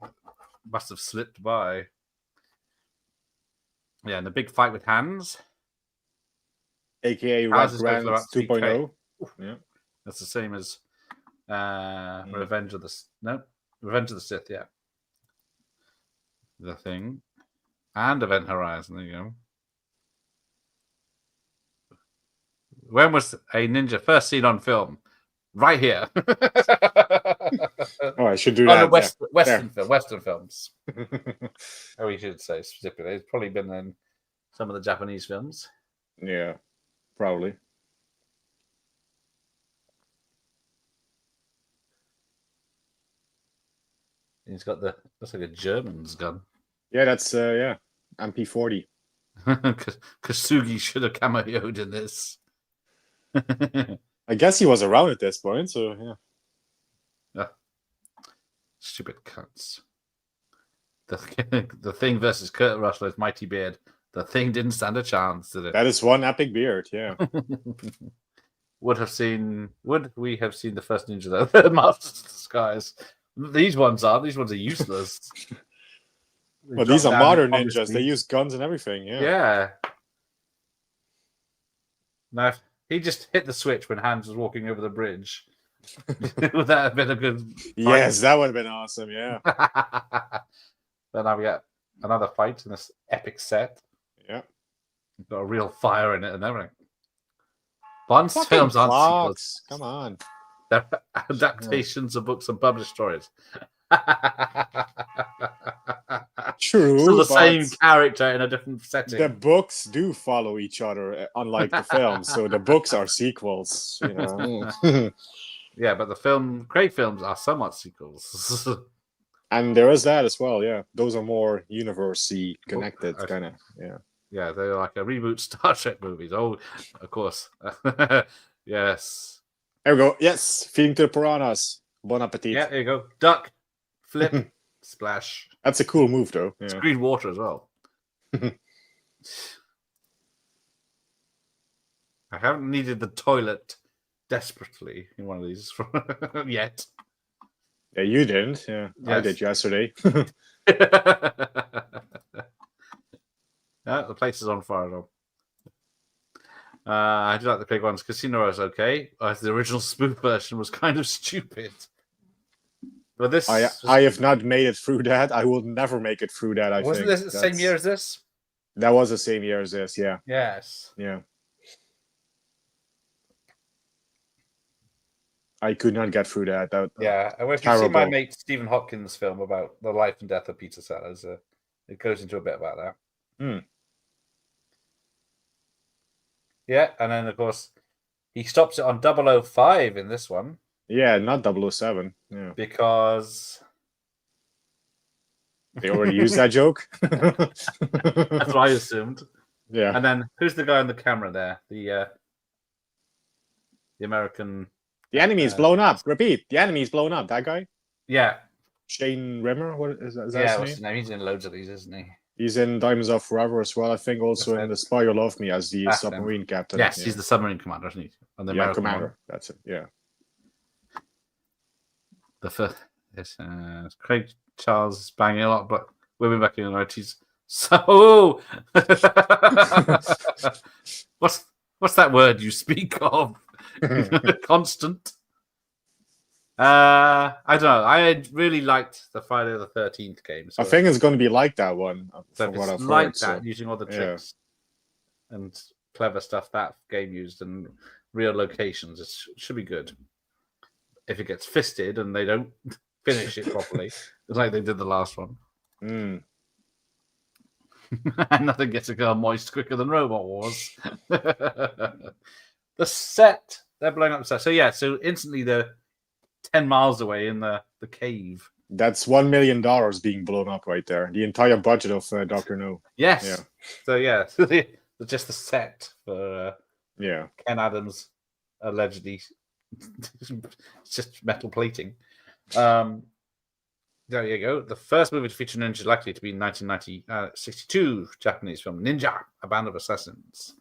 must have slipped by. Yeah, and the big fight with Hans. AKA Red Grand 2.0. Yeah. That's the same as Revenge of the Sith, yeah. The Thing. And Event Horizon, there you go. When was a ninja first seen on film? Right here. Oh, I should do that. Western films. We should say specifically. It's probably been in some of the Japanese films. Yeah, probably. He's got looks like a German's gun. Yeah, that's MP40. Kasugi should have cameoed in this. I guess he was around at this point, so yeah. Yeah. Stupid cunts. The Thing versus Kurt Russell's mighty beard. The Thing didn't stand a chance, did it? That is one epic beard, yeah. Would we have seen the first ninja though? The Masters of Disguise. These ones are useless. Well, these are modern ninjas. They use guns and everything, yeah. Yeah. Now, if he just hit the switch when Hans was walking over the bridge, would that have been a good fight? Yes, that would have been awesome, yeah. Then now we get another fight in this epic set. Yeah. Got a real fire in it and everything. Bond's Fucking films aren't clocks. sequels. Come on. They're adaptations of books and published stories. True. Still the but same character in a different setting. the books do follow each other, unlike the films. So the books are sequels, you know. Yeah, but the Craig films are somewhat sequels. And there is that as well, yeah. Those are more universe-y connected, kind of, yeah. Yeah, they're like a reboot Star Trek movies. Oh, of course. Yes. There we go. Yes, feeding to the piranhas. Bon appetit. Yeah, there you go. Duck, flip, splash. That's a cool move, though. It's Yeah. green water as well. I haven't needed the toilet desperately in one of these yet. Yeah, you didn't. Yeah, I Yes. did yesterday. Yeah, the place is on fire though. I do like the Craig ones. Casino is okay. The original spoof version was kind of stupid. But this, I have not made it through that. I will never make it through that. wasn't this the same year as this? That was the same year as this. Yeah. Yes. Yeah. I could not get through that. Yeah, and if you see my mate Stephen Hopkins' film about the life and death of Peter Sellers, it goes into a bit about that. Yeah, and then of course he stops it on 005 in this one. Yeah, not 007. Yeah, because they already used that joke. That's what I assumed. Yeah, and then who's the guy on the camera there? The American. The enemy is blown up. Repeat. The enemy is blown up. That guy? Yeah. Shane Rimmer? What is that? Yeah, his name? He's in loads of these, isn't he? He's in Diamonds Are Forever as well. I think also in The Spy Who Loved Me as the submarine captain. Yes, yeah. he's the submarine commander, isn't he? And the American commander. One. That's it. Yeah. The first, yes, Craig Charles is banging a lot, but women back in the 90s. So, what's that word you speak of? Constant. I don't know. I really liked the Friday the 13th game. So I think it's going to be like that one. So from what I've like heard, that, so. using all the tricks and clever stuff that game used and real locations, it should be good. If it gets fisted and they don't finish it properly, like they did the last one. Mm. Nothing gets a girl moist quicker than Robot Wars. The set, they're blowing up the set. So yeah, so instantly they're 10 miles away in the cave. That's $1 million being blown up right there. The entire budget of Dr. No. Yes. Yeah. So yeah, just the set for Ken Adams allegedly. It's just metal plating. There you go. The first movie to feature ninja is likely to be 1962 Japanese film Ninja, A Band of Assassins.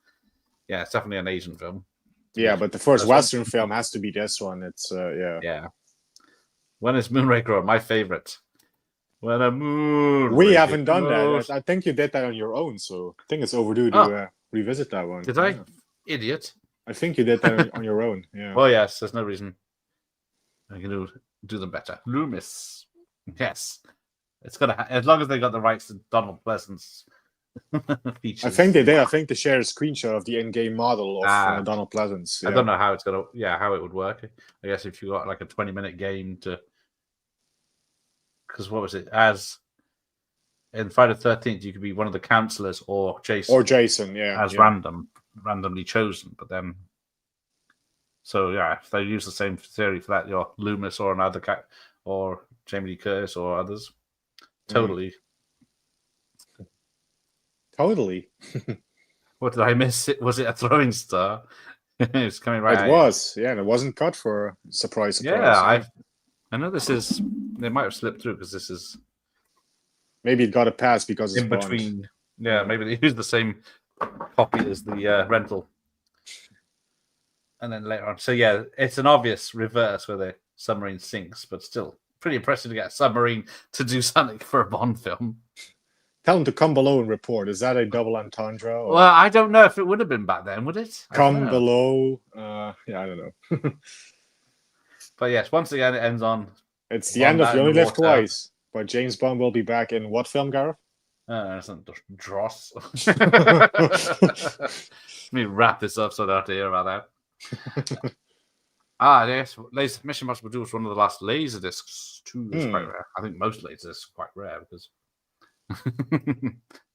Yeah, it's definitely an Asian film. Yeah, but the first Western film has to be this one. It's Yeah. When is Moonraker on? My favorite. When a moon. We haven't done that. I think you did that on your own, so I think it's overdue to revisit that one. Did I? Idiot. I think you did that on your own. Yeah. Well, yes. There's no reason I can do them better. Loomis. Yes. It's gonna as long as they got the rights to Donald Pleasant's features. I think they did. I think they shared a screenshot of the in-game model of Donald Pleasant's. I don't know how it's gonna. Yeah, how it would work. I guess if you got like a 20-minute game to. Because what was it? As in Friday the 13th, you could be one of the counselors or Jason. Or Jason, yeah. As randomly chosen. But then. So yeah, if they use the same theory for that, you're Loomis or another cat or Jamie Lee Curtis or others. Totally. Totally. What did I miss? Was it a throwing star? It's coming right. It was, yeah, and it wasn't cut for surprise. Yeah, I know this is. They might have slipped through because this is maybe it got a pass because it's in Bond. between. Yeah, maybe they used the same copy as the rental, and then later on. So yeah, it's an obvious reverse where the submarine sinks, but still pretty impressive to get a submarine to do something for a Bond film. Tell them to come below and report. Is that a double entendre? Or... Well, I don't know if it would have been back then, would it? Come below. Yeah, I don't know. But yes, once again, it ends on. It's the end of You Only Live Twice. But James Bond will be back in what film, Gareth? It's not Dross. Let me wrap this up so I don't have to hear about that. Yes, Mission Impossible 2 was one of the last laser discs too. It's quite rare. I think most laser discs are quite rare because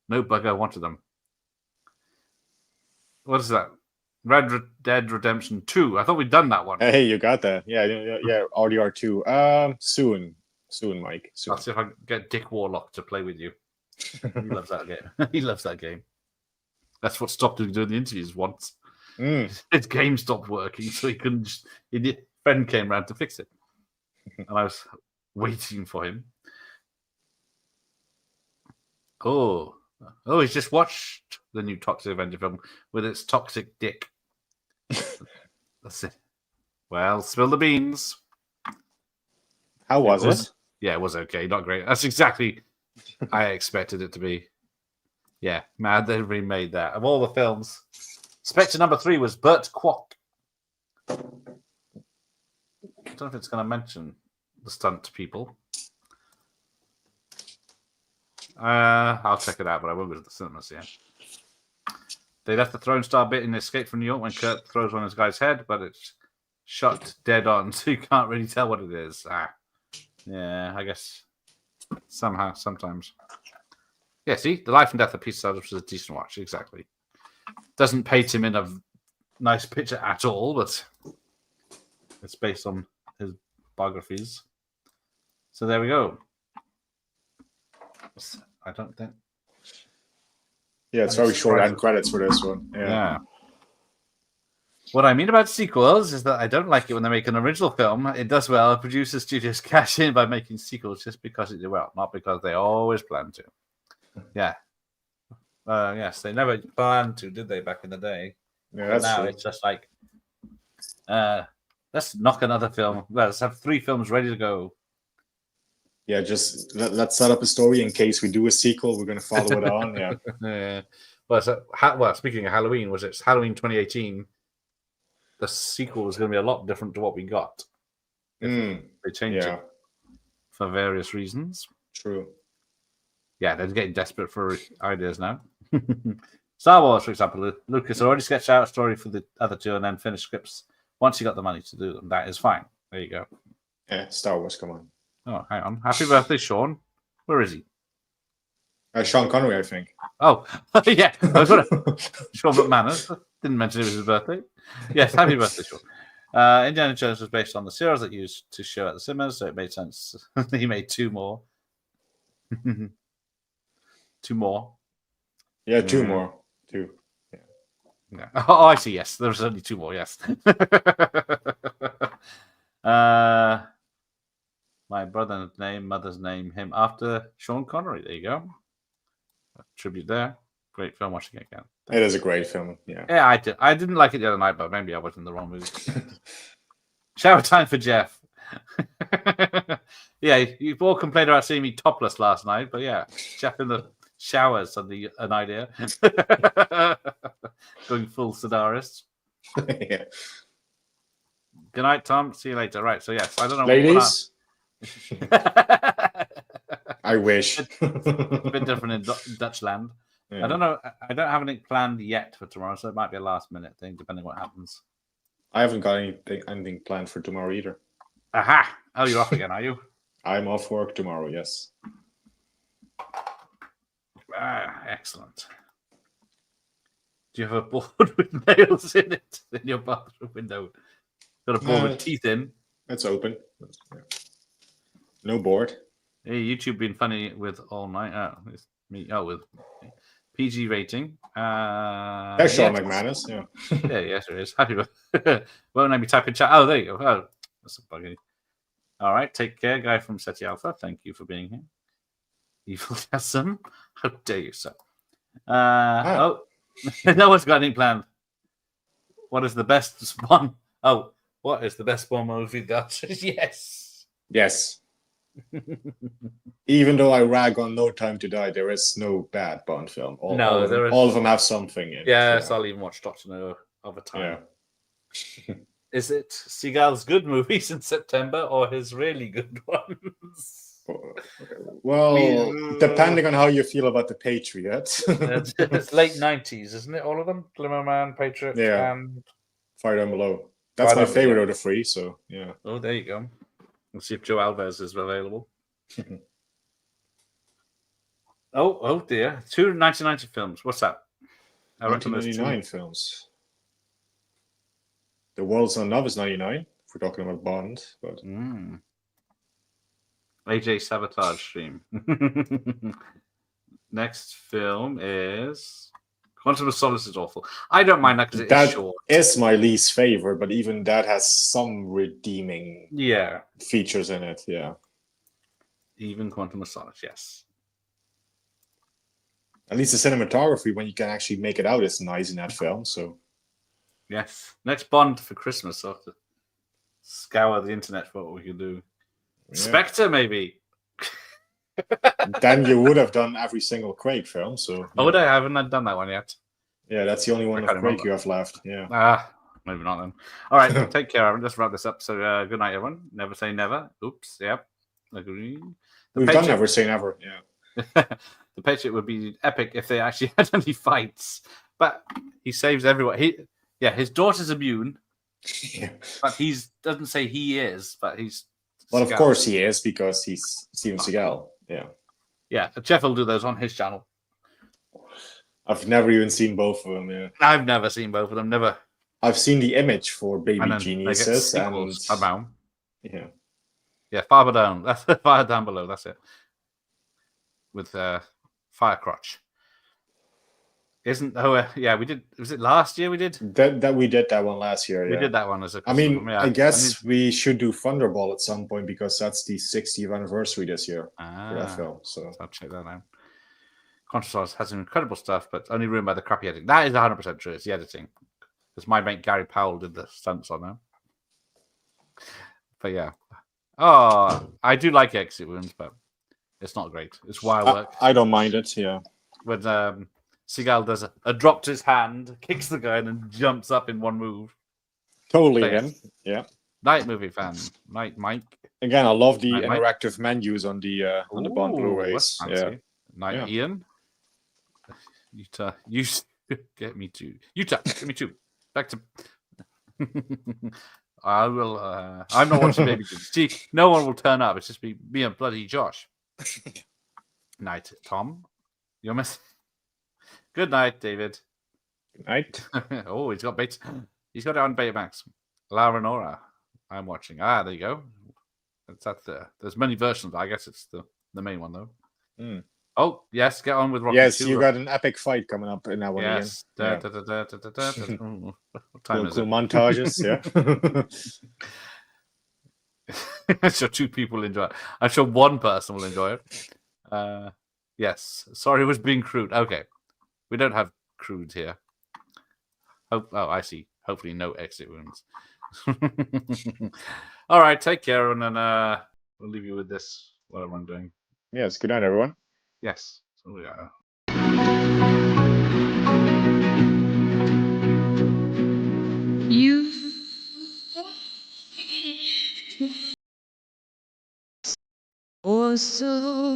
no bugger wanted them. What is that? Red Dead Redemption 2. I thought we'd done that one. Hey, you got that. Yeah, RDR2. Soon, Mike. Soon. I'll see if I can get Dick Warlock to play with you. He loves that game. He loves that game. That's what stopped him doing the interviews once. His game stopped working, so he couldn't. His friend came round to fix it, and I was waiting for him. Oh, he's just watched the new Toxic Avenger film with its toxic dick. That's it. Well, spill the beans. How was it? Yeah, it was okay. Not great. That's exactly I expected it to be. Yeah, man, they remade that. Of all the films, Spectre number 3 was Burt Kwok. I don't know if it's going to mention the stunt people. I'll check it out, but I won't go to the cinemas yet. They left the Throne Star bit in Escape from New York when Kurt throws one on his guy's head, but it's shot dead on, so you can't really tell what it is. Yeah, I guess sometimes. Yeah, see? The Life and Death of Peter Sellers was a decent watch, exactly. Doesn't paint him in a nice picture at all, but it's based on his biographies. So there we go. I don't think. Yeah, it's very short end credits for this one. Yeah. What I mean about sequels is that I don't like it when they make an original film. It does well. Producers, studios cash in by making sequels just because it did well, not because they always plan to. Yeah. Yes, they never planned to, did they, back in the day? Yeah, that's now true. It's just like, let's knock another film. Let's have 3 films ready to go. Yeah, just let's set up a story in case we do a sequel. We're going to follow it on. Yeah. Yeah. Well, speaking of Halloween, it's Halloween 2018. The sequel was going to be a lot different to what we got. They changed it for various reasons. True. Yeah, they're getting desperate for ideas now. Star Wars, for example, Lucas already sketched out a story for the other 2 and then finished scripts once he got the money to do them. That is fine. There you go. Yeah, Star Wars, come on. Oh, hang on. Happy birthday, Sean. Where is he? Sean Connery, I think. Oh, yeah. I was going to... Sean McManus. Didn't mention it was his birthday. Yes, happy birthday, Sean. Indiana Jones was based on the series that used to show at the cinemas, so it made sense. He made 2 more. 2 more. Yeah, 2 more. 2. Yeah. Oh, I see. Yes, there's only 2 more. Yes. My brother's name, mother's name, him after Sean Connery. There you go. A tribute there. Great film. Watching it again. It is a great film. Yeah. Yeah, I didn't like it the other night, but maybe I was in the wrong mood. Shower time for Jeff. Yeah, you've all complained about seeing me topless last night, but yeah, Jeff in the showers suddenly an idea. Going full Sedarist. Yeah. Good night, Tom. See you later. Right, so yes, I don't know. Ladies. I wish. A bit different in Dutch land. Yeah. I don't know. I don't have anything planned yet for tomorrow, so it might be a last minute thing, depending on what happens. I haven't got anything planned for tomorrow either. Aha! Oh, you're off again, are you? I'm off work tomorrow, yes. Excellent. Do you have a board with nails in it in your bathroom window? Got a board with teeth in? It's open. Yeah. No board. Hey, YouTube been funny with all night. Oh, it's me. Oh, with PG rating. There's Sean McManus, yeah. Yeah, yes, there is. Happy. Won't let me type in chat. Oh, there you go. Oh, that's a buggy. All right, take care, guy from SETI Alpha. Thank you for being here. Evil Chasm. How dare you, sir? Oh, no one's got any planned. What is the best Spawn? Oh, what is the best Spawn movie? That yes. Yes. Even though I rag on No Time to Die, there is no bad Bond film. All of them have something in it. Yes, I'll even watch Doctor No over time. Yeah. Is it Seagal's good movies in September or his really good ones? Well, depending on how you feel about The Patriot. It's late 90s, isn't it? All of them? Glimmer Man, Patriot, and Fire Down Below. That's my favorite of the three, so yeah. Oh, there you go. Let's see if Joe Alves is available. Oh dear. 2 1990 films. What's that? 1999 films. The World's Not Enough is 99, if we're talking about Bond. But AJ Sabotage Stream. Next film is Quantum of Solace is awful. I don't mind that because it's short. That is my least favorite, but even that has some redeeming features in it, yeah. Even Quantum of Solace, yes. At least the cinematography, when you can actually make it out, is nice in that film, so... Yes. Next Bond for Christmas. I'll have to scour the internet for what we can do. Yeah. Spectre, maybe. Then you would have done every single Craig film, so... Oh, would I? I haven't done that one yet. Yeah, that's the only one of Craig you have left, yeah. Maybe not then. All right, take care, Aaron. Let's wrap this up. So, good night, everyone. Never say never. Oops, yep. Agree. We've done Never Say Never, yeah. The Patriot would be epic if they actually had any fights. But he saves everyone. His daughter's immune. But he doesn't say he is, but he's... Well, of course he is, because he's Steven Seagal. Yeah. Yeah, Jeff will do those on his channel. I've never even seen both of them, yeah. I've never seen both of them, never. I've seen the image for Baby Geniuses. About. Yeah. Yeah, far down. That's far down below, that's it. With Fire Crotch. We did. Was it last year we did? That we did that one last year. We did that one as a. I guess we should do Thunderball at some point because that's the 60th anniversary this year for that film. So I'll check that out. Contrast has some incredible stuff, but only ruined by the crappy editing. That is 100% true. It's the editing, because my mate Gary Powell did the stunts on them. But yeah, I do like Exit Wounds, but it's not great. It's wild work. I don't mind it. Yeah, but Seagal does dropped his hand, kicks the guy, and then jumps up in one move. Totally him. Yeah. Night movie fan. Night Mike. Again, I love the interactive menus on the Bond Blu-rays. Yeah. Night Ian. You get me too. Utah, get me too. Back to. I will. I'm not watching Baby Jim. See, no one will turn up. It's just me and bloody Josh. Night, Tom. You're missing. Good night, David. Good night. Oh, he's got bait. He's got it on Betamax. Lara Nora. I'm watching. There you go. There's many versions. I guess it's the main one though. Oh yes, get on with Rocky. Yes, you got an epic fight coming up in that one. Yes. What time is it? Montages. Yeah. I'm sure 2 people enjoy it. I'm sure 1 person will enjoy it. Yes. Sorry, it was being crude. Okay. We don't have crude here. I see. Hopefully no exit wounds. All right, take care, and then we'll leave you with this, whatever I'm doing. Yes, good night, everyone. Yes. So we are. You also